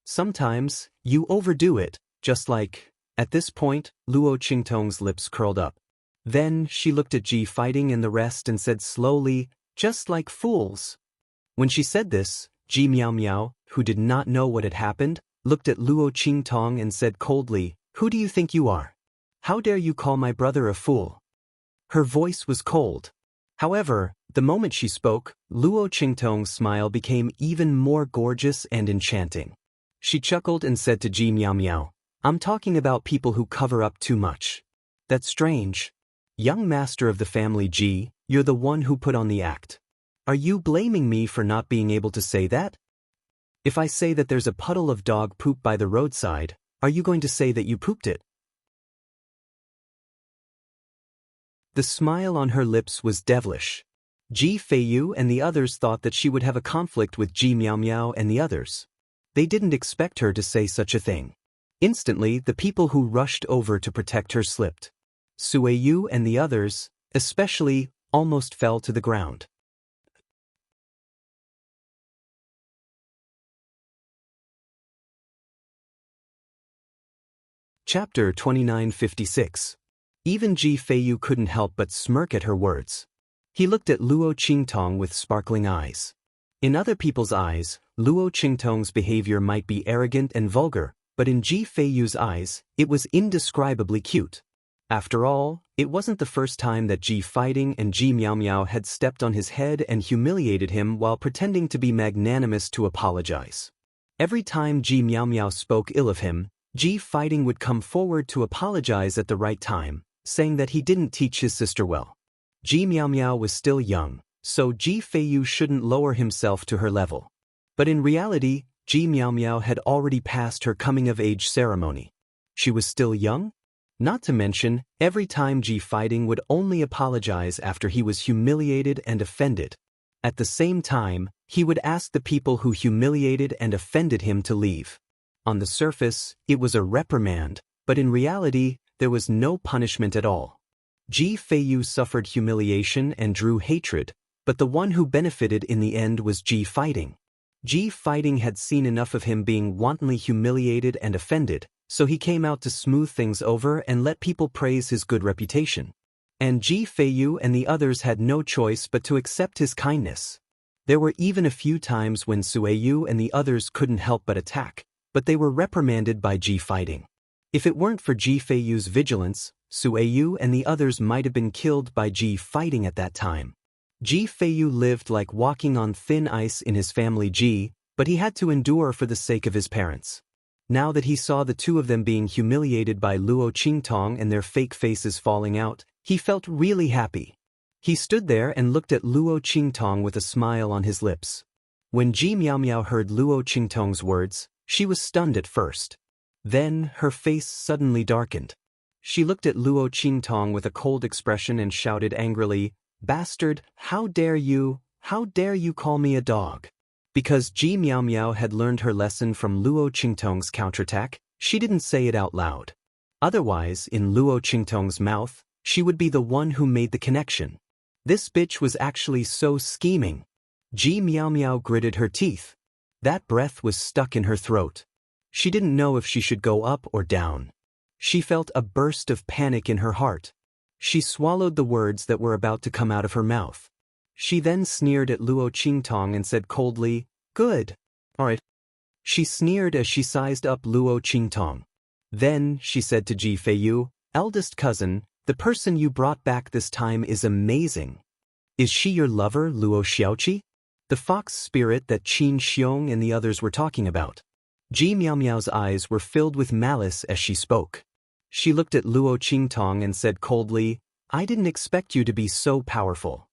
Sometimes, you overdo it, just like..." At this point, Luo Qingtong's lips curled up. Then, she looked at Ji Fighting and the rest and said slowly, "Just like fools." When she said this, Ji Miao Miao, who did not know what had happened, looked at Luo Qingtong and said coldly, "Who do you think you are? How dare you call my brother a fool?" Her voice was cold. However, the moment she spoke, Luo Qingtong's smile became even more gorgeous and enchanting. She chuckled and said to Ji Miao Miao, "I'm talking about people who cover up too much. That's strange. Young master of the family Ji, you're the one who put on the act. Are you blaming me for not being able to say that? If I say that there's a puddle of dog poop by the roadside, are you going to say that you pooped it?" The smile on her lips was devilish. Ji Feiyu and the others thought that she would have a conflict with Ji Miao Miao and the others. They didn't expect her to say such a thing. Instantly, the people who rushed over to protect her slipped. Sueyu and the others, especially, almost fell to the ground. Chapter 2956. Even Ji Feiyu couldn't help but smirk at her words. He looked at Luo Qingtong with sparkling eyes. In other people's eyes, Luo Qingtong's behavior might be arrogant and vulgar, but in Ji Feiyu's eyes, it was indescribably cute. After all, it wasn't the first time that Ji Fighting and Ji Miao Miao had stepped on his head and humiliated him while pretending to be magnanimous to apologize. Every time Ji Miao Miao spoke ill of him, Ji Fighting would come forward to apologize at the right time, saying that he didn't teach his sister well. Ji Miao Miao was still young, so Ji Feiyu shouldn't lower himself to her level. But in reality, Ji Miao Miao had already passed her coming-of-age ceremony. She was still young? Not to mention, every time Ji Fighting would only apologize after he was humiliated and offended. At the same time, he would ask the people who humiliated and offended him to leave. On the surface, it was a reprimand, but in reality, there was no punishment at all. Ji Feiyu suffered humiliation and drew hatred, but the one who benefited in the end was Ji Fighting. Ji Fighting had seen enough of him being wantonly humiliated and offended, so he came out to smooth things over and let people praise his good reputation. And Ji Feiyu and the others had no choice but to accept his kindness. There were even a few times when Sueyu and the others couldn't help but attack, but they were reprimanded by Ji Fighting. If it weren't for Ji Feiyu's vigilance, Sueyu and the others might have been killed by Ji Fighting at that time. Ji Feiyu lived like walking on thin ice in his family Ji, but he had to endure for the sake of his parents. Now that he saw the two of them being humiliated by Luo Qingtong and their fake faces falling out, he felt really happy. He stood there and looked at Luo Qingtong with a smile on his lips. When Ji Miao Miao heard Luo Qingtong's words, she was stunned at first. Then, her face suddenly darkened. She looked at Luo Qingtong with a cold expression and shouted angrily, "Bastard, how dare you call me a dog?" Because Ji Miao Miao had learned her lesson from Luo Qingtong's counterattack, she didn't say it out loud. Otherwise, in Luo Qingtong's mouth, she would be the one who made the connection. This bitch was actually so scheming. Ji Miao Miao gritted her teeth. That breath was stuck in her throat. She didn't know if she should go up or down. She felt a burst of panic in her heart. She swallowed the words that were about to come out of her mouth. She then sneered at Luo Qingtong and said coldly, "Good. Alright." She sneered as she sized up Luo Qingtong. Then, she said to Ji Feiyu, "Eldest cousin, the person you brought back this time is amazing. Is she your lover, Luo Xiaoqi?" The fox spirit that Qin Xiong and the others were talking about. Ji Miao Miao's eyes were filled with malice as she spoke. She looked at Luo Qingtong and said coldly, "I didn't expect you to be so powerful.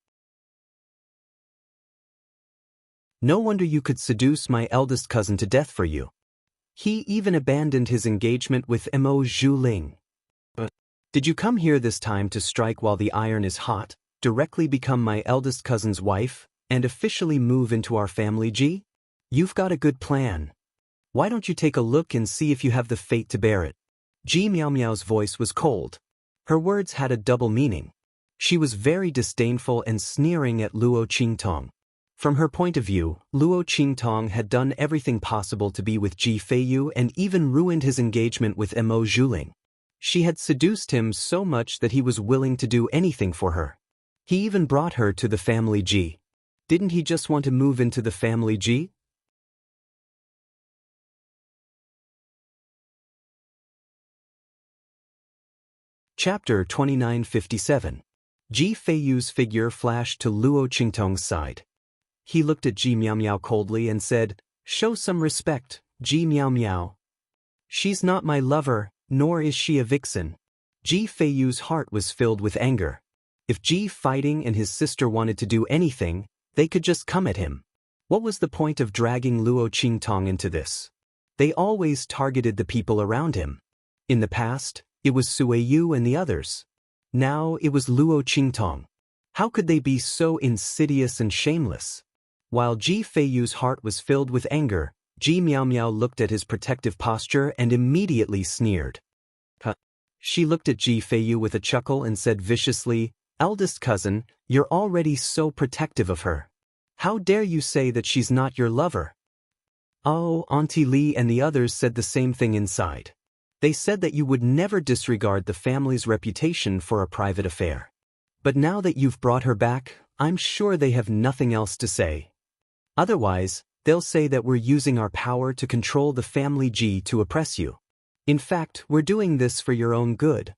No wonder you could seduce my eldest cousin to death for you. He even abandoned his engagement with Mo Zhuling. But did you come here this time to strike while the iron is hot, directly become my eldest cousin's wife, and officially move into our family, Ji? You've got a good plan. Why don't you take a look and see if you have the fate to bear it?" Ji Miao Miao's voice was cold. Her words had a double meaning. She was very disdainful and sneering at Luo Qingtong. From her point of view, Luo Qingtong had done everything possible to be with Ji Feiyu and even ruined his engagement with Mo Zhuling. She had seduced him so much that he was willing to do anything for her. He even brought her to the family Ji. Didn't he just want to move into the family Ji? Chapter 2957. Ji Feiyu's figure flashed to Luo Qingtong's side. He looked at Ji Miao Miao coldly and said, "Show some respect, Ji Miao Miao. She's not my lover, nor is she a vixen." Ji Feiyu's heart was filled with anger. If Ji Fighting and his sister wanted to do anything, they could just come at him. What was the point of dragging Luo Qingtong into this? They always targeted the people around him. In the past, it was Sueyu and the others. Now it was Luo Qingtong. How could they be so insidious and shameless? While Ji Feiyu's heart was filled with anger, Ji Miao Miao looked at his protective posture and immediately sneered. She looked at Ji Feiyu with a chuckle and said viciously, "Eldest cousin, you're already so protective of her. How dare you say that she's not your lover?" Oh, Auntie Li and the others said the same thing inside. They said that you would never disregard the family's reputation for a private affair. But now that you've brought her back, I'm sure they have nothing else to say. Otherwise, they'll say that we're using our power to control the family Ji to oppress you. In fact, we're doing this for your own good.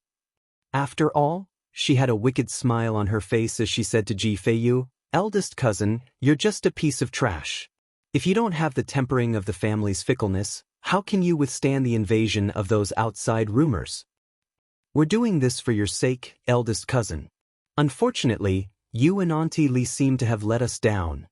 After all, she had a wicked smile on her face as she said to Ji Feiyu, "Eldest cousin, you're just a piece of trash. If you don't have the tempering of the family's fickleness, how can you withstand the invasion of those outside rumors? We're doing this for your sake, eldest cousin. Unfortunately, you and Auntie Li seem to have let us down."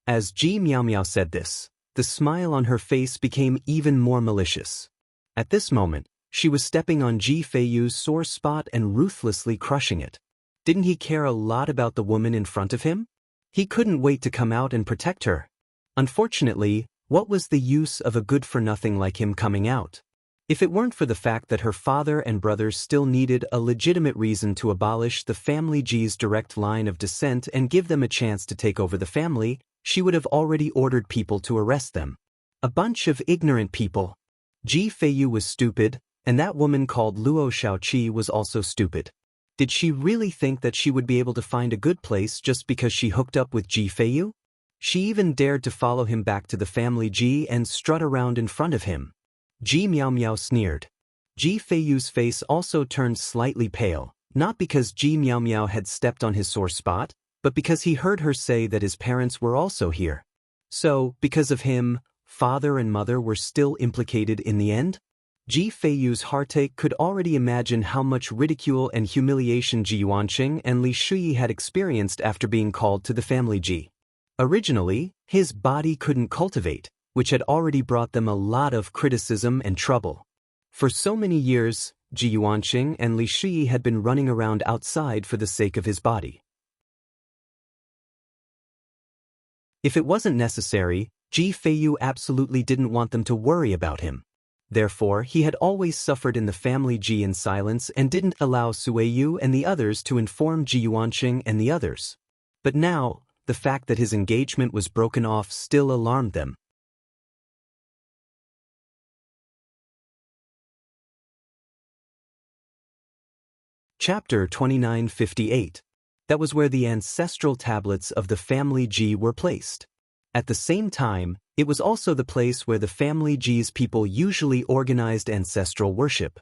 As Ji Miao Miao said this, the smile on her face became even more malicious. At this moment, she was stepping on Ji Feiyu's sore spot and ruthlessly crushing it. Didn't he care a lot about the woman in front of him? He couldn't wait to come out and protect her. Unfortunately, what was the use of a good-for-nothing like him coming out? If it weren't for the fact that her father and brothers still needed a legitimate reason to abolish the family Ji's direct line of descent and give them a chance to take over the family, she would have already ordered people to arrest them. A bunch of ignorant people. Ji Feiyu was stupid, and that woman called Luo Shaoqi was also stupid. Did she really think that she would be able to find a good place just because she hooked up with Ji Feiyu? She even dared to follow him back to the family Ji and strut around in front of him. Ji Miao Miao sneered. Ji Feiyu's face also turned slightly pale, not because Ji Miao Miao had stepped on his sore spot, but because he heard her say that his parents were also here. So, because of him, father and mother were still implicated in the end? Ji Feiyu's heartache could already imagine how much ridicule and humiliation Ji Yuanqing and Li Shuyi had experienced after being called to the family Ji. Originally, his body couldn't cultivate, which had already brought them a lot of criticism and trouble. For so many years, Ji Yuanqing and Li Shuyi had been running around outside for the sake of his body. If it wasn't necessary, Ji Feiyu absolutely didn't want them to worry about him. Therefore, he had always suffered in the family Ji in silence and didn't allow Sueyu and the others to inform Ji Yuanqing and the others. But now, the fact that his engagement was broken off still alarmed them. Chapter 2958. That was where the ancestral tablets of the family Ji were placed. At the same time, it was also the place where the family Ji's people usually organized ancestral worship.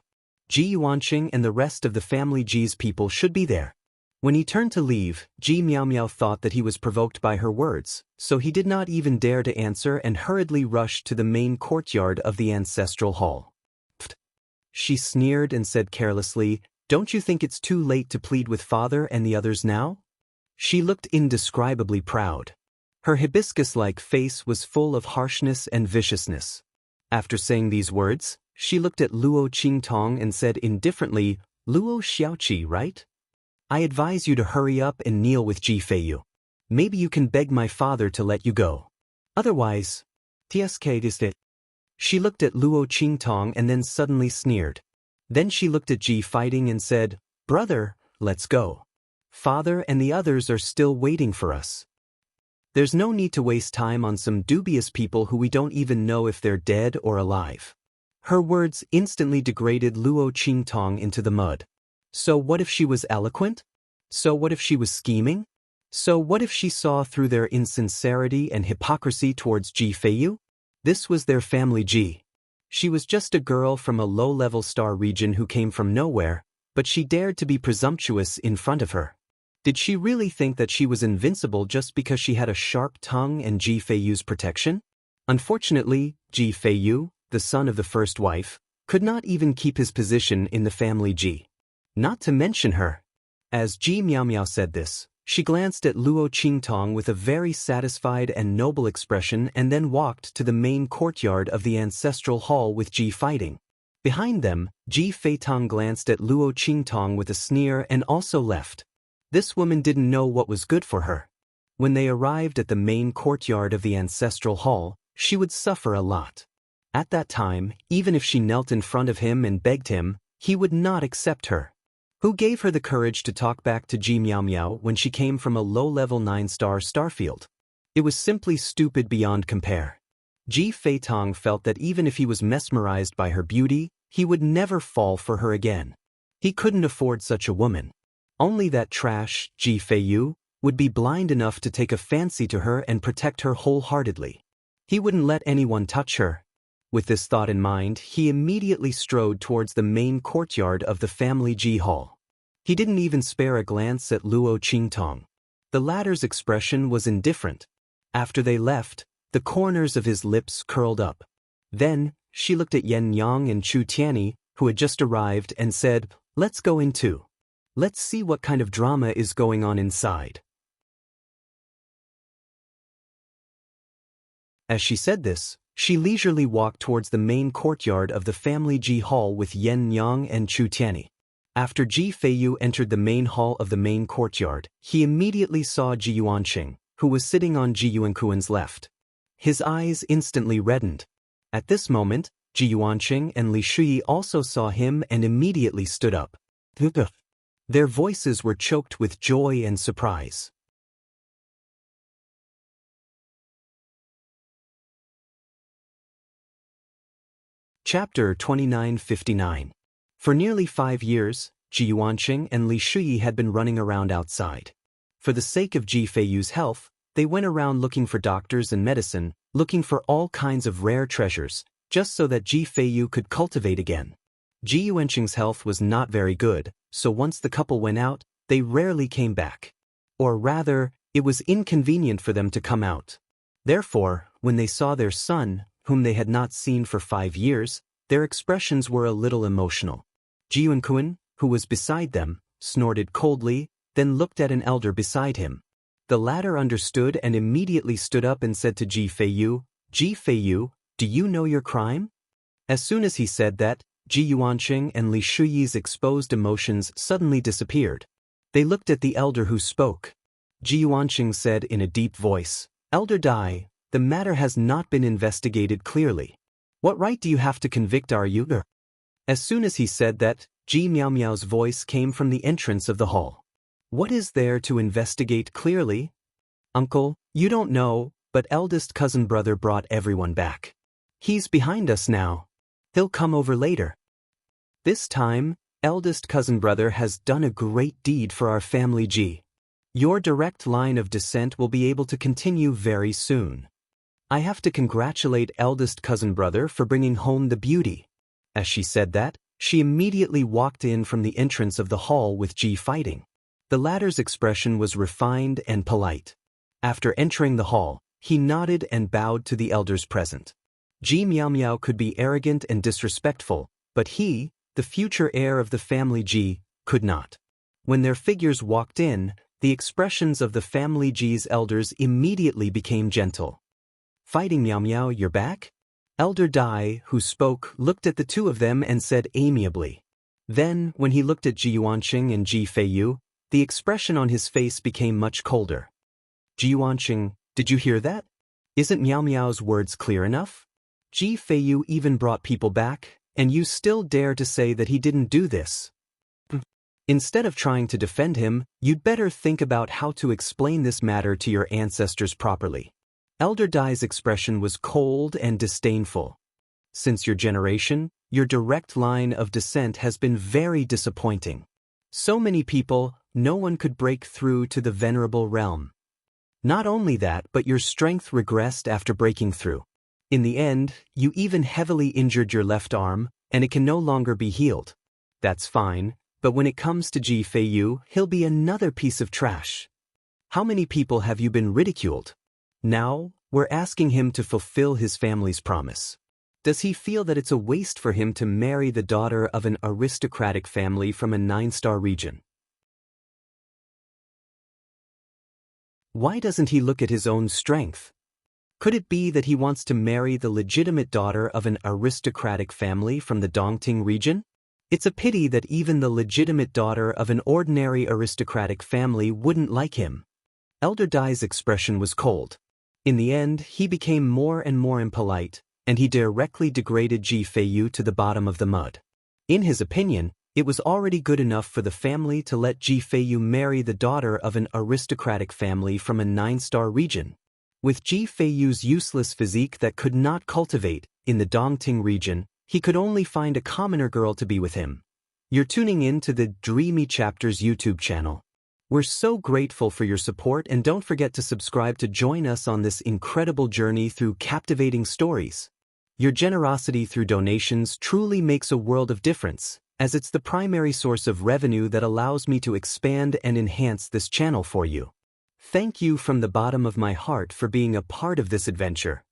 Ji Yuanqing and the rest of the family Ji's people should be there. When he turned to leave, Ji Miao Miao thought that he was provoked by her words, so he did not even dare to answer and hurriedly rushed to the main courtyard of the ancestral hall. Pfft. She sneered and said carelessly, "Don't you think it's too late to plead with father and the others now?" She looked indescribably proud. Her hibiscus-like face was full of harshness and viciousness. After saying these words, she looked at Luo Qingtong and said indifferently, "Luo Xiaoqi, right? I advise you to hurry up and kneel with Ji Feiyu. Maybe you can beg my father to let you go. Otherwise, TSK is it." She looked at Luo Qingtong and then suddenly sneered. Then she looked at Ji Fighting and said, "Brother, let's go. Father and the others are still waiting for us. There's no need to waste time on some dubious people who we don't even know if they're dead or alive." Her words instantly degraded Luo Qingtong into the mud. So what if she was eloquent? So what if she was scheming? So what if she saw through their insincerity and hypocrisy towards Ji Feiyu? This was their family Ji. She was just a girl from a low-level star region who came from nowhere, but she dared to be presumptuous in front of her. Did she really think that she was invincible just because she had a sharp tongue and Ji Feiyu's protection? Unfortunately, Ji Feiyu, the son of the first wife, could not even keep his position in the family Ji. Not to mention her. As Ji Miao Miao said this, she glanced at Luo Qingtong with a very satisfied and noble expression and then walked to the main courtyard of the ancestral hall with Ji Fighting. Behind them, Ji Feitong glanced at Luo Qingtong with a sneer and also left. This woman didn't know what was good for her. When they arrived at the main courtyard of the ancestral hall, she would suffer a lot. At that time, even if she knelt in front of him and begged him, he would not accept her. Who gave her the courage to talk back to Ji Miao Miao when she came from a low-level 9-star starfield? It was simply stupid beyond compare. Ji Feitong felt that even if he was mesmerized by her beauty, he would never fall for her again. He couldn't afford such a woman. Only that trash, Ji Feiyu, would be blind enough to take a fancy to her and protect her wholeheartedly. He wouldn't let anyone touch her. With this thought in mind, he immediately strode towards the main courtyard of the family Ji Hall. He didn't even spare a glance at Luo Qingtong. The latter's expression was indifferent. After they left, the corners of his lips curled up. Then, she looked at Yen Yang and Chu Tianyi, who had just arrived, and said, "Let's go in too. Let's see what kind of drama is going on inside." As she said this, she leisurely walked towards the main courtyard of the family Ji Hall with Yen Yang and Chu Tianyi. After Ji Feiyu entered the main hall of the main courtyard, he immediately saw Ji Yuanqing, who was sitting on Ji Yuankuan's left. His eyes instantly reddened. At this moment, Ji Yuanqing and Li Shuyi also saw him and immediately stood up. Their voices were choked with joy and surprise. Chapter 2959. For nearly 5 years, Ji Yuanqing and Li Shuyi had been running around outside. For the sake of Ji Feiyu's health, they went around looking for doctors and medicine, looking for all kinds of rare treasures, just so that Ji Feiyu could cultivate again. Ji Yuanqing's health was not very good, so once the couple went out, they rarely came back. Or rather, it was inconvenient for them to come out. Therefore, when they saw their son, whom they had not seen for 5 years, their expressions were a little emotional. Ji Yuanqing, who was beside them, snorted coldly, then looked at an elder beside him. The latter understood and immediately stood up and said to Ji Feiyu, "Ji Feiyu, do you know your crime?" As soon as he said that, Ji Yuanqing and Li Shuyi's exposed emotions suddenly disappeared. They looked at the elder who spoke. Ji Yuanqing said in a deep voice, "Elder Dai, the matter has not been investigated clearly. What right do you have to convict our younger?" As soon as he said that, Ji Miao Miao's voice came from the entrance of the hall. "What is there to investigate clearly? Uncle, you don't know, but eldest cousin brother brought everyone back. He's behind us now. He'll come over later. This time, eldest cousin brother has done a great deed for our family Ji. Your direct line of descent will be able to continue very soon. I have to congratulate eldest cousin brother for bringing home the beauty." As she said that, she immediately walked in from the entrance of the hall with Ji fighting. The latter's expression was refined and polite. After entering the hall, he nodded and bowed to the elders present. Ji Miao Miao could be arrogant and disrespectful, but he, the future heir of the family Ji, could not. When their figures walked in, the expressions of the family Ji's elders immediately became gentle. "Fighting Miao Miao, you're back?" Elder Dai, who spoke, looked at the two of them and said amiably. Then, when he looked at Ji Yuanqing and Ji Feiyu, the expression on his face became much colder. "Ji Yuanqing, did you hear that? Isn't Miao Miao's words clear enough? Ji Feiyu even brought people back, and you still dare to say that he didn't do this? Instead of trying to defend him, you'd better think about how to explain this matter to your ancestors properly." Elder Dai's expression was cold and disdainful. "Since your generation, your direct line of descent has been very disappointing. So many people, no one could break through to the venerable realm. Not only that, but your strength regressed after breaking through. In the end, you even heavily injured your left arm, and it can no longer be healed. That's fine, but when it comes to Ji Feiyu, he'll be another piece of trash. How many people have you been ridiculed? Now, we're asking him to fulfill his family's promise. Does he feel that it's a waste for him to marry the daughter of an aristocratic family from a 9-star region? Why doesn't he look at his own strength? Could it be that he wants to marry the legitimate daughter of an aristocratic family from the Dongting region? It's a pity that even the legitimate daughter of an ordinary aristocratic family wouldn't like him." Elder Dai's expression was cold. In the end, he became more and more impolite, and he directly degraded Ji Feiyu to the bottom of the mud. In his opinion, it was already good enough for the family to let Ji Feiyu marry the daughter of an aristocratic family from a 9-star region. With Ji Feiyu's useless physique that could not cultivate in the Dongting region, he could only find a commoner girl to be with him. You're tuning in to the Dreamy Chapters YouTube channel. We're so grateful for your support, and don't forget to subscribe to join us on this incredible journey through captivating stories. Your generosity through donations truly makes a world of difference, as it's the primary source of revenue that allows me to expand and enhance this channel for you. Thank you from the bottom of my heart for being a part of this adventure.